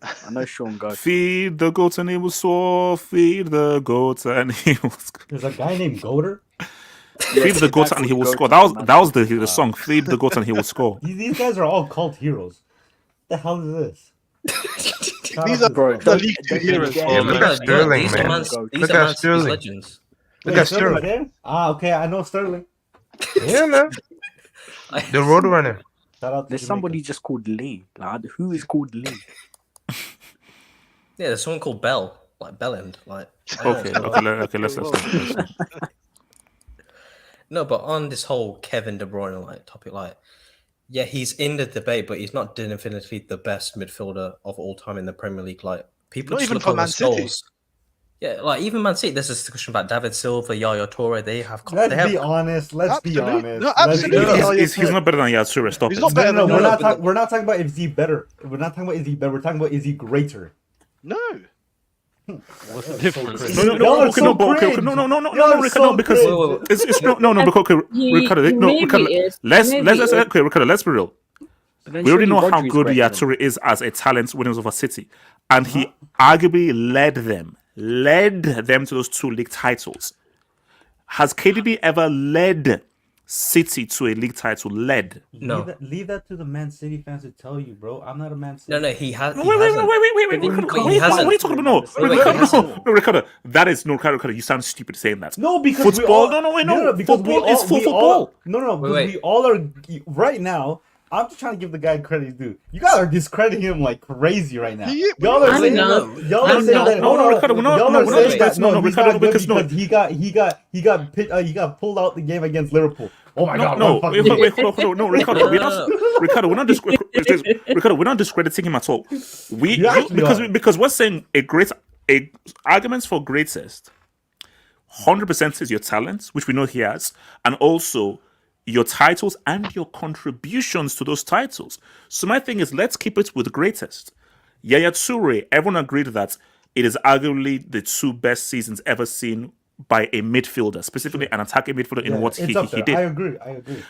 I know Sean Goater. Feed the goats and he will soar. Feed the goats and he will. There's a guy named Goater. Feed the goats and he will score. That was the song. Feed the goats and he will score. These guys are all cult heroes. What the hell is this? These are the League Two heroes. Yeah, look at Sterling, man. Look at Sterling. Legends. Look at Sterling. Okay, I know Sterling. Yeah, man. The Roadrunner. There's somebody just called Lee. Like, who is called Lee? Yeah, there's someone called Bell, like Bellend. Like okay, let's. No, but on this whole Kevin De Bruyne topic, yeah, he's in the debate, but he's not definitively the best midfielder of all time in the Premier League. Like, people not just even look for on Man the City. goals. Yeah, like even Man City. There's a discussion about David Silva, Yaya Toure. Let's be honest. No, absolutely. He's not better than Yaya Toure. Stop He's it. not better than. We're not talking about is he better. We're not talking about is he better. We're talking about is he greater. No. What's the difference? No, Ricardo, let's be real. We already know how good Yaya Toure is as a talent when he was over City, and he arguably led them to those 2 league titles. Has KDB ever led City to a league title? No. Leave that to the Man City fans to tell you, bro. I'm not a Man City. No, he has. Wait. What are you talking about? No, Ricardo. That is no, Ricardo. You sound stupid saying that. No, because football. Because football is full football. We all are right now. I'm just trying to give the guy credit he's due. You guys are discrediting him like crazy right now. Y'all are saying that he got pulled out the game against Liverpool. Oh my God! Ricardo, we're not discrediting him at all. Because we're saying arguments for greatest 100% is your talent, which we know he has, and also your titles and your contributions to those titles. So my thing is, let's keep it with the greatest. Yaya Toure, everyone agreed that it is arguably the 2 best seasons ever seen by a midfielder, specifically an attacking midfielder in what he did. I agree.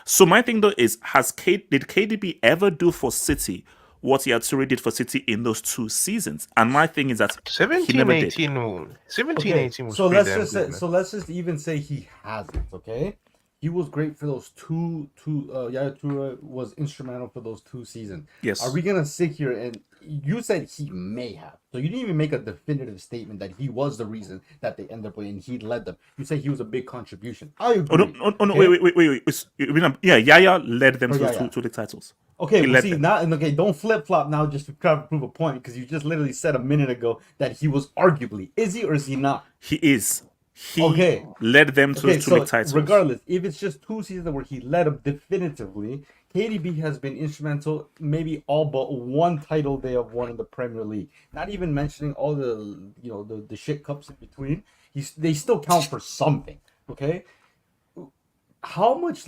So my thing though is, did KDB ever do for City what Yatsuri did for City in those 2 seasons. And my thing is that 17, 18 was pretty damn good, man. So let's just even say he hasn't, okay? He was great for those two. Yaya Toure was instrumental for those 2 seasons. Yes. Are we gonna sit here and you said he may have? So you didn't even make a definitive statement that he was the reason that they ended up winning. He led them. You said he was a big contribution. I agree. Oh no! Wait. Yeah, Yaya led them to those two league titles. Okay, well, see now, okay, don't flip flop now just to try to prove a point because you just literally said a minute ago that he was arguably. Is he or is he not? He is. He led them to those 2 league titles. Regardless, if it's just 2 seasons where he led them definitively, KDB has been instrumental. Maybe all but 1 title they have won in the Premier League. Not even mentioning all the shit cups in between. They still count for something. Okay. How much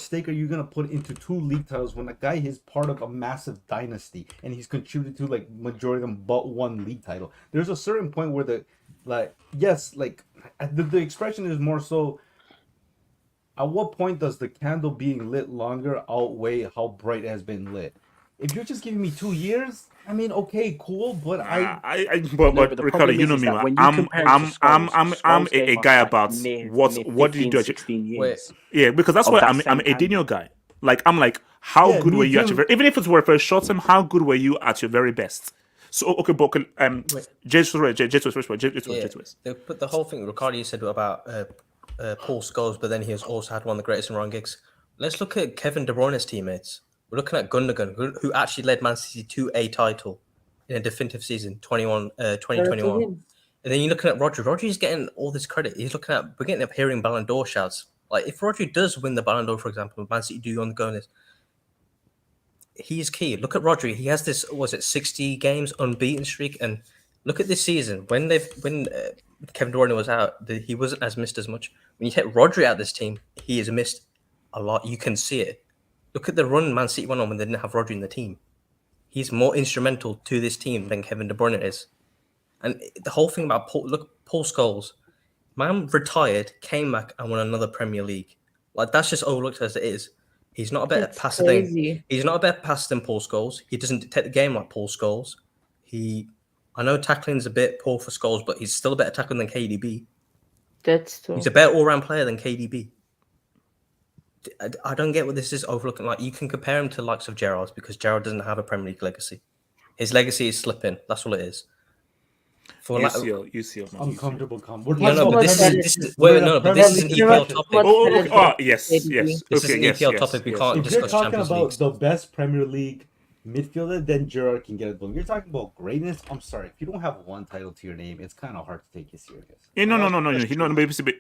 stake are you gonna put into 2 league titles when a guy is part of a massive dynasty and he's contributed to like majority of them but 1 league title? There's a certain point where the expression is more so. At what point does the candle being lit longer outweigh how bright it has been lit? If you're just giving me 2 years, I mean, okay, cool, but but Ricardo, you know me, I'm a guy about what did you do? 16 years. Yeah, because that's why I'm a Dino guy. Like I'm like, how good were you at your even if it's for a short term, how good were you at your very best? So okay, but Jesus. But the whole thing Ricardo said about Paul Scholes, but then he has also had one of the greatest in Ryan Giggs. Let's look at Kevin De Bruyne's teammates. We're looking at Gundogan, who actually led Man City to a title in a definitive season, 2021. And then you're looking at Rodri. Rodri's getting all this credit. We're getting up hearing Ballon d'Or shouts. Like if Rodri does win the Ballon d'Or, for example, Man City do on the goal list, he is key. Look at Rodri. He has this 60 games unbeaten streak, and look at this season when Kevin De Bruyne was out, he wasn't as missed as much. When you take Rodri out of this team, he has missed a lot. You can see it. Look at the run Man City went on when they didn't have Rodri in the team. He's more instrumental to this team than Kevin De Bruyne is. And the whole thing about Paul Scholes, man retired, came back and won another Premier League. Like that's just overlooked as it is. He's not a better passer than Paul Scholes. He doesn't dictate the game like Paul Scholes. I know tackling's a bit poor for Scholes, but he's still a better tackler than KDB. That's true. He's a better all-round player than KDB. I don't get what this is overlooking. Like you can compare him to the likes of Gerrard's because Gerrard doesn't have a Premier League legacy. His legacy is slipping. That's all it is. UCL. Uncomfortable. But this is an EPL topic. Yes. This is an EPL topic. We can't discuss. If you're talking about the best Premier League midfielder, then Gerrard can get it. But if you're talking about greatness, I'm sorry. If you don't have 1 title to your name, it's kind of hard to take you serious. Yeah, no.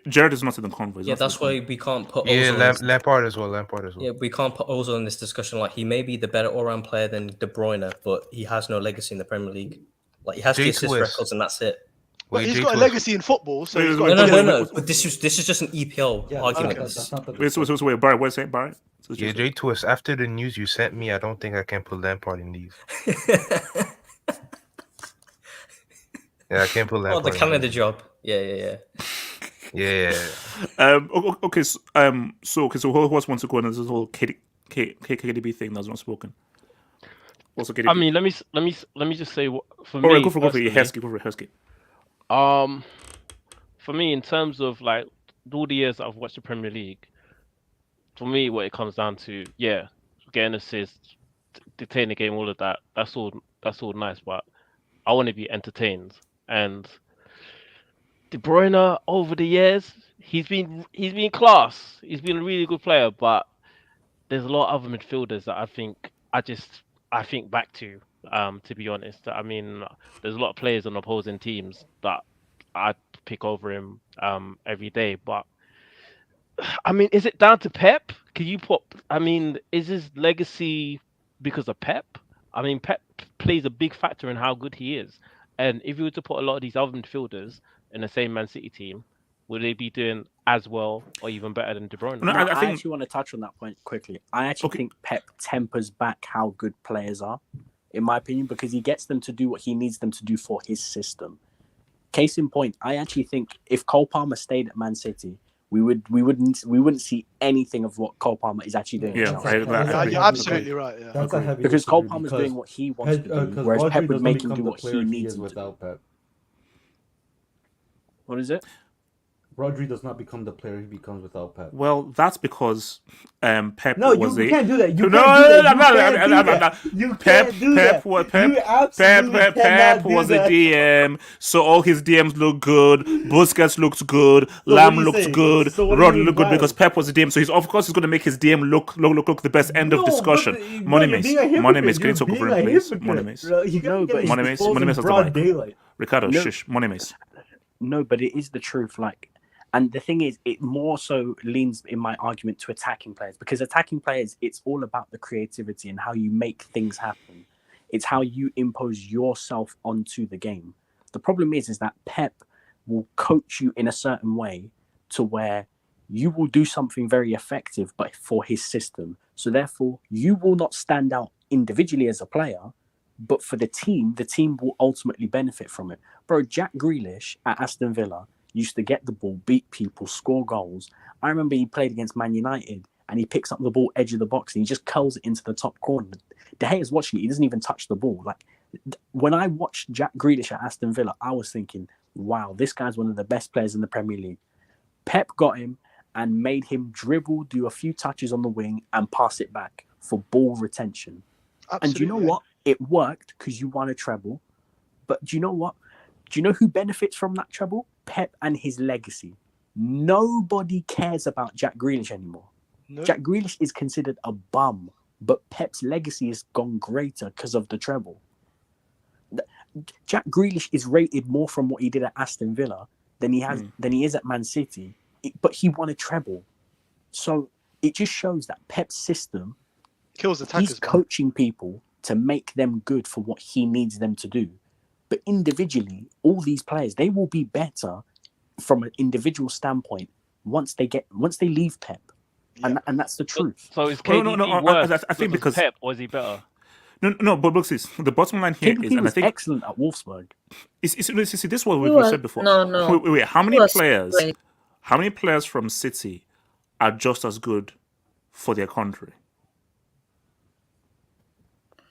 Gerrard is not in the convo. Yeah, that's why we can't put. Lampard as well. Yeah, we can't put Ozil in this discussion. Like he may be the better all-round player than De Bruyne, but he has no legacy in the Premier League. Like he has 2 assist records, and that's it. But he's got a legacy in football, so he's got no. But this is just an EPL argument. Wait, Barry, what's it, Barry? Yeah, J Twist. After the news you sent me, I don't think I can put Lampard in these. Yeah, I can't put Lampard. Oh, the Canada job. Yeah. Okay. So who else wants to go on this whole KDB thing that's not spoken? Also, KDB. I mean, let me just say for me. Go for Husky. For me, in terms of like all the years that I've watched the Premier League, for me, what it comes down to, getting assists, dictating the game, all of that. That's all nice, but I want to be entertained. And De Bruyne, over the years, he's been class. He's been a really good player, but there's a lot of other midfielders that I think back to be honest. I mean, there's a lot of players on opposing teams that I pick over him every day. But I mean, is it down to Pep? Is his legacy because of Pep? I mean, Pep plays a big factor in how good he is. And if you were to put a lot of these other midfielders in the same Man City team, would they be doing as well or even better than De Bruyne? No, I actually want to touch on that point quickly. I actually think Pep tempers back how good players are, in my opinion, because he gets them to do what he needs them to do for his system. Case in point, I actually think if Cole Palmer stayed at Man City, we wouldn't see anything of what Cole Palmer is actually doing. Yeah, you're absolutely right. Yeah, that's a heavy because Cole disagree Palmer's because doing what he wants to do, whereas Rodri Pep would doesn't make him become do the what player he he needs is him to do. without Pep. What is it? Rodri does not become the player he becomes without Pep. Well, that's because Pep No, was you can't do that. You no, can't do that. Pep was a DM, so all his DMs look good. Busquets looks good. Lam looks good. Rodri looked good because Pep was a DM. So he's going to make his DM look the best. End of discussion. Money Mace, can you talk over him, please? Money Mace, Money Mace has the mic. Ricardo, shush. Money Mace. No, but it is the truth. Like, and the thing is, it more so leans in my argument to attacking players, because attacking players, it's all about the creativity and how you make things happen. It's how you impose yourself onto the game. The problem is that Pep will coach you in a certain way to where you will do something very effective, but for his system. So therefore, you will not stand out individually as a player, but for the team will ultimately benefit from it. Bro, Jack Grealish at Aston Villa used to get the ball, beat people, score goals. I remember he played against Man United and he picks up the ball edge of the box and he just curls it into the top corner. De Gea's watching it. He doesn't even touch the ball. Like, when I watched Jack Grealish at Aston Villa, I was thinking, wow, this guy's one of the best players in the Premier League. Pep got him and made him dribble, do a few touches on the wing and pass it back for ball retention. Absolutely. And you know what? It worked because you won a treble. But do you know what? Do you know who benefits from that treble? Pep and his legacy. Nobody cares about Jack Grealish anymore. No. Jack Grealish is considered a bum, but Pep's legacy has gone greater because of the treble. Jack Grealish is rated more from what he did at Aston Villa than he is at Man City, but he won a treble. So it just shows that Pep's system kills attackers. He's coaching people to make them good for what he needs them to do. But individually, all these players, they will be better from an individual standpoint once they leave Pep. Yeah. And that's the truth. So is KDB worse I think because Pep, or is he better? No, but look, the bottom line here is, and I think excellent at Wolfsburg. This is what we've said before. No. Wait. How many players from City are just as good for their country?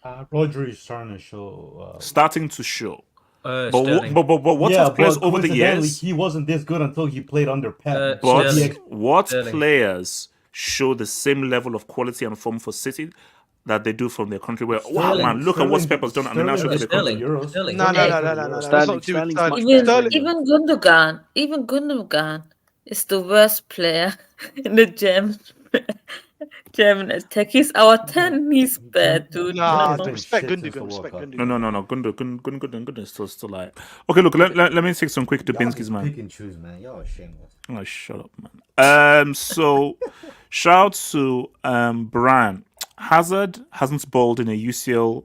Rodri is starting to show. But what players over the years? He wasn't this good until he played under Pep. What players show the same level of quality and form for City that they do from their country? Where wow, man, look at what Pep has done, and now show the country. No. Even Gundogan is the worst player in the German attack. He's our 10. He's bad, dude. Respect Gundogan. No. Gundogan is still like. Okay, look. Let me take some quick Dubinsky's, man. Pick and choose, man. Y'all are shameless. Oh, shut up, man. So shout out to Brian. Hazard hasn't bowled in a UCL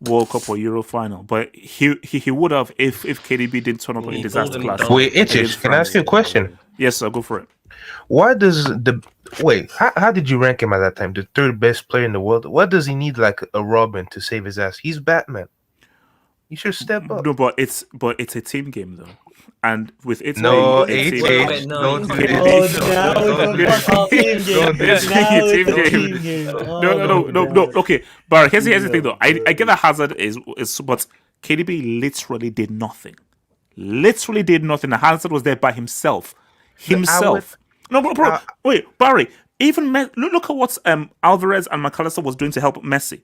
World Cup or Euro final, but he would have if KDB didn't turn up in disaster class. Wait, Itch, can I ask you a question? Yes, I'll go for it. Why does how did you rank him at that time? The third best player in the world. What does he need like a Robin to save his ass? He's Batman. You should step up. No, but it's a team game though. And with it, no, team game. No, okay, but here's the thing though. I get that Hazard is, but KDB literally did nothing. The Hazard was there by himself. No, bro. Wait, Barry. Even look at what Alvarez and McAllister was doing to help Messi.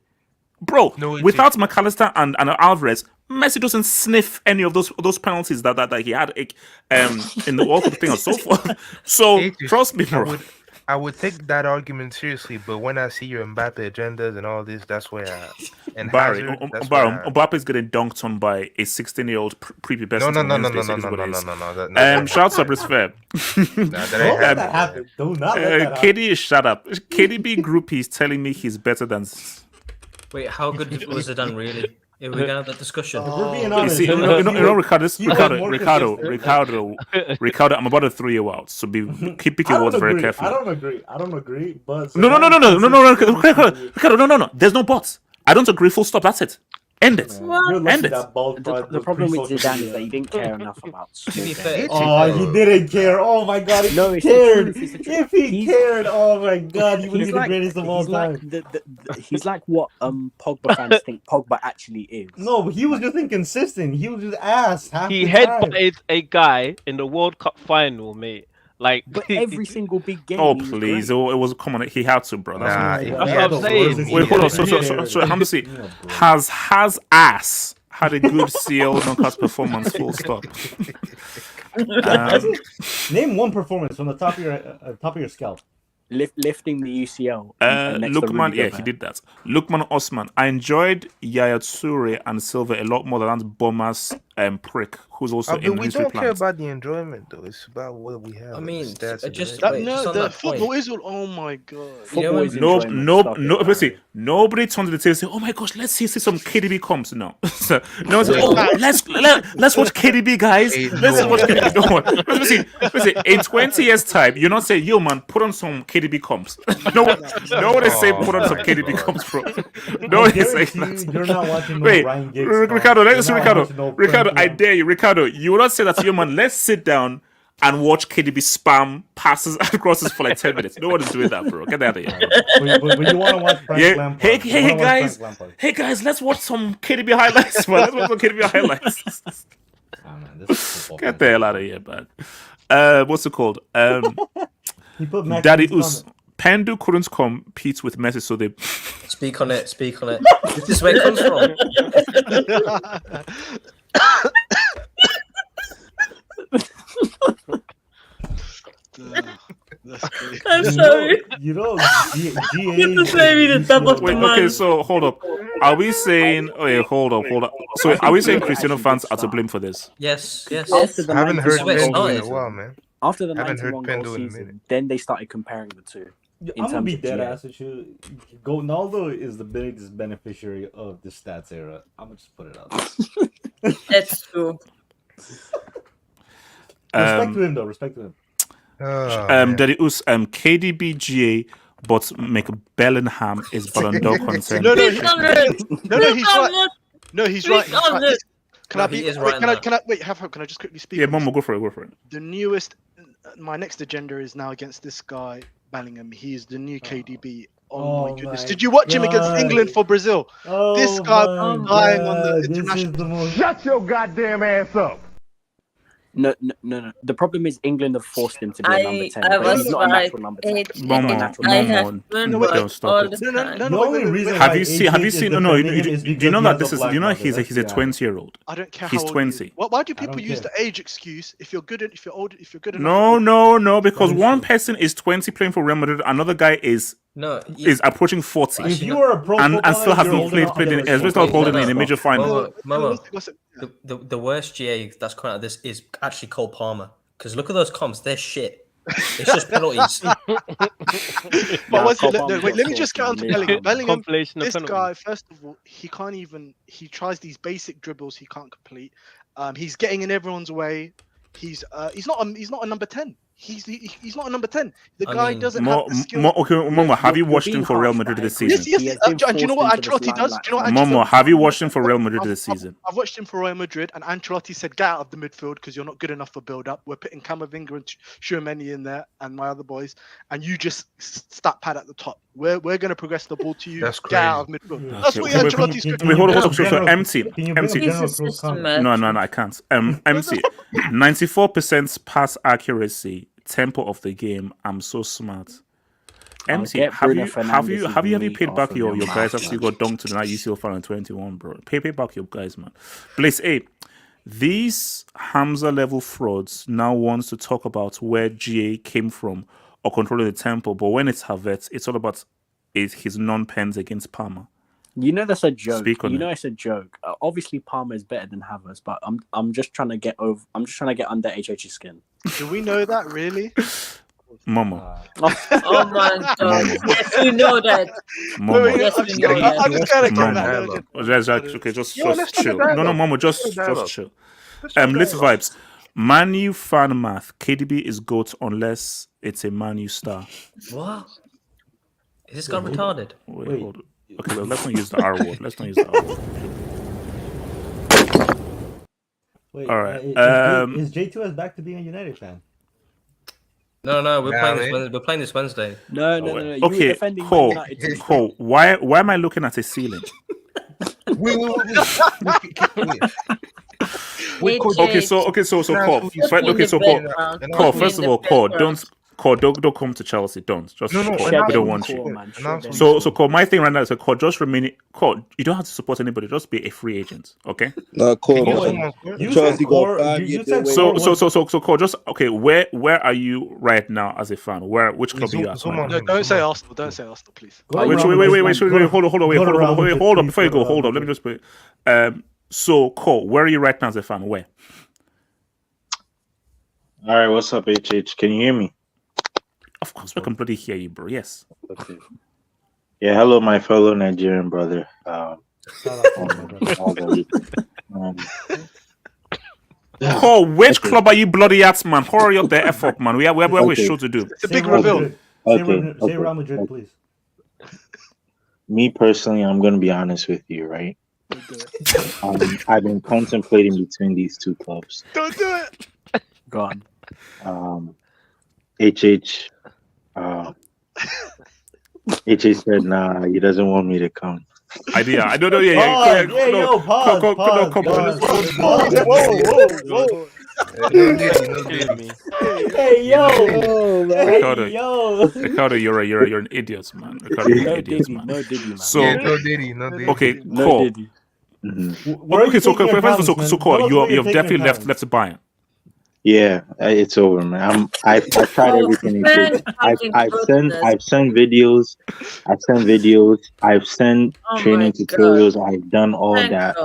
Bro, without McAllister and Alvarez, Messi doesn't sniff any of those penalties that he had in the World Cup thing and so forth. So trust me, bro. I would take that argument seriously, but when I see your Mbappe agendas and all this, that's where Mbappe is getting dunked on by a 16-year-old prepubescent. No. Shout out to Fair. Don't let that happen. Do not let that happen. KD, shut up. KDB groupie is telling me he's better than. Wait, how good was it done, really? If we're gonna have that discussion. We're being honest. Ricardo, I'm about to throw you out, so keep picking your words very carefully. I don't agree. But No, Ricardo, no. There's no buts. I don't agree. Full stop. That's it. End it. You're lucky End it. that bald spot The was problem with pre-social Zidane is media. that he didn't care enough about be sport. fair, Oh, he didn't care. Oh my god, if No, he it's the cared. truth, it's the truth. If he cared, oh my god, he would He's be like, the greatest of all he's like time. he's like what Pogba fans think Pogba actually is. No, he was just inconsistent. He was just ass half He the time. headbutted a guy in the World Cup final, mate. Like, But every single big game. Oh he was please! great. It was come on. He had to, bro. Nah, That's what I'm saying. Wait, hold on. So Hamsi, has ass had a good CL knockout performance? Full stop. Name one performance from the top of your scalp. Lifting the UCL. next to Lukman, Rudy yeah, Gobert. he did that. Lukman Osman. I enjoyed Yaya Toure and Silva a lot more than Bomas and Prick, who's also in we history don't care plans. about the enjoyment though. It's about what we have. I mean, stats and just the wait, No, just on the that point. football is all. Oh my god. Football is No, enjoyment. no, Stop it, no. man. Listen, nobody turned to the table and said, "Oh my gosh, let's see some KDB comps." No, so, no one said, "Oh, let's watch KDB, guys. Let's watch KDB." No one. Listen, in 20 years' time, you're not saying, "Yo, man, put on some KDB comps." No one is saying put on some KDB comps, bro. No one is saying that. You're not watching no Wait, Ryan Giggs Ricardo, comps. You're not watching no Ricardo, I Frank dare you, Ricardo. You will not say that to your man. Let's sit down and watch KDB spam passes and crosses for like 10 minutes. No one is doing that, bro. Get out of here. But you want to watch Frank Lampard. Hey guys, let's watch some KDB highlights, man. Let's watch some KDB highlights. Oh, man, this is football. Get the hell out of here, man. What's it called? Daddy Us. Pendu couldn't compete with Messi, so they Speak on it. This is where it comes from. I'm sorry. You know, You have to say me the top of the Wait, man. okay, so hold up. Are we saying? Wait, hold up. So, are we saying Cristiano fans are to blame for this? Yes. After the I haven't heard 91 Pendle started. in a while, man. After the Haven't heard 91 Pendle goal in a minute. season, then they started comparing the two. I'm gonna be dead GA. ass with you. Ronaldo is the biggest beneficiary of the stats era. I'm gonna just put it out. That's true. Respect to him, though. Respect to him. Daddy Us, KDBGA, but McBellingham is Ballon d'Or concerned. No, he's right. No, he's right. Can I he be? is Wait, right can I wait? Can I just quickly speak? Yeah, on this? Momo, go for it. The newest, my next agenda is now against this guy Bellingham. He's the new KDB. Oh my goodness! Did you watch him against England for Brazil? This guy dying on the international. Shut your goddamn ass up. No. The problem is England have forced him to be a number 10, I but was he's not a right. natural number 10. Have you seen? No. Do you know that this is? You know he's a 20-year-old. I don't care. He's how old 20. He is. Why do people use the age excuse? If you're good, if you're old, if you're good enough. No. Because one person is 20 playing for Real Madrid, another guy is approaching 40. If you are a pro and still footballer, hasn't you're old played enough to in, get especially holding in a major final. Momo, the worst GA that's coming out of this is actually Cole Palmer. Because look at those comps, they're shit. It's just penalties. Wait, let me just get on to Bellingham. Bellingham, this guy, first of all, he can't even. He tries these basic dribbles he can't complete. He's getting in everyone's way. He's not a number 10. He's not a number 10. The guy doesn't have the skill. Okay, Momo, have you watched him for Real Madrid this season? Yes. And do you know what Ancelotti does? Momo, have you watched him for Real Madrid this season? I've watched him for Real Madrid, and Ancelotti said, "Get out of the midfield because you're not good enough for build-up. We're putting Camavinga and Tchouameni in there, and my other boys, and you just stat pad at the top. We're going to progress the ball to you. That's Get out of midfield. That's what Ancelotti's doing. Wait, hold on. So empty. No, I can't. Empty. 94% pass accuracy. Tempo of the game. I'm so smart. MC, have you paid back your guys after you got dunked to the night UCL final 21, bro? Pay back your guys, man. Blaze 8. These Hamza level frauds now wants to talk about where GA came from or controlling the tempo, but when it's Havertz, it's all about his non-pens against Parma. You know that's a joke. It's a joke. Obviously, Palmer is better than Havertz, but I'm just trying to get over. I'm just trying to get under HH's skin. Do we know that really? Momo. Oh my god! Yes, we know that. Momo. Yes, we know that. I'm just trying to get that. Okay, just chill. No, Momo, just chill. Let's vibes. Manu fan math. KDB is GOAT unless it's a Manu star. What? Is this guy retarded? Wait. Hold on. Okay, let's not use the R word. Wait, All right. is J2S back to being a United fan? No, we're Nah, playing this man. Wednesday. We're playing this Wednesday. No. You were Okay, defending Man Cole. United to Cole, why am I looking at a ceiling? Wait. Okay, so Cole. Cole. First of all, Cole, don't come to Chelsea. Don't just No, Cole, we don't want you. So Cole, my thing right now is Cole, just remain. Cole, you don't have to support anybody. Just be a free agent, okay? No, Cole. Chelsea got 5 years. So Cole, just okay. Where are you right now as a fan? Which club are you at? No, don't say Arsenal. Don't say Arsenal, please. Wait. Hold on. Before you go, hold on. Let me just put. So Cole, where are you right now as a fan? Where? All right, what's up, HH? Can you hear me? Of course, we can bloody hear you, bro. Yes. Okay. Yeah, hello, my fellow Nigerian brother. Cole, which club are you bloody at, man? Hurry up the F up, man. We have a show to do. It's a big reveal. Say Real Madrid, please. Me personally, I'm going to be honest with you, right? I've been contemplating between these two clubs. Don't do it. Go on. HH said, nah, he doesn't want me to come. I don't know. Yeah. Whoa. Hey, yo. Ricardo, you're an idiot, man. Ricardo, you're an idiot, man. No Diddy, man. So, no Diddy. Okay, No Cole. Diddy. Okay, so Cole, you have definitely left Bayern. Yeah, it's over, man. I've tried everything. I've sent videos. I've sent training tutorials. I've done all that.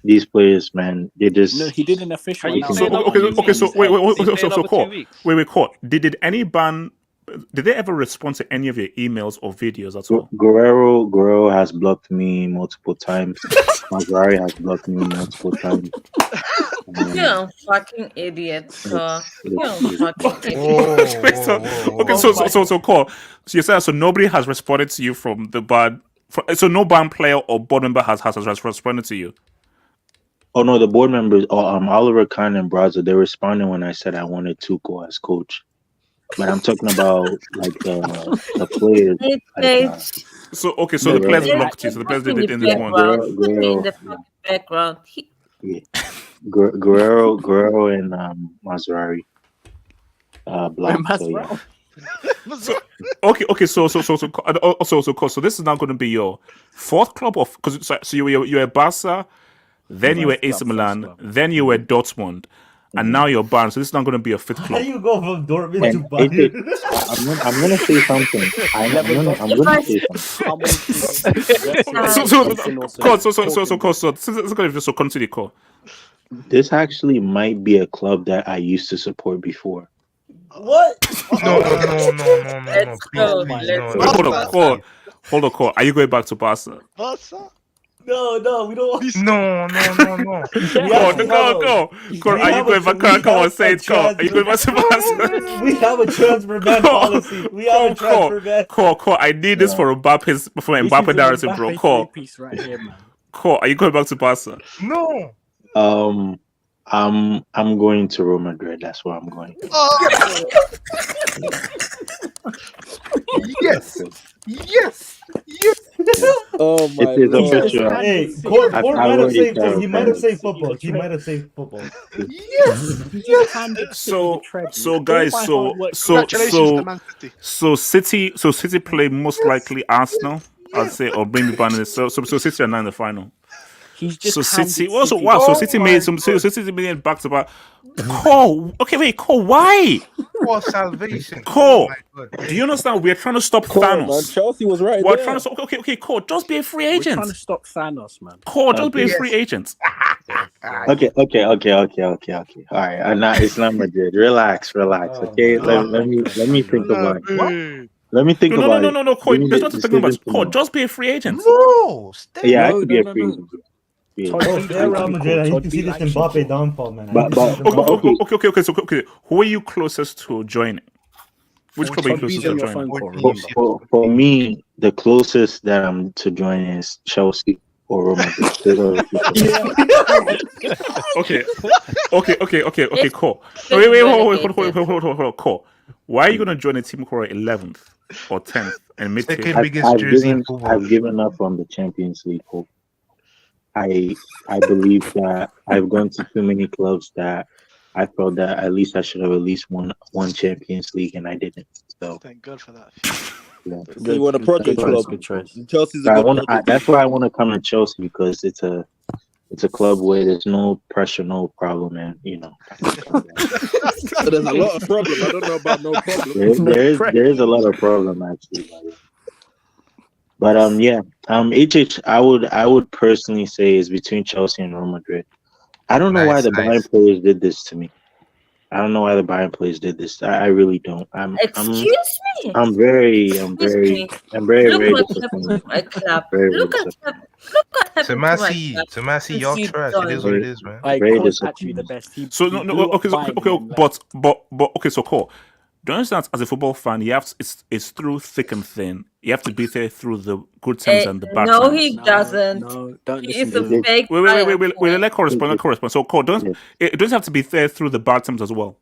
These players, man, they just. No, he did an official. Okay. So wait, Cole. Did any ban? Did they ever respond to any of your emails or videos at all? Guerrero has blocked me multiple times. Maguire has blocked me multiple times. You're a fucking idiot, sir. You're a fucking idiot. So Cole, so you said so nobody has responded to you from the ban. So no ban player or board member has responded to you. Oh no, the board members, Oliver Kahn and Brazo, they responded when I said I wanted Tuchel as coach. But I'm talking about like the players. So the players blocked you. So the players did in this one. In the background. Guerrero and Maserati blocked. Okay. So this is now going to be your fourth club of because so you were Barca, then you were AC Milan, then you were Dortmund. And now you're Bayern, so this is not going to be a fifth club. How do you go from Dortmund to Bayern? I'm going to say something. I'm going to say something. So continue, Cole. This actually might be a club that I used to support before. What? No. Hold on, Cole. Are you going back to Barca? Barca? No, we don't. No. Go. Cole, are you going back? Come on, say it, Cole. Are you going back to Barca? We have a transfer ban policy. We have a transfer ban. Cole, I need this for Mbappe narrative, bro. Cole, are you going back to Barca? No. I'm going to Real Madrid. That's where I'm going. Yes. Oh my God. Hey, Cole might have saved football. He might have saved football. Yes. So guys, so City play most likely Arsenal, I'd say, or bring the banner. So City are now in the final. He's just so City. Also, wow. So City made some. So City made back to back. Cole. Okay, wait. Cole, why? For salvation. Cole, do you understand? We're trying to stop Thanos. Man, Chelsea was right. We're trying to stop. Okay. Cole, just be a free agent. We're trying to stop Thanos, man. Cole, just be a free agent. Okay. All right. It's not Madrid. Relax. Okay. Let me think about it. Let me think about it. No, Cole. There's nothing to think about. Cole, just be a free agent. No. I could be a free agent. You can see this Mbappe downfall, man. Okay. So, who are you closest to joining? Which club are you closest to joining? For me, the closest that I'm to join is Chelsea. or Real Madrid. Those are the two clubs. Okay, cool. Wait, cool. Why are you gonna join a team called 11th or 10th and mid-tier? Second biggest jersey in football. I've given up on the Champions League hope. I believe that I've gone to too many clubs that I felt that at least I should have at least won one Champions League, and I didn't. So thank God for that. Yeah. So you want a project club? Good choice. Chelsea's a So good project. that's why I want to come to Chelsea, because it's a club where there's no pressure, no problem, and So there's a lot of problem. I don't know about no problem. there is a lot of problem actually. But HH, I would personally say is between Chelsea and Real Madrid. I don't know why the Bayern players did this to me. I don't know why the Bayern players did this. I really don't. Excuse me. I'm very Look disappointed. what happened to my club. Look at happened to my club. Tomasi, y'all trash. It is what it is, man. Actually the best. So so cool. Do you understand? As a football fan, you have to, it's through thick and thin. You have to be there through the good times and the bad No, times. he doesn't. No, don't He is listen a to fake. Wait. Let correspond. So, Cole, it doesn't have to be there through the bad times as well.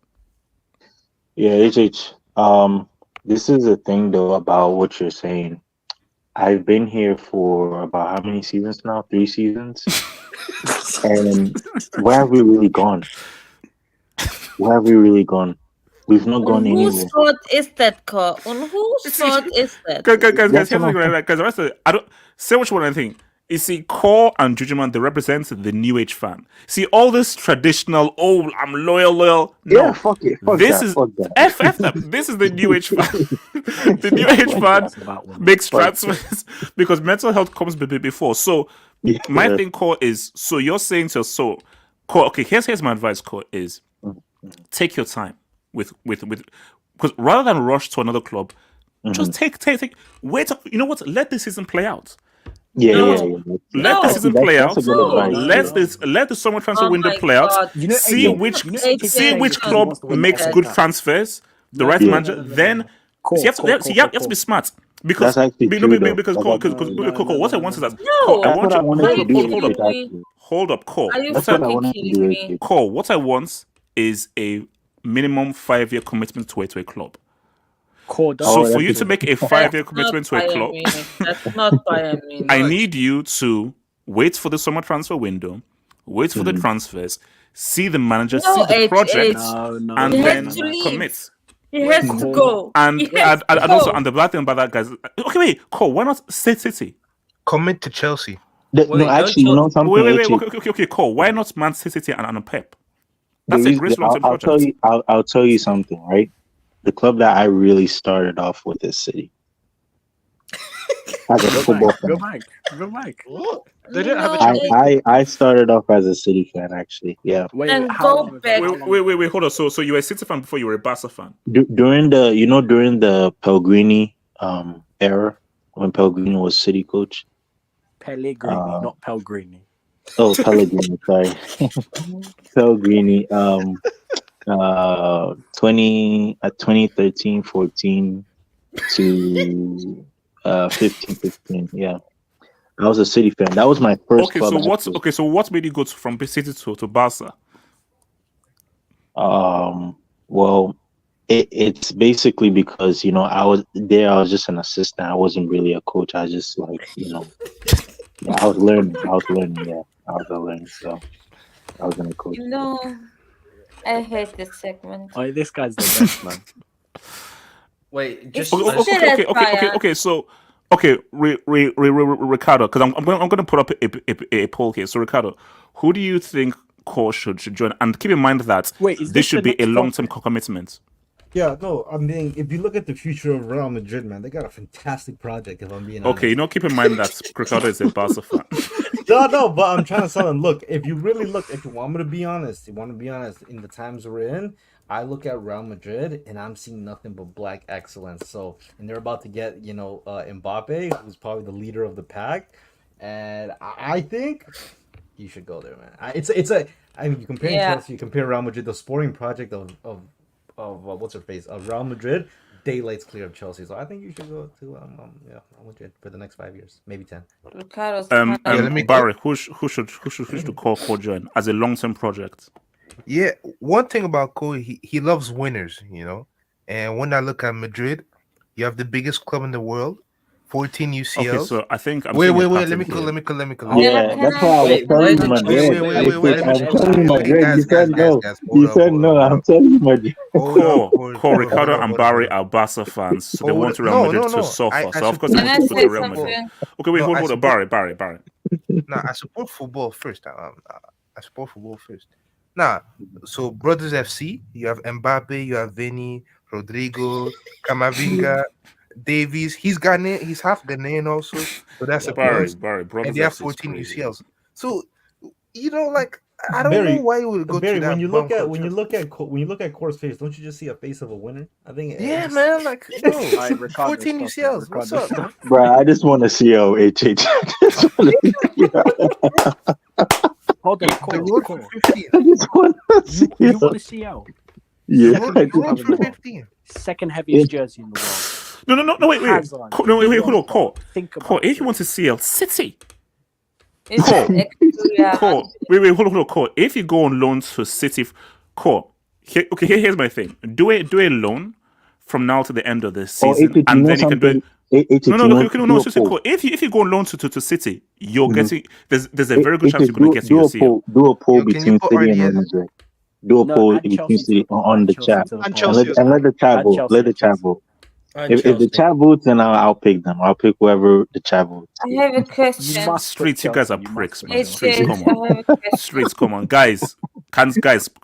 Yeah, HH. This is the thing though about what you're saying. I've been here for about how many seasons now? 3 seasons. And where have we really gone? Where have we really gone? We've not gone anywhere. Whose fault is that, Cole? On whose fault is that? Guys, I don't say what you want to think. You see, Core and Jujuman, they represent the new age fan. See, all this traditional, I'm loyal. No, yeah, fuck it. This is the new age fan. The new age fan makes transfers because mental health comes before. So, my thing, Core, is so you're saying Core. Okay, here's my advice, Core, is take your time with because rather than rush to another club, just take wait. You know what? Let the season play out. Let the season play out. Let the summer transfer window play out. See which club makes good transfers, the right manager. Then you have to be smart. Because what I want is that hold up, Cole. Cole, what I want is a minimum 5-year commitment to a club. So for you to make a 5-year commitment to a club, that's not Bayern Munich. I need you to wait for the summer transfer window, wait for the transfers, see the manager, see the project, and then commit. He has to go. And also, and the bad thing about that, guys. Okay, wait, Cole. Why not City? Commit to Chelsea. No, actually, you know something. Wait. Okay, Cole. Why not Man City and Pep? That's a great long-term project. I'll tell you something, right? The club that I really started off with is City. As a football fan. Go back. They didn't have a chance. I started off as a City fan, actually. Yeah. Wait, hold on. So you were a City fan before you were a Barca fan? During the Pellegrini era, when Pellegrini was City coach. Pellegrini, not Pellegrini. Oh, Pellegrini, sorry. Pellegrini, 2013, 14 to 15, 16, yeah. I was a City fan. That was my first club. So what made you go from City to Barca? Well, it's basically because I was just an assistant. I wasn't really a coach. I was just I was learning. Yeah, I was learning. So I was gonna coach. I hate this segment. Oh, this guy's the best, man. Wait, just okay. So, Ricardo, because I'm gonna put up a poll here. So, Ricardo, who do you think Core should join? And keep in mind that this should be a long-term commitment. Yeah, no, I mean, if you look at the future of Real Madrid, man, they got a fantastic project, if I'm being honest. Okay, keep in mind that Ricardo is a Barca fan. No, but I'm trying to tell them, look, if you want me to be honest, in the times we're in, I look at Real Madrid and I'm seeing nothing but black excellence. So, and they're about to get, Mbappe, who's probably the leader of the pack, and I think you should go there, man. You compare Chelsea, you compare Real Madrid, the sporting project of what's her face, Real Madrid, daylight's clear of Chelsea. So I think you should go to Madrid for the next 5 years, maybe 10. Barry, who should call join as a long-term project? Yeah, one thing about Cole, he loves winners, you know. And when I look at Madrid, you have the biggest club in the world, 14 UCLs. Okay, so I think wait. Let me go. Yeah, that's why I was telling you Madrid. I'm telling you Madrid. You said no. You said no. I'm telling you Madrid. Cole, Ricardo, and Barry are Barca fans, so they want Real Madrid to suffer. So of course they want to go to Real Madrid. Okay, wait, hold on. Barry. No, I support football first. I support football first. Nah, so Brothers FC, you have Mbappe, you have Vinny, Rodrigo, Camavinga, Davies. He's Ghanaian, he's half Ghanaian also, so that's a plus. Barry, Brothers and they have FC 14 UCLs. So, you know, like I don't know why you would go Barry, to that. when you look at Core's face, don't you just see a face of a winner? I think. Yeah, man. Like, bro, 14 UCLs. What's up, man? Bro, I just want to see how HH. Hold on, Cole. I just want to see. You want to see out? Yeah. Second heaviest jersey in the world. No, wait, hold on, Cole. Cole, if you want to see City. Cole, wait, hold on, Cole. If you go on loan to City, Cole, here's my thing. Do a loan from now to the end of the season, and then you can do it. No, seriously, Cole. If you go on loan to City, you're getting there's a very good chance you're going to get to your CL. Do a poll between City and Real Madrid. Do a poll between City on the chat, and let the chat vote. Let the chat vote. If the chat votes, then I'll pick them. I'll pick whoever the chat votes. I have a question. Streets, you guys are pricks, man. Streets, come on. Streets, come on, guys.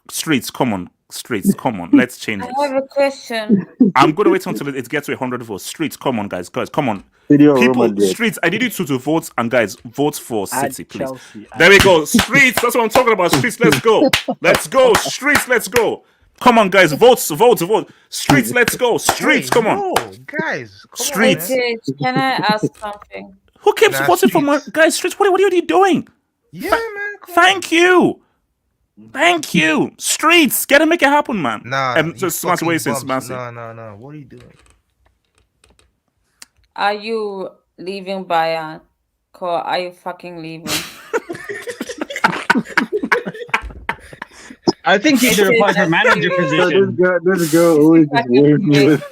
Streets, come on. Streets, come on. Let's change this. I have a question. I'm going to wait until it gets to 100 votes. Streets, come on, guys, come on. People, Streets, I need you to vote, and guys, vote for City, please. There we go. Streets, that's what I'm talking about. Streets, let's go. Let's go. Streets, let's go. Come on, guys, vote. Streets, let's go. Streets, come on. Guys, Streets. Can I ask something? Who keeps voting for my guys? Streets, what are you doing? Yeah, man. Thank you. Streets, gotta make it happen, man. Nah, just Smash away since No. What are you doing? Are you leaving Bayern? Cole, are you fucking leaving? I think he should apply for manager position. This girl always just worried me with.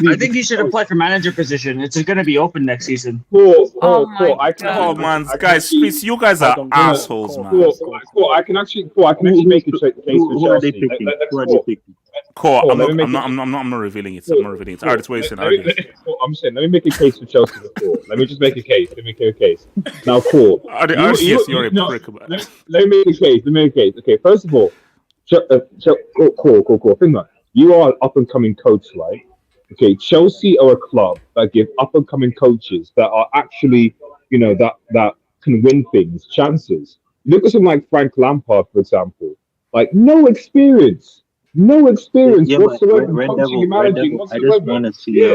I think he should apply for manager position. It's going to be open next season. Oh man, guys, please, you guys are assholes, man. I can actually make a case for Chelsea. Cool. I'm not revealing it. Alright, it's what you're saying. I'm saying, let me make a case for Chelsea before. Let me just make a case. Now, cool. You're a prick about it. Let me make a case. Okay, first of all, cool. Think about it. You are an up-and-coming coach, right? Okay, Chelsea are a club that give up-and-coming coaches that are actually, that can win things, chances. Look at someone like Frank Lampard, for example. Like, no experience whatsoever. Managing whatsoever. I just want to see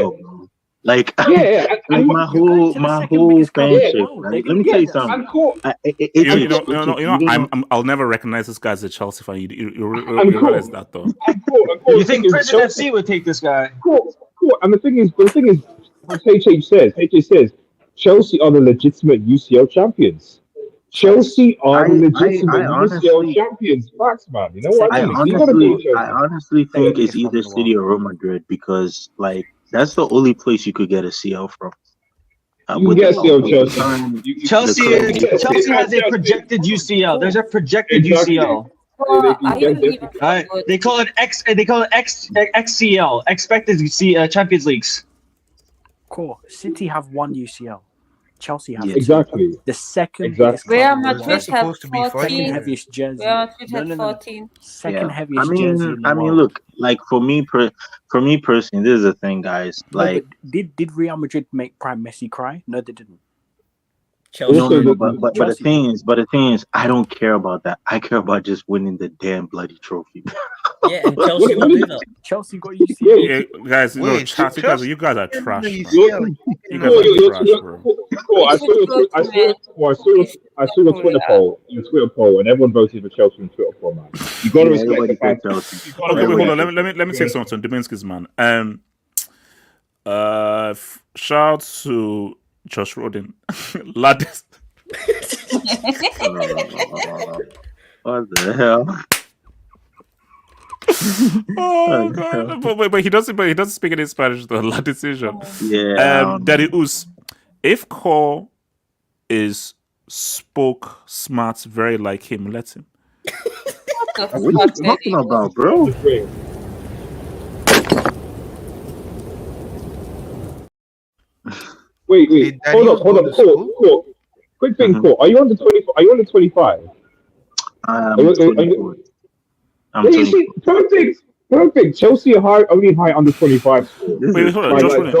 like my whole friendship. Let me tell you something. I'll never recognize this guy as a Chelsea fan. You realize that, though. You think Prison FC would take this guy? Cool. And the thing is, what HH says, Chelsea are the legitimate UCL champions. Chelsea are the legitimate UCL champions. Facts, man. You know what I mean? I honestly think it's either City or Real Madrid because, like, that's the only place you could get a CL from. You can get a CL Chelsea has a projected UCL. There's a projected UCL. They call it XCL, expected Champions Leagues. Cool. City have one UCL. Chelsea have exactly the second. Real Madrid have 14 heaviest jersey. Real Madrid have 14. Second heaviest jersey. I mean, look, like for me personally, this is the thing, guys. Like, did Real Madrid make Prime Messi cry? No, they didn't. No, but the thing is, I don't care about that. I care about just winning the damn bloody trophy. Yeah, and Chelsea will do that. Chelsea got UCL. Yeah, guys, you guys are trash. I saw a Twitter poll, and everyone voted for Chelsea on Twitter poll, man. You got to respect the fans. Okay, hold on. Let me take something. Dubinsky's man. Shout out to Josh Rodin. Lads. What the hell? Oh god! But he doesn't. But he doesn't speak any Spanish. The La decision. Yeah. Daddy Us. If Cole is spoke smart, very like him, let him. What are you talking about, bro? Wait. Hold up. Cool. Quick thing, Cool. Are you under 20? Are you under 25? I'm Yeah, 24. you see, perfect. Chelsea are only high under 25. Wait, hold on. Josh Rodin.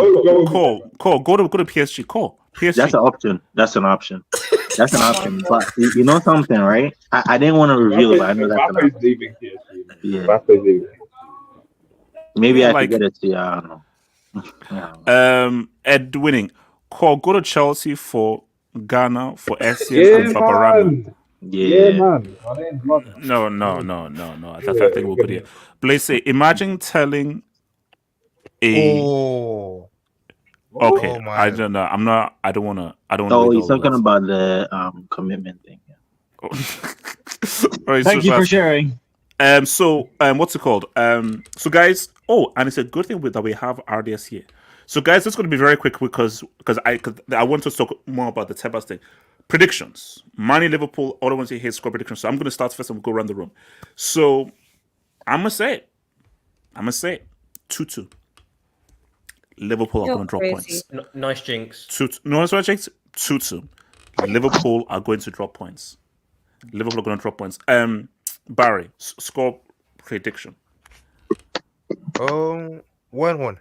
Cole. Go to PSG. Cole. PSG. That's an option. That's an option. But you know something, right? I didn't want to reveal it, but I know that's an option. Leaving PSG. Yeah. Maybe I like, could get it to you. I don't know. Ed winning. Cole, go to Chelsea for Ghana, for SCM and Yeah, Babarama. man. Yeah, man. No. I think we're good here. Blaze say, imagine telling a. Okay, I don't know. I'm not. I don't want to. Oh, he's talking about the commitment thing. All right, Thank you for sharing. So what's it called? So guys, and it's a good thing that we have RDS here. So guys, it's going to be very quick because I want to talk more about the Tebas thing. Predictions. Manny Liverpool, all I want to hear score predictions. So I'm going to start first and we'll go around the room. So I'm going to say it. 2-2. Liverpool are going to drop points. Nice jinx. 2-2. No, that's what I jinx. 2-2. Liverpool are going to drop points. Liverpool are going to drop points. Barry, score prediction. 1-1.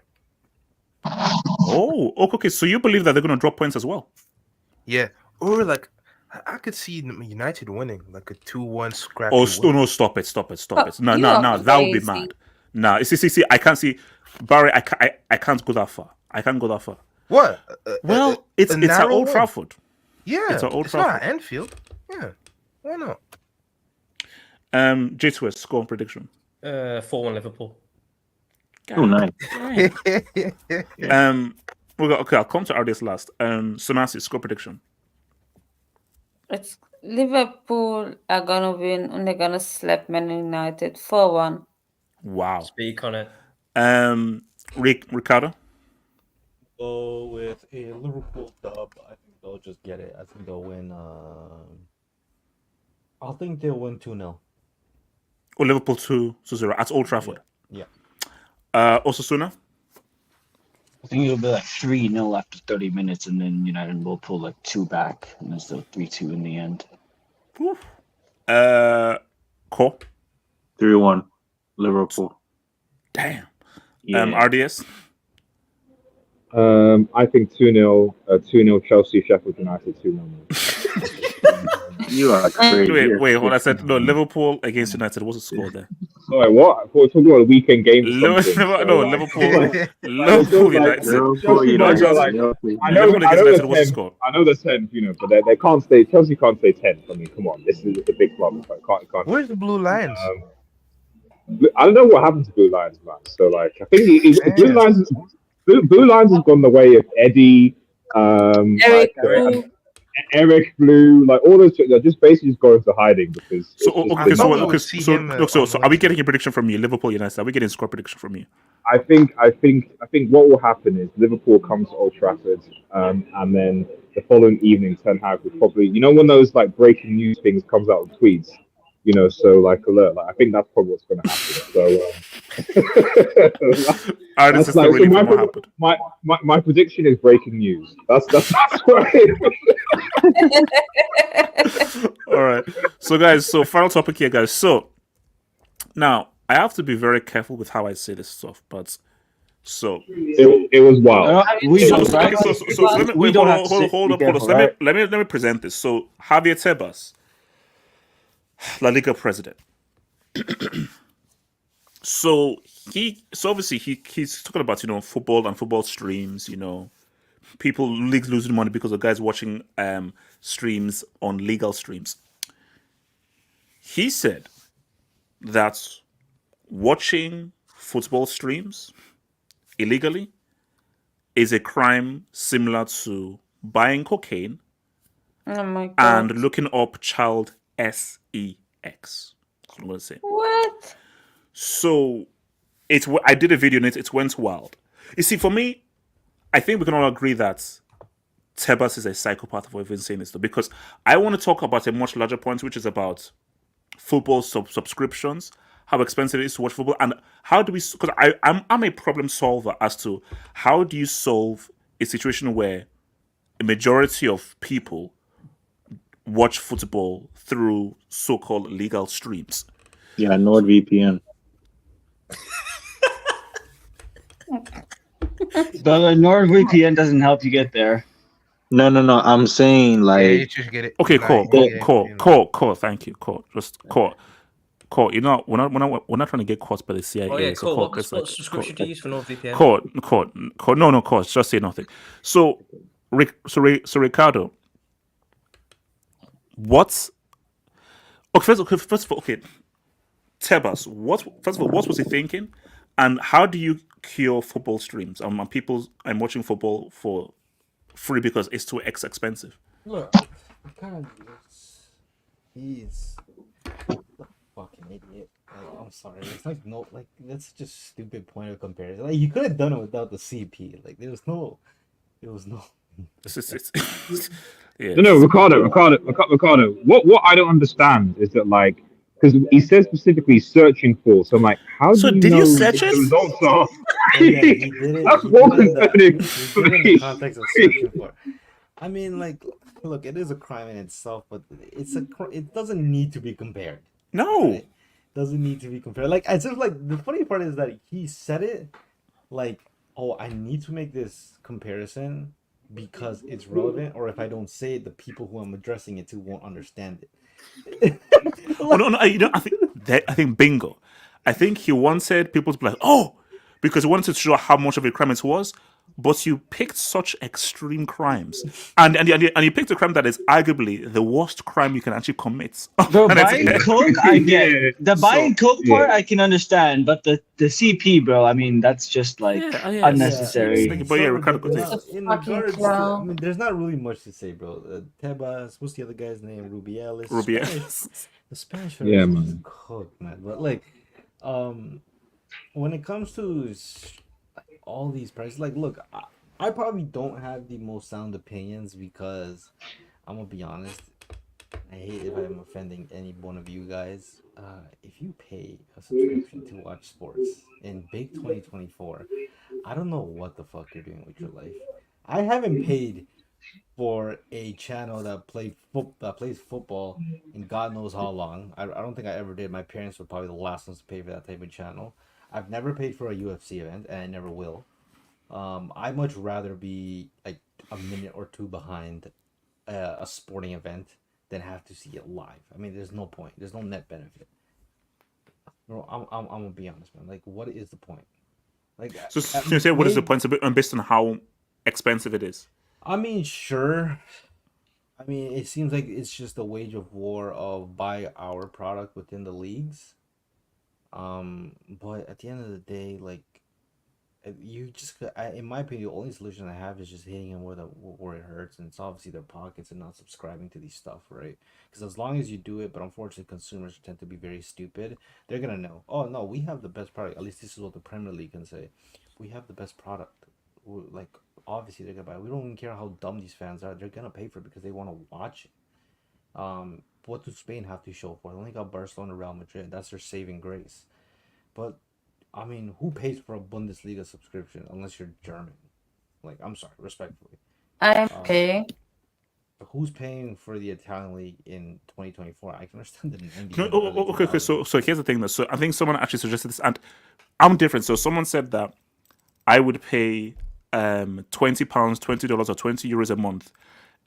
Oh, okay. So you believe that they're going to drop points as well? Yeah. Or like, I could see United winning like a 2-1 scrap. Oh, no, stop it. No, that would be mad. No, see, I can't see. Barry, I can't go that far. What? Well, it's at Old Trafford. Yeah, it's at Old it's Trafford. not at Anfield. Yeah, why not? J2S, score prediction. 4-1 Liverpool. Oh, nice. I'll come to RDS last. Samasi, score prediction. It's Liverpool are gonna win and they're gonna slap Man United 4-1. Wow. Speak on it. Ricardo. Go with a Liverpool dub. I think they'll just get it. I think they'll win. I think they'll win 2-0. Oh, Liverpool 2-0 at Old Trafford. Yeah. Osasuna. I think it'll be like 3-0 after 30 minutes, and then United will pull like 2 back, and then still 3-2 in the end. Cole. 3-1 Liverpool. Damn. Yeah. RDS. I think 2-0 Chelsea, Sheffield United 2-0. You are crazy. Wait, hold on. I said no. Liverpool against United. What's the score there? Sorry, what? I thought we were talking about a weekend game. Liverpool United. I know the 10, but they can't stay. Chelsea can't stay 10. I mean, come on, this is a big problem. Can't. Where's the Blue Lions? I don't know what happened to Blue Lions, man. So like, I think Blue Lions has gone the way of Eddie, Eric Blue, like all those. They're just basically just going into hiding because. So are we getting a prediction from you, Liverpool United? Are we getting a score prediction from you? I think what will happen is Liverpool comes to Old Trafford, and then the following evening, Ten Hag will probably, when those like breaking news things comes out of tweets, so like alert. Like I think that's probably what's going to happen. So. My prediction is breaking news. That's what it is. All right. So final topic here, guys. So now I have to be very careful with how I say this stuff, but it was wild. Hold up. Let me present this. So Javier Tebas, La Liga president. So obviously he's talking about football and football streams, people leagues losing money because of guys watching streams on legal streams. He said that watching football streams illegally is a crime similar to buying cocaine Oh my god. and looking up child sex. That's what I'm gonna say. What? So I did a video on it. It went wild. You see, for me, I think we can all agree that Tebas is a psychopath for even saying this, though, because I want to talk about a much larger point, which is about football subscriptions, how expensive it is to watch football, and how do we? Because I'm a problem solver as to how do you solve a situation where a majority of people watch football through so-called legal streams. Yeah, NordVPN. But NordVPN doesn't help you get there. No. I'm saying like. Yeah, you just get it. Okay, Like, cool. Thank you, cool. Just cool. You know, we're not trying to get caught by the CIA. Oh yeah, so cool. it's What subscription do you use for NordVPN? Cool. No, cool. Just say nothing. So Ricardo, what's first of all, Tebas, what was he thinking, and how do you cure football streams? I'm watching football for free because it's too expensive. Look, he's a fucking idiot. Like, I'm sorry. It's like that's just a stupid point of comparison. Like you could have done it without the CP. Like there was no. Yeah. No, Ricardo. What I don't understand is that like because he says specifically searching for. So I'm like, how do you did know you search the it? results are? Yeah, he did it. That's He more did it in concerning. the context of searching for. I mean, like, look, it is a crime in itself, but it doesn't need to be compared. No, right? Doesn't need to be compared. Like, it's just like the funny part is that he said it like, oh, I need to make this comparison because it's relevant, or if I don't say it, the people who I'm addressing it to won't understand it. No. I think bingo. I think he wanted people to be like, oh, because he wanted to show how much of a crime it was. But you picked such extreme crimes, and you picked a crime that is arguably the worst crime you can actually commit. Bro, buying coke, I get the buying coke part. I can understand, but the CP, bro. I mean, that's just like unnecessary. But yeah, Ricardo, in regards to, I mean, there's not really much to say, bro. Tebas, what's the other guy's name? Rubiales. The Spanish version is cooked, man. But like, when it comes to all these prices, like, look, I probably don't have the most sound opinions because I'm gonna be honest. I hate if I'm offending any one of you guys. If you pay a subscription to watch sports in big 2024, I don't know what the fuck you're doing with your life. I haven't paid for a channel that plays football in God knows how long. I don't think I ever did. My parents were probably the last ones to pay for that type of channel. I've never paid for a UFC event, and I never will. I'd much rather be like a minute or two behind a sporting event than have to see it live. I mean, there's no point. There's no net benefit. Bro, I'm gonna be honest, man. Like, what is the point? Like, so can you say what is the point based on how expensive it is? I mean, sure. I mean, it seems like it's just a wage of war of buy our product within the leagues. But at the end of the day, like, you just, in my opinion, the only solution I have is just hitting them where it hurts, and it's obviously their pockets and not subscribing to these stuff, right? Because as long as you do it, but unfortunately consumers tend to be very stupid, they're gonna know, oh no, we have the best product. At least this is what the Premier League can say. We have the best product. Like, obviously they're gonna buy it. We don't even care how dumb these fans are. They're gonna pay for it because they want to watch it. What does Spain have to show for it? They only got Barcelona, Real Madrid. That's their saving grace. But I mean, who pays for a Bundesliga subscription unless you're German? Like, I'm sorry, respectfully. I'm paying. Who's paying for the Italian league in 2024? I can understand the NBA. Okay. So here's the thing. So I think someone actually suggested this, and I'm different. So someone said that I would pay £20, $20 or €20 a month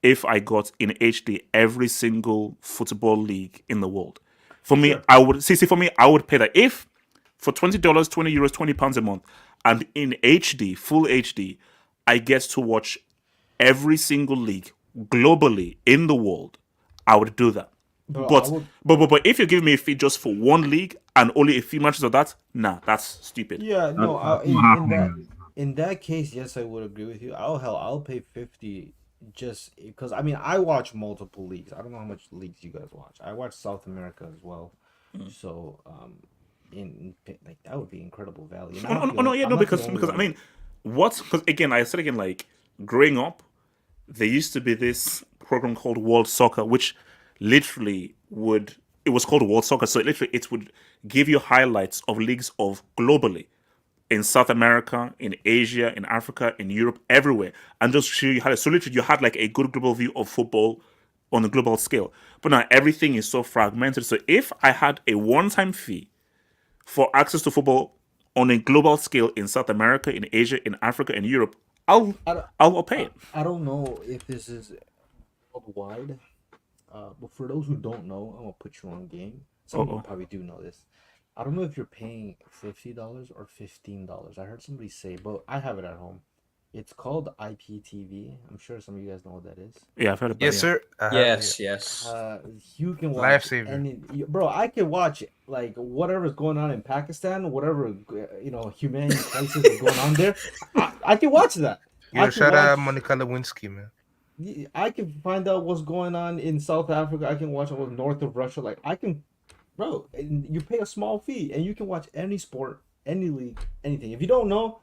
if I got in HD every single football league in the world. For me, I would for me, I would pay that if for $20, €20, £20 a month, and in HD, full HD, I get to watch every single league globally in the world. I would do that. But if you give me a fee just for one league and only a few matches of that, nah, that's stupid. Yeah, no, In that case, yes, I would agree with you. I'll pay 50 just because I mean I watch multiple leagues. I don't know how much leagues you guys watch. I watch South America as well. So in like that would be incredible value. And Because I mean, because again, I said again, like growing up, there used to be this program called World Soccer, which literally it was called World Soccer, so literally it would give you highlights of leagues of globally in South America, in Asia, in Africa, in Europe, everywhere, and just show you highlights. So literally you had like a good global view of football on a global scale. But now everything is so fragmented. So if I had a one-time fee for access to football on a global scale in South America, in Asia, in Africa, in Europe, I'll pay it. I don't know if this is worldwide, but for those who don't know, I'm gonna put you on game. Some people probably do know this. I don't know if you're paying $50 or $15. I heard somebody say, but I have it at home. It's called IPTV. I'm sure some of you guys know what that is. Yeah, I've heard about it. Yes, sir. Yes. You can watch Lifesaver. bro. I can watch like whatever's going on in Pakistan, whatever humanity crisis is going on there. I can watch that. Yeah, shout out Monica Lewinsky, man. I can find out what's going on in South Africa. I can watch what's north of Russia. Like I can, bro. And you pay a small fee and you can watch any sport, any league, anything. If you don't know,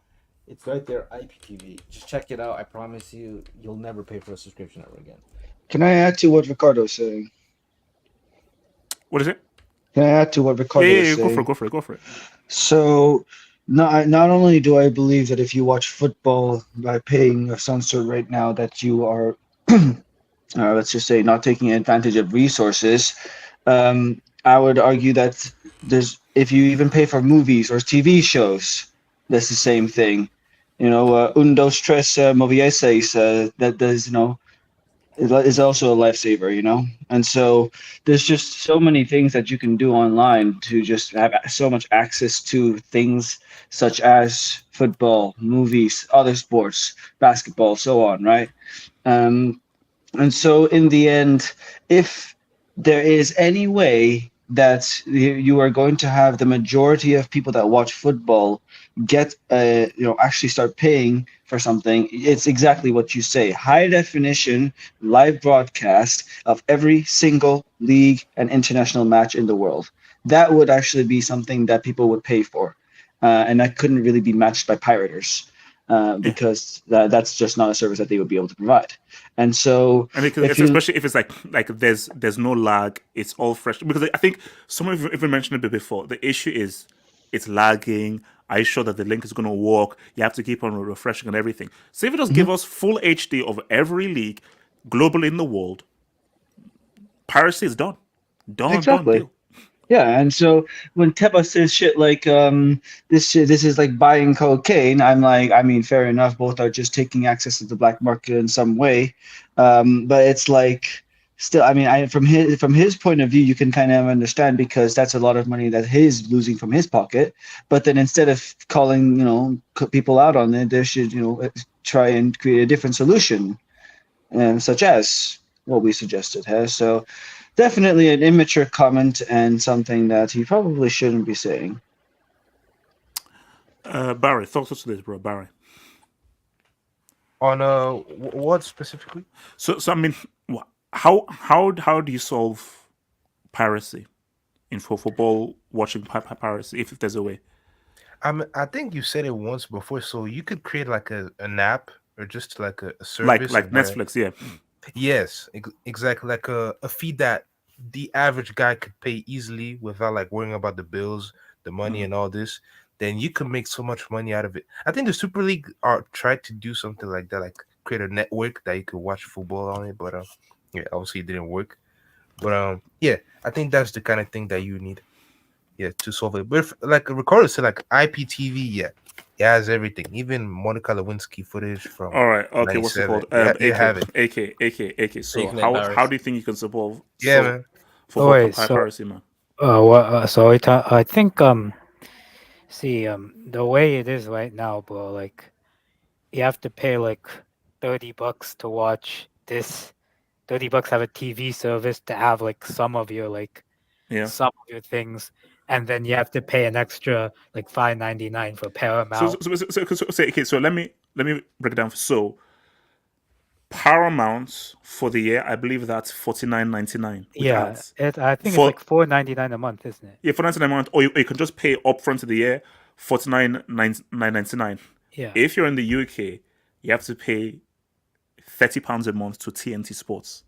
it's right there, IPTV. Just check it out. I promise you, you'll never pay for a subscription ever again. Can I add to what Ricardo's saying? What is it? Can I add to what Ricardo is saying? Go for it. So, not only do I believe that if you watch football by paying some sort right now that you are, let's just say, not taking advantage of resources, I would argue that if you even pay for movies or TV shows, that's the same thing. Un, dos, tres movieses, that does, is also a lifesaver, And so there's just so many things that you can do online to just have so much access to things such as football, movies, other sports, basketball, so on, right? And so in the end, if there is any way that you are going to have the majority of people that watch football get actually start paying for something, it's exactly what you say: high definition live broadcast of every single league and international match in the world. That would actually be something that people would pay for, and that couldn't really be matched by pirators, because that's just not a service that they would be able to provide. And so, especially if it's like there's no lag, it's all fresh. Because I think someone even mentioned a bit before. The issue is it's lagging. Are you sure that the link is going to work? You have to keep on refreshing and everything. So if it does give us full HD of every league globally in the world, piracy is done. Exactly. Done. Yeah, and so when Tebas says shit like this is like buying cocaine, I'm like, I mean, fair enough. Both are just taking access to the black market in some way, but it's like still, I mean, from his point of view, you can kind of understand, because that's a lot of money that he's losing from his pocket. But then instead of calling people out on it, they should try and create a different solution, such as what we suggested. So. Definitely an immature comment and something that he probably shouldn't be saying. Barry, thoughts to this, bro? Barry. On what specifically? So I mean, how do you solve piracy in football watching piracy if there's a way? I think you said it once before, so you could create like an app or just like a service, like Netflix, yeah. Yes, exactly, like a fee that the average guy could pay easily without like worrying about the bills, the money, and all this. Then you can make so much money out of it. I think the Super League tried to do something like that, like create a network that you could watch football on it, but yeah, obviously it didn't work. But yeah, I think that's the kind of thing that you need, to solve it. But like Ricardo said, like IPTV, it has everything, even Monica Lewinsky footage from. All right, okay, what's it called? You have it. AK. So how do you think you can solve? Man. For piracy, man. I think the way it is right now, bro, like you have to pay like $30 to watch this. $30 have a TV service to have like some of your some of your things, and then you have to pay an extra like $5.99 for Paramount. So let me break it down. So Paramount for the year, I believe that's $49.99 with Yeah, ads. I think it's like $4.99 a month, isn't it? Yeah, $4.99 a month, or you can just pay upfront of the year, $49.99. Yeah. If you're in the UK, you have to pay £30 a month to TNT Sports.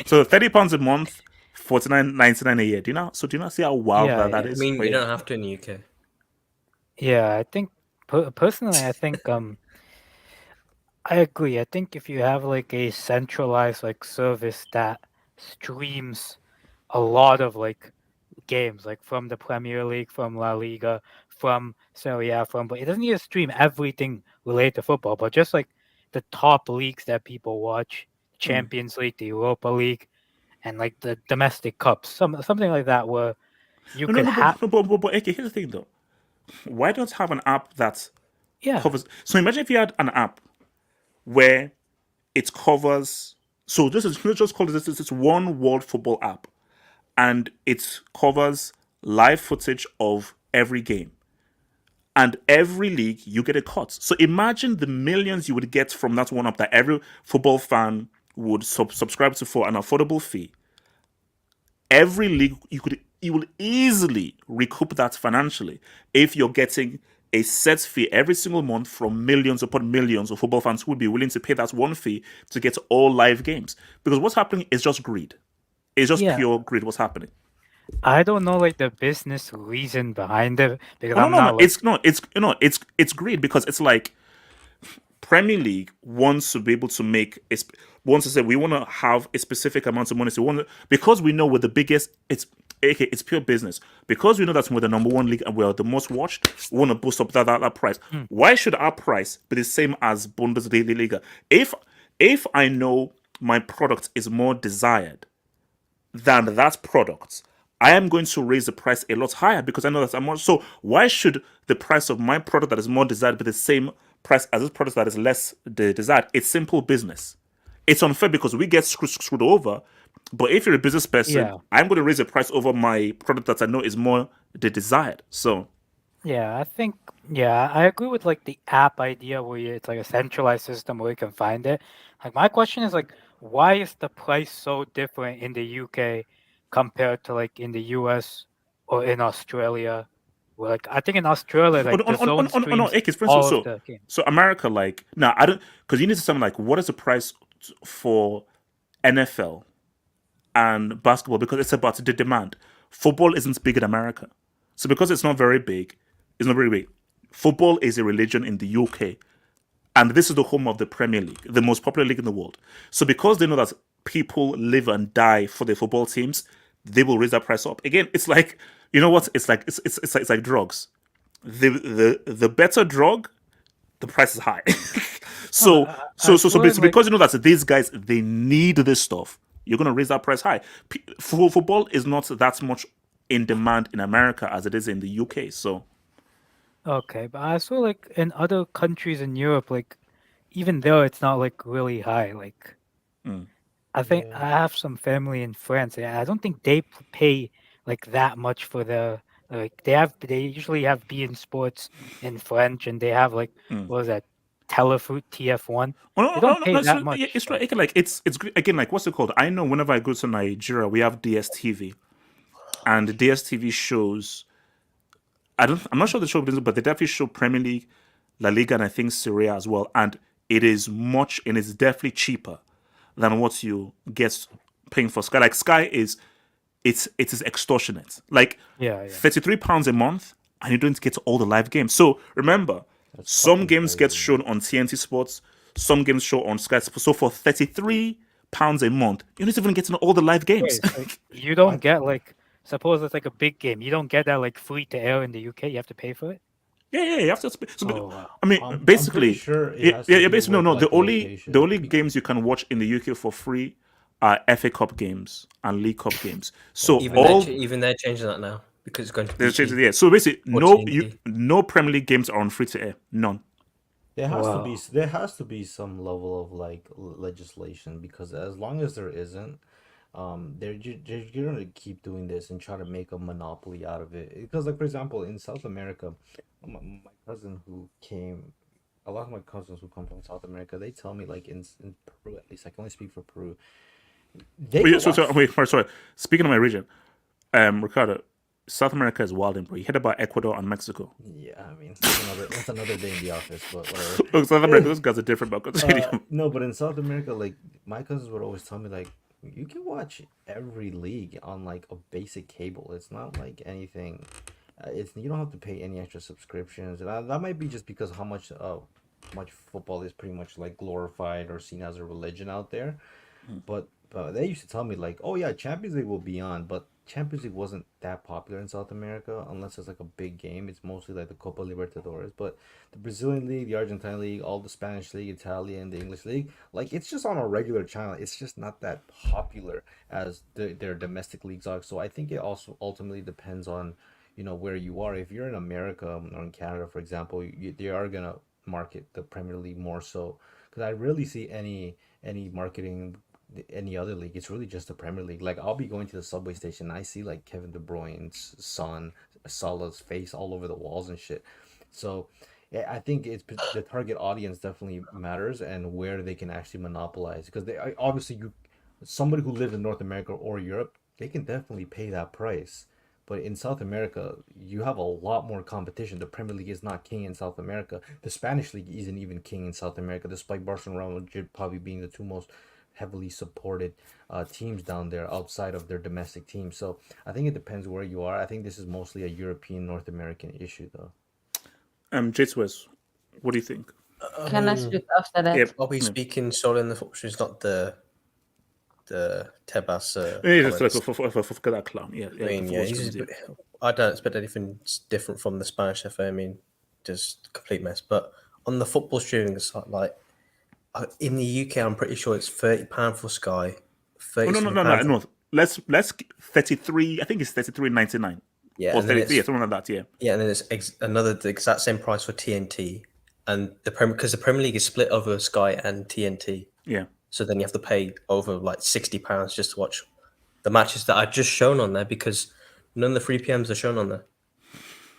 So £30 a month, $49.99 a year. Do you not see how wild that is? I mean, you don't have to in the UK. Yeah, I think personally, I think I agree. I think if you have like a centralized like service that streams a lot of like games, like from the Premier League, from La Liga, from Serie, but it doesn't need to stream everything related to football, but just like the top leagues that people watch, Champions League, the Europa League, and like the domestic cups, something like that, where you could have. But okay, here's the thing though. Why don't have an app that covers? So imagine if you had an app where it covers. So this is let's just call this one World Football app, and it covers live footage of every game, and every league you get a cut. So imagine the millions you would get from that one app that every football fan would subscribe to for an affordable fee. Every league you will easily recoup that financially if you're getting a set fee every single month from millions upon millions of football fans who would be willing to pay that one fee to get all live games. Because what's happening is just greed. It's just pure greed. What's happening? I don't know like the business reason behind it because it's greed because it's like Premier League wants to be able to wants to say we want to have a specific amount of money. So because we know we're the biggest, it's pure business. Because we know that we're the number one league and we're the most watched, we want to boost up that price. Why should our price be the same as Bundesliga? If I know my product is more desired than that product, I am going to raise the price a lot higher because I know that I'm more. So why should the price of my product that is more desired be the same price as this product that is less desired? It's simple business. It's unfair because we get screwed over. But if you're a business person, I'm going to raise the price over my product that I know is more desired. So yeah, I think I agree with like the app idea where it's like a centralized system where you can find it. Like my question is like, why is the price so different in the UK compared to like in the US or in Australia? Well, like I think in Australia, like the zone streams so America, like I don't because you need to something like what is the price for NFL and basketball because it's about the demand. Football isn't big in America, so because it's not very big. Football is a religion in the UK, and this is the home of the Premier League, the most popular league in the world. So because they know that people live and die for their football teams, they will raise that price up. Again, it's like you know what? It's like it's like drugs. The better drug, the price is high. so because you know that these guys they need this stuff, you're gonna raise that price high. Football is not that much in demand in America as it is in the UK. So. Okay, but I saw like in other countries in Europe, like even though it's not like really high, like I think I have some family in France. And I don't think they pay like that much for the like they usually have beIN Sports in French, and they have like what was that Telefoot TF1. They don't pay that much. It's right. Like it's again like what's it called? I know whenever I go to Nigeria, we have DSTV, and the DSTV shows. I'm not sure the show, but they definitely show Premier League, La Liga, and I think Serie as well. And it's definitely cheaper than what you get paying for Sky. Like Sky it is extortionate. Like £33 a month, and you don't get all the live games. So remember, some games get shown on TNT Sports, some games show on Sky. So for £33 a month, you're not even getting all the live games. Like, you don't get like. Suppose it's like a big game. You don't get that like free to air in the UK. You have to pay for it. Yeah, you have to. So, I mean, basically, basically, no. The only games you can watch in the UK for free are FA Cup games and League Cup games. So even they're changing that now because it's going to be. Yeah. So basically, no Premier League games are on free to air. None. There has to be some level of like legislation because as long as there isn't. they're gonna keep doing this and try to make a monopoly out of it. Because, like, for example, in South America, my cousin who came, a lot of my cousins who come from South America, they tell me, like, in Peru, at least I can only speak for Peru. Sorry. Speaking of my region, Ricardo, South America is wild, bro. You heard about Ecuador and Mexico? Yeah, I mean, that's another day in the office, but whatever. Look, South America, those guys are different, but continue. No, but in South America, like, my cousins would always tell me, like, you can watch every league on, like, a basic cable. It's not like anything. You don't have to pay any extra subscriptions, and that might be just because how much football is pretty much like glorified or seen as a religion out there. But they used to tell me, like, oh yeah, Champions League will be on, but Champions League wasn't that popular in South America unless it's like a big game. It's mostly like the Copa Libertadores, but the Brazilian league, the Argentine league, all the Spanish league, Italian, the English league, like, it's just on a regular channel. It's just not that popular as their domestic leagues are. So I think it also ultimately depends on, where you are. If you're in America or in Canada, for example, they are gonna market the Premier League more so, because I rarely see any marketing any other league. It's really just the Premier League. Like, I'll be going to the subway station, I see like Kevin De Bruyne's son, Salah's face all over the walls and shit. So yeah, I think it's the target audience definitely matters, and where they can actually monopolize, because they obviously somebody who lives in North America or Europe, they can definitely pay that price. But in South America, you have a lot more competition. The Premier League is not king in South America. The Spanish League isn't even king in South America, despite Barcelona and Real Madrid probably being the two most heavily supported teams down there outside of their domestic teams. So I think it depends where you are. I think this is mostly a European, North American issue, though. J2S, what do you think? Can I speak after that? Yep. Are we speaking solely in the football? It's not the Tebas. For that clown. Yeah, I mean, I don't expect anything different from the Spanish FA. I mean, just complete mess. But on the football streaming side, like in the UK, I'm pretty sure it's £30 for Sky. No. Let's 33. I think it's 33.99. Yeah, or 33, something like that. Yeah. Yeah, and then it's the exact same price for TNT, and because the Premier League is split over Sky and TNT. Yeah. So then you have to pay over like £60 just to watch the matches that are just shown on there, because none of the 3 PMs are shown on there.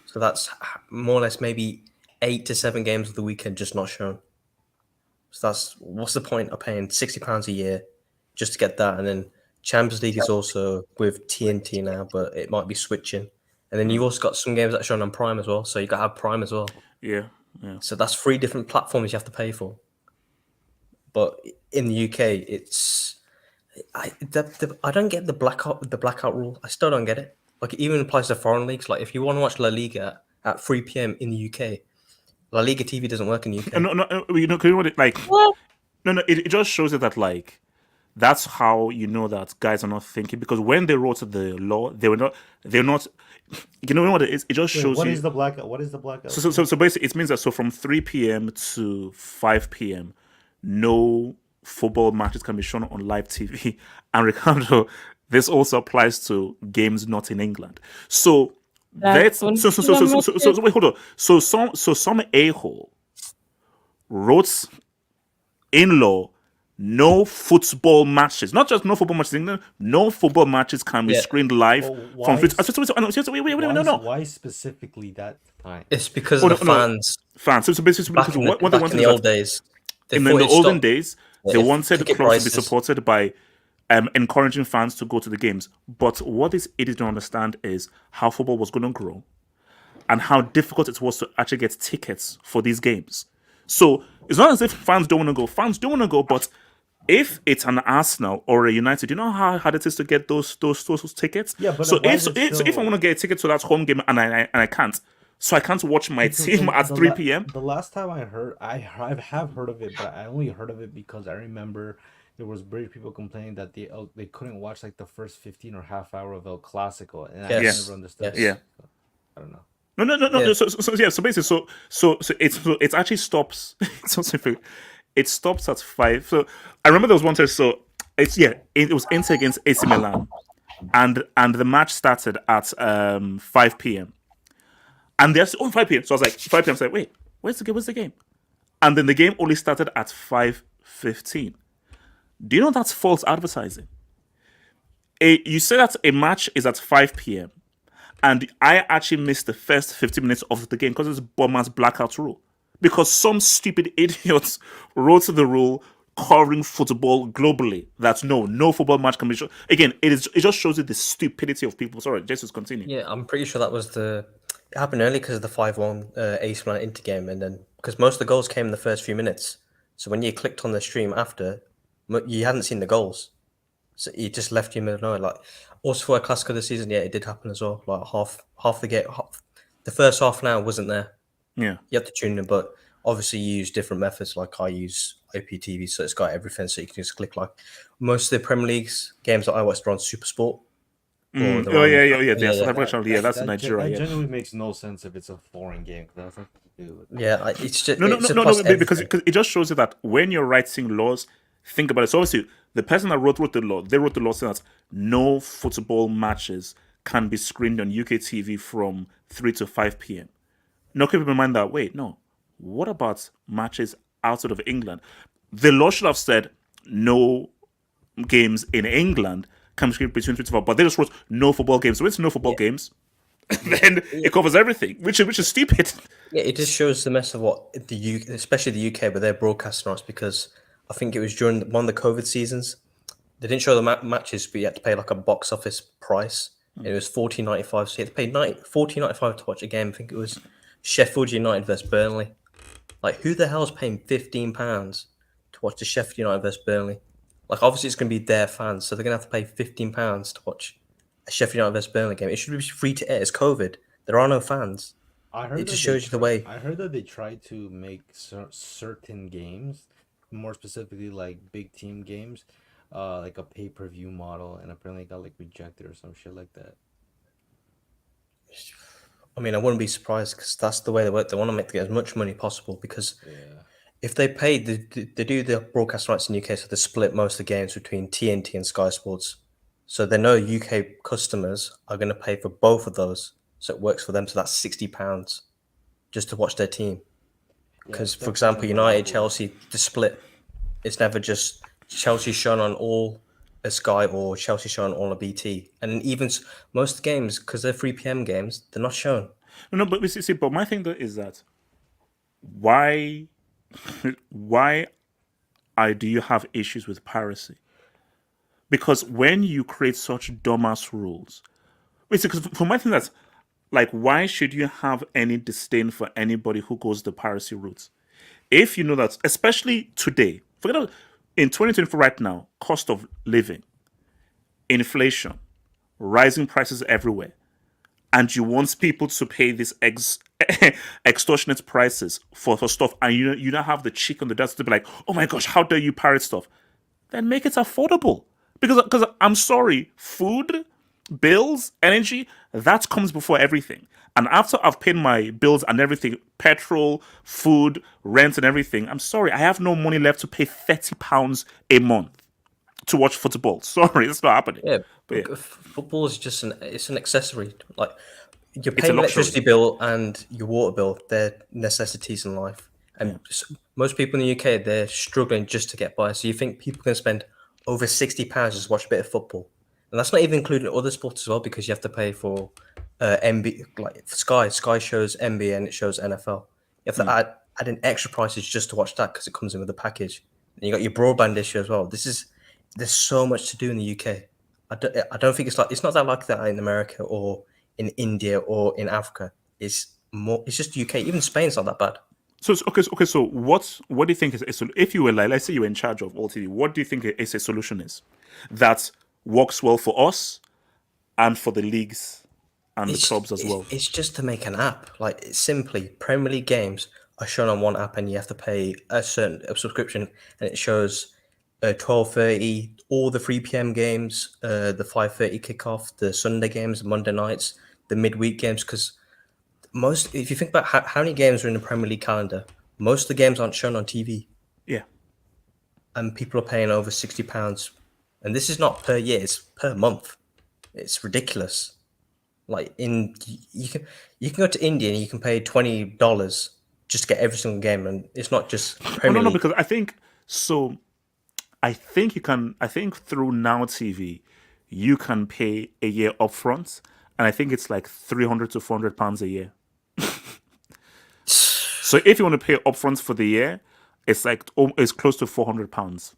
So that's more or less maybe 8 to 7 games of the weekend just not shown. So what's the point of paying £60 a year just to get that? And then Champions League is also with TNT now, but it might be switching. And then you've also got some games that are shown on Prime as well. So you got to have Prime as well. Yeah. So that's 3 different platforms you have to pay for. But in the UK, I don't get the blackout rule. I still don't get it. Like, it even applies to foreign leagues. Like, if you want to watch La Liga at 3 PM in the UK, La Liga TV doesn't work in the UK. No. You know what? Like, what? No. It just shows you that, like, that's how you know that guys are not thinking, because when they wrote the law, they're not. You know what it is? It just shows What you. is the blackout? What is the blackout? So basically, it means that from 3 PM to 5 PM, no football matches can be shown on live TV. And Ricardo, this also applies to games not in England. So wait, hold on. So some a-hole wrote in law, no football matches, not just no football matches in England, no football matches can be screened live from No. Why specifically that time? It's because of the fans. Fans. So basically, because what they wanted in the old days. In the olden days, they wanted the clubs to be supported by encouraging fans to go to the games. But what is it to understand is how football was going to grow and how difficult it was to actually get tickets for these games. So it's not as if fans don't want to go. Fans do want to go, but if it's an Arsenal or a United, you know how hard it is to get those tickets? Yeah, but so if I want to get a ticket to that home game and I can't, so I can't watch my team at 3 PM. The last time I have heard of it, but I only heard of it because I remember there was British people complaining that they couldn't watch like the first 15 or half hour of El Clasico, and I never understood. Yeah. So, I don't know. No. Yeah. So basically, it actually stops. It stops at 5. So I remember there was one time. So it was Inter against AC Milan, and the match started at 5 PM. And they're 5 PM. So I was like 5 PM. I was like, wait, where's the game? And then the game only started at 5:15. Do you know that's false advertising? You say that a match is at 5 p.m. and I actually missed the first 15 minutes of the game because it's Bournemouth's blackout rule. Because some stupid idiots wrote the rule covering football globally that no football match can be shown. Again, it just shows you the stupidity of people. Sorry, Jesus, continue. Yeah, I'm pretty sure that was it happened early because of the 5-1 AC Milan Inter game, and then because most of the goals came in the first few minutes. So when you clicked on the stream after, you hadn't seen the goals. So it just left you in the middle of nowhere. Like also for a Clasico this season, yeah, it did happen as well. Like half the game, the first half an hour wasn't there. Yeah, you have to tune in, but obviously you use different methods. Like I use IPTV, so it's got everything. So you can just click like most of the Premier League's games that I watched are on SuperSport. Yeah. That's in Nigeria. That generally makes no sense if it's a foreign game. That's nothing to do with it's just no, because it just shows you that when you're writing laws, think about it. So obviously, the person that wrote the law, they wrote the law saying that no football matches can be screened on UK TV from 3 to 5 p.m. Now, keep in mind that, wait, no. What about matches outside of England? The law should have said no games in England can be screened between 3 to 5, but they just wrote no football games. So when it's no football games, then it covers everything, which is stupid. Yeah, it just shows the mess of what the UK, especially the UK, but they're broadcasting us because I think it was during one of the COVID seasons. They didn't show the matches, but you had to pay like a box office price. It was $14.95, so you had to pay $14.95 to watch a game. I think it was Sheffield United versus Burnley. Like, who the hell is paying £15 to watch the Sheffield United versus Burnley? Like, obviously it's going to be their fans, so they're going to have to pay £15 to watch a Sheffield United versus Burnley game. It should be free to air. It's COVID. There are no fans. It just shows you the way. I heard that they tried to make certain games, more specifically like big team games, like a pay-per-view model, and apparently it got like rejected or some shit like that. I mean, I wouldn't be surprised because that's the way they work. They want to get as much money possible because if they paid, they do the broadcast rights in the UK, so they split most of the games between TNT and Sky Sports. So they know UK customers are going to pay for both of those. So it works for them. So that's £60 just to watch their team. Because, for example, United, Chelsea, the split, it's never just Chelsea shown on all a Sky or Chelsea shown on all a BT. And even most of the games, because they're 3 p.m. games, they're not shown. No, but see, but my thing though is that why do you have issues with piracy? Because when you create such dumbass rules, because for my thing that's like, why should you have any disdain for anybody who goes the piracy route? If you know that, especially today, forget about in 2024 right now, cost of living, inflation, rising prices everywhere, and you want people to pay these extortionate prices for stuff, and you don't have the cheek on the desk to be like, oh my gosh, how dare you pirate stuff? Then make it affordable. Because I'm sorry, food, bills, energy, that comes before everything. And after I've paid my bills and everything, petrol, food, rent and everything, I'm sorry, I have no money left to pay £30 a month to watch football. Sorry, it's not happening. Yeah, football is just it's an accessory. Like, you're paying electricity bill and your water bill, they're necessities in life. And most people in the UK, they're struggling just to get by. So you think people can spend over £60 just to watch a bit of football? And that's not even including other sports as well, because you have to pay for NBA, like Sky shows NBA and it shows NFL. You have to add in extra prices just to watch that because it comes in with a package. And you got your broadband issue as well. There's so much to do in the UK. I don't think it's not that like that in America or in India or in Africa. It's just UK. Even Spain's not that bad. So okay. So what do you think is if you were like, let's say you were in charge of all TV, what do you think a solution is that works well for us and for the leagues and the clubs as well? It's just to make an app. Like, it's simply Premier League games are shown on one app, and you have to pay a subscription, and it shows 12:30 all the 3 p.m. games, the 5:30 kickoff, the Sunday games, Monday nights, the midweek games. Because if you think about how many games are in the Premier League calendar, most of the games aren't shown on TV. Yeah, and people are paying over £60. And this is not per year; it's per month. It's ridiculous. Like, you can go to India and you can pay $20 just to get every single game, and it's not just Premier League. Because I think you can. I think through Now TV, you can pay a year upfront, and I think it's like £300 to £400 a year. So if you want to pay upfront for the year, it's like it's close to £400.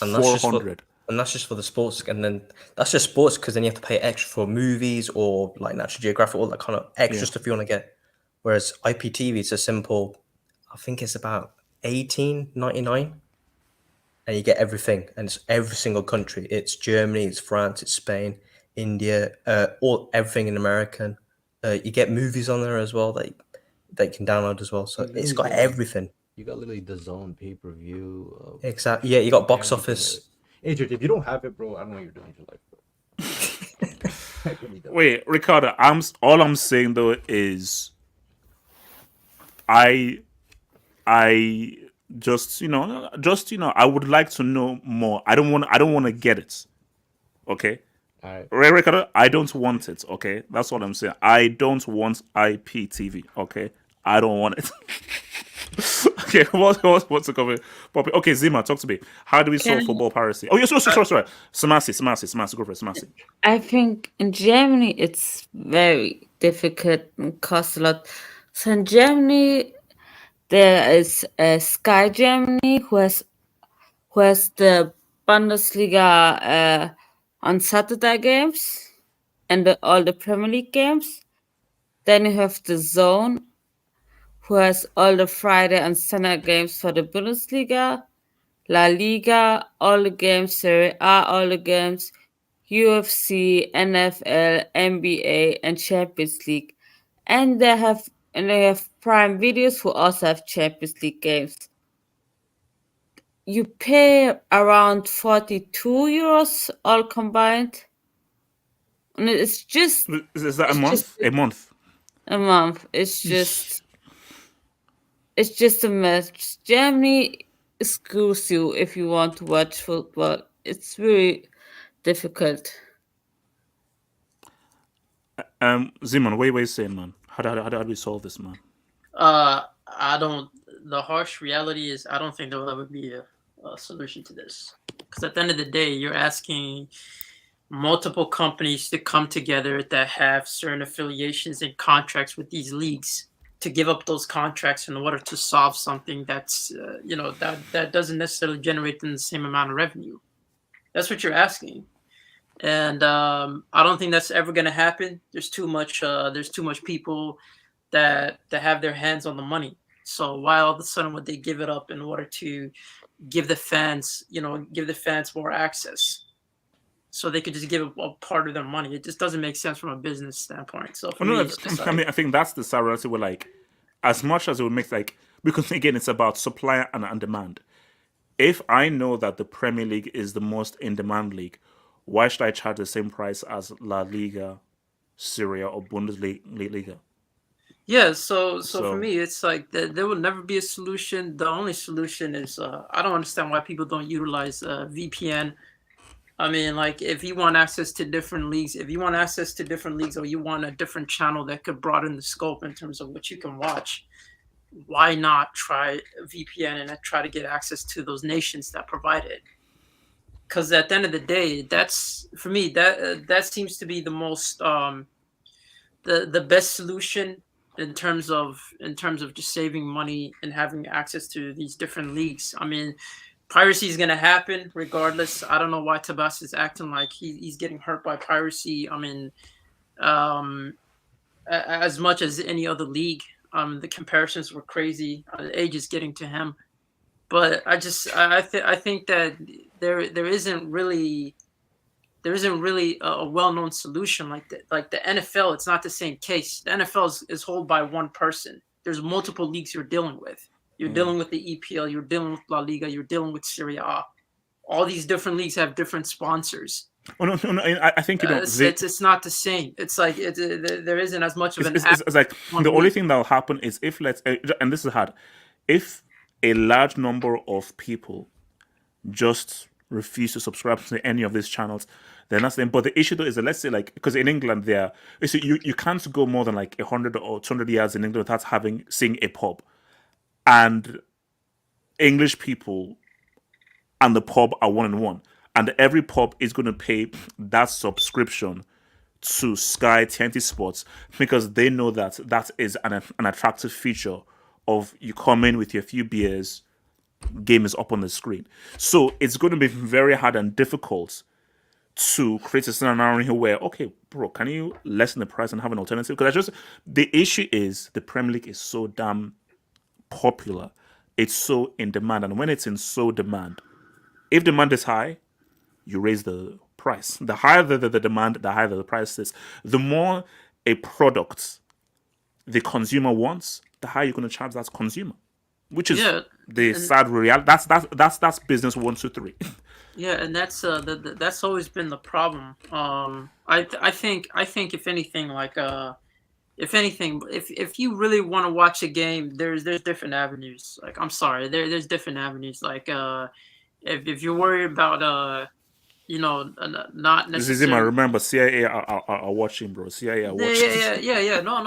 And that's just 400. And that's just for the sports, and then that's just sports because then you have to pay extra for movies or like National Geographic, all that kind of extra stuff you want to get. Whereas IPTV, it's a simple, I think it's about $18.99, and you get everything, and it's every single country. It's Germany, it's France, it's Spain, India, everything in American. You get movies on there as well that you can download as well. So it's got everything. You got literally the zone pay-per-view. Exactly. Yeah, you got box office. Adrian, if you don't have it, bro, I don't know what you're doing in your life, bro. Wait, Ricardo, all I'm saying though is I just I would like to know more. I don't want to get it. Okay? All right. Ricardo, I don't want it, okay? That's what I'm saying. I don't want IPTV, okay? I don't want it. Okay, what's the comment? Okay, Zima, talk to me. How do we solve football piracy? Oh, yes, sorry. Samasi, go for it, Samasi. I think in Germany it's very difficult and costs a lot. So in Germany, there is Sky Germany who has the Bundesliga on Saturday games and all the Premier League games. Then you have the Zone who has all the Friday and Sunday games for the Bundesliga, La Liga, all the games, Serie A, all the games, UFC, NFL, NBA, and Champions League. And they have Prime Videos who also have Champions League games. You pay around 42 euros all combined. And it's just... Is that a month? A month? A month. It's just a mess. Germany screws you if you want to watch football. It's really difficult. Zimon, what are you saying, man? How do we solve this, man? The harsh reality is I don't think there will ever be a solution to this. Because at the end of the day, you're asking multiple companies to come together that have certain affiliations and contracts with these leagues to give up those contracts in order to solve something that's that doesn't necessarily generate them the same amount of revenue. That's what you're asking, and I don't think that's ever going to happen. There's too much people that have their hands on the money. So why all of a sudden would they give it up in order to give the fans more access? So they could just give a part of their money. It just doesn't make sense from a business standpoint. So I think that's the reality. Where like, as much as it would make because again, it's about supply and demand. If I know that the Premier League is the most in-demand league, why should I charge the same price as La Liga, Serie, or Bundesliga? Yeah, so for me, it's like there will never be a solution. The only solution is I don't understand why people don't utilize VPN. I mean, like, if you want access to different leagues, or you want a different channel that could broaden the scope in terms of what you can watch, why not try VPN and try to get access to those nations that provide it? Because at the end of the day, that's, for me, that seems to be the most the best solution in terms of just saving money and having access to these different leagues. I mean, piracy is going to happen regardless. I don't know why Tebas is acting like he's getting hurt by piracy. I mean, as much as any other league. The comparisons were crazy. The age is getting to him. But I think that there isn't really a well-known solution like that. Like the NFL, it's not the same case. The NFL is held by one person. There's multiple leagues you're dealing with. You're dealing with the EPL, you're dealing with La Liga, you're dealing with Serie A. All these different leagues have different sponsors. Oh, no, I think it's not the same. It's like there isn't as much of an. It's like the only thing that will happen is if and this is hard, if a large number of people just refuse to subscribe to any of these channels, then that's them. But the issue though is that, let's say, like, because in England you can't go more than like 100 or 200 yards in England without seeing a pub. And English people and the pub are 1-on-1. and every pub is going to pay that subscription to Sky TNT Sports because they know that that is an attractive feature of you come in with your few beers, game is up on the screen. So it's going to be very hard and difficult to create a scenario here where, okay, bro, can you lessen the price and have an alternative? Because the issue is the Premier League is so damn popular. It's so in demand. And when it's in so demand, if demand is high, you raise the price. The higher the demand, the higher the price is. The more a product the consumer wants, the higher you're going to charge that consumer, which is the sad reality. That's business 1, 2, 3. Yeah, and that's always been the problem. I think if anything, if you really want to watch a game, there's different avenues. Like, I'm sorry, there's different avenues. Like, if you're worried about not necessarily. Zizima, remember, CIA are watching, bro. CIA are watching. Yeah. No.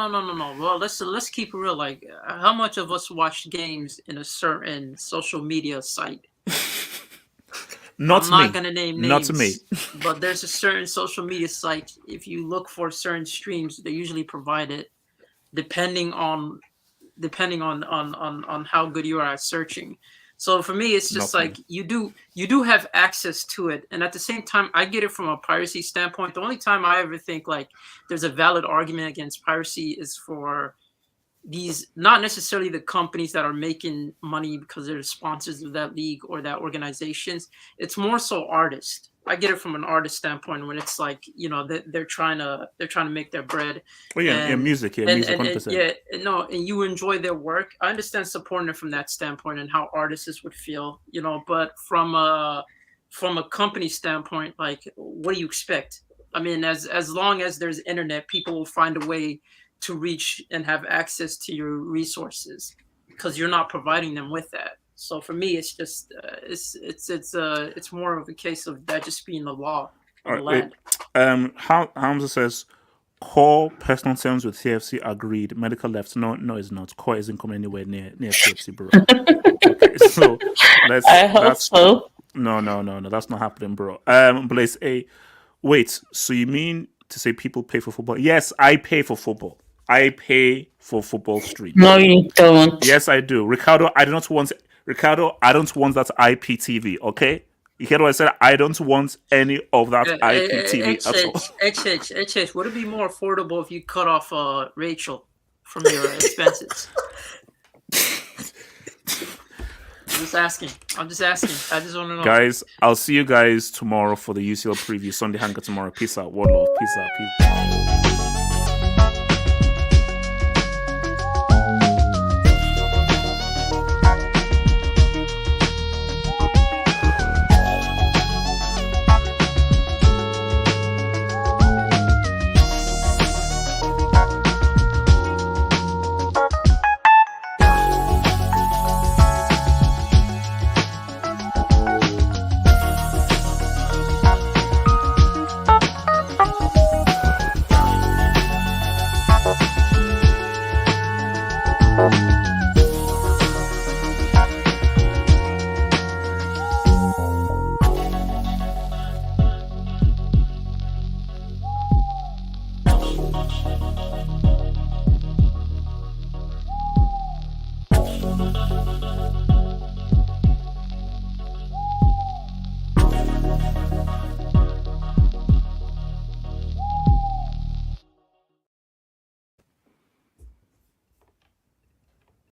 Well, let's keep it real. Like, how much of us watch games in a certain social media site? I'm not gonna name names. Not me. But there's a certain social media site. If you look for certain streams, they usually provide it, depending on how good you are at searching. So for me, it's just like you do have access to it, and at the same time, I get it from a piracy standpoint. The only time I ever think like there's a valid argument against piracy is for these, not necessarily the companies that are making money because they're sponsors of that league or that organizations. It's more so artists. I get it from an artist standpoint when it's like, they're trying to make their bread. Oh yeah, music, 100%. And you enjoy their work. I understand supporting it from that standpoint and how artists would feel, but from a company standpoint, like, what do you expect? I mean, as long as there's internet, people will find a way to reach and have access to your resources because you're not providing them with that. So for me, it's just it's more of a case of that just being the law of the land. Hamza says, core personal terms with CFC agreed. Medical left. No, it's not. Core isn't coming anywhere near CFC, bro. Okay, so I hope so. No, that's not happening, bro. Blaze A. Wait, so you mean to say people pay for football? Yes, I pay for football. I pay for football streams. No, you don't. Yes, I do. Ricardo, I don't want that IPTV, okay? You hear what I said? I don't want any of that IPTV at all. HH, would it be more affordable if you cut off Rachel from your expenses? I'm just asking. I just want to know. Guys, I'll see you guys tomorrow for the UCL preview. Sunday hangout tomorrow. Peace out. One love. Peace out.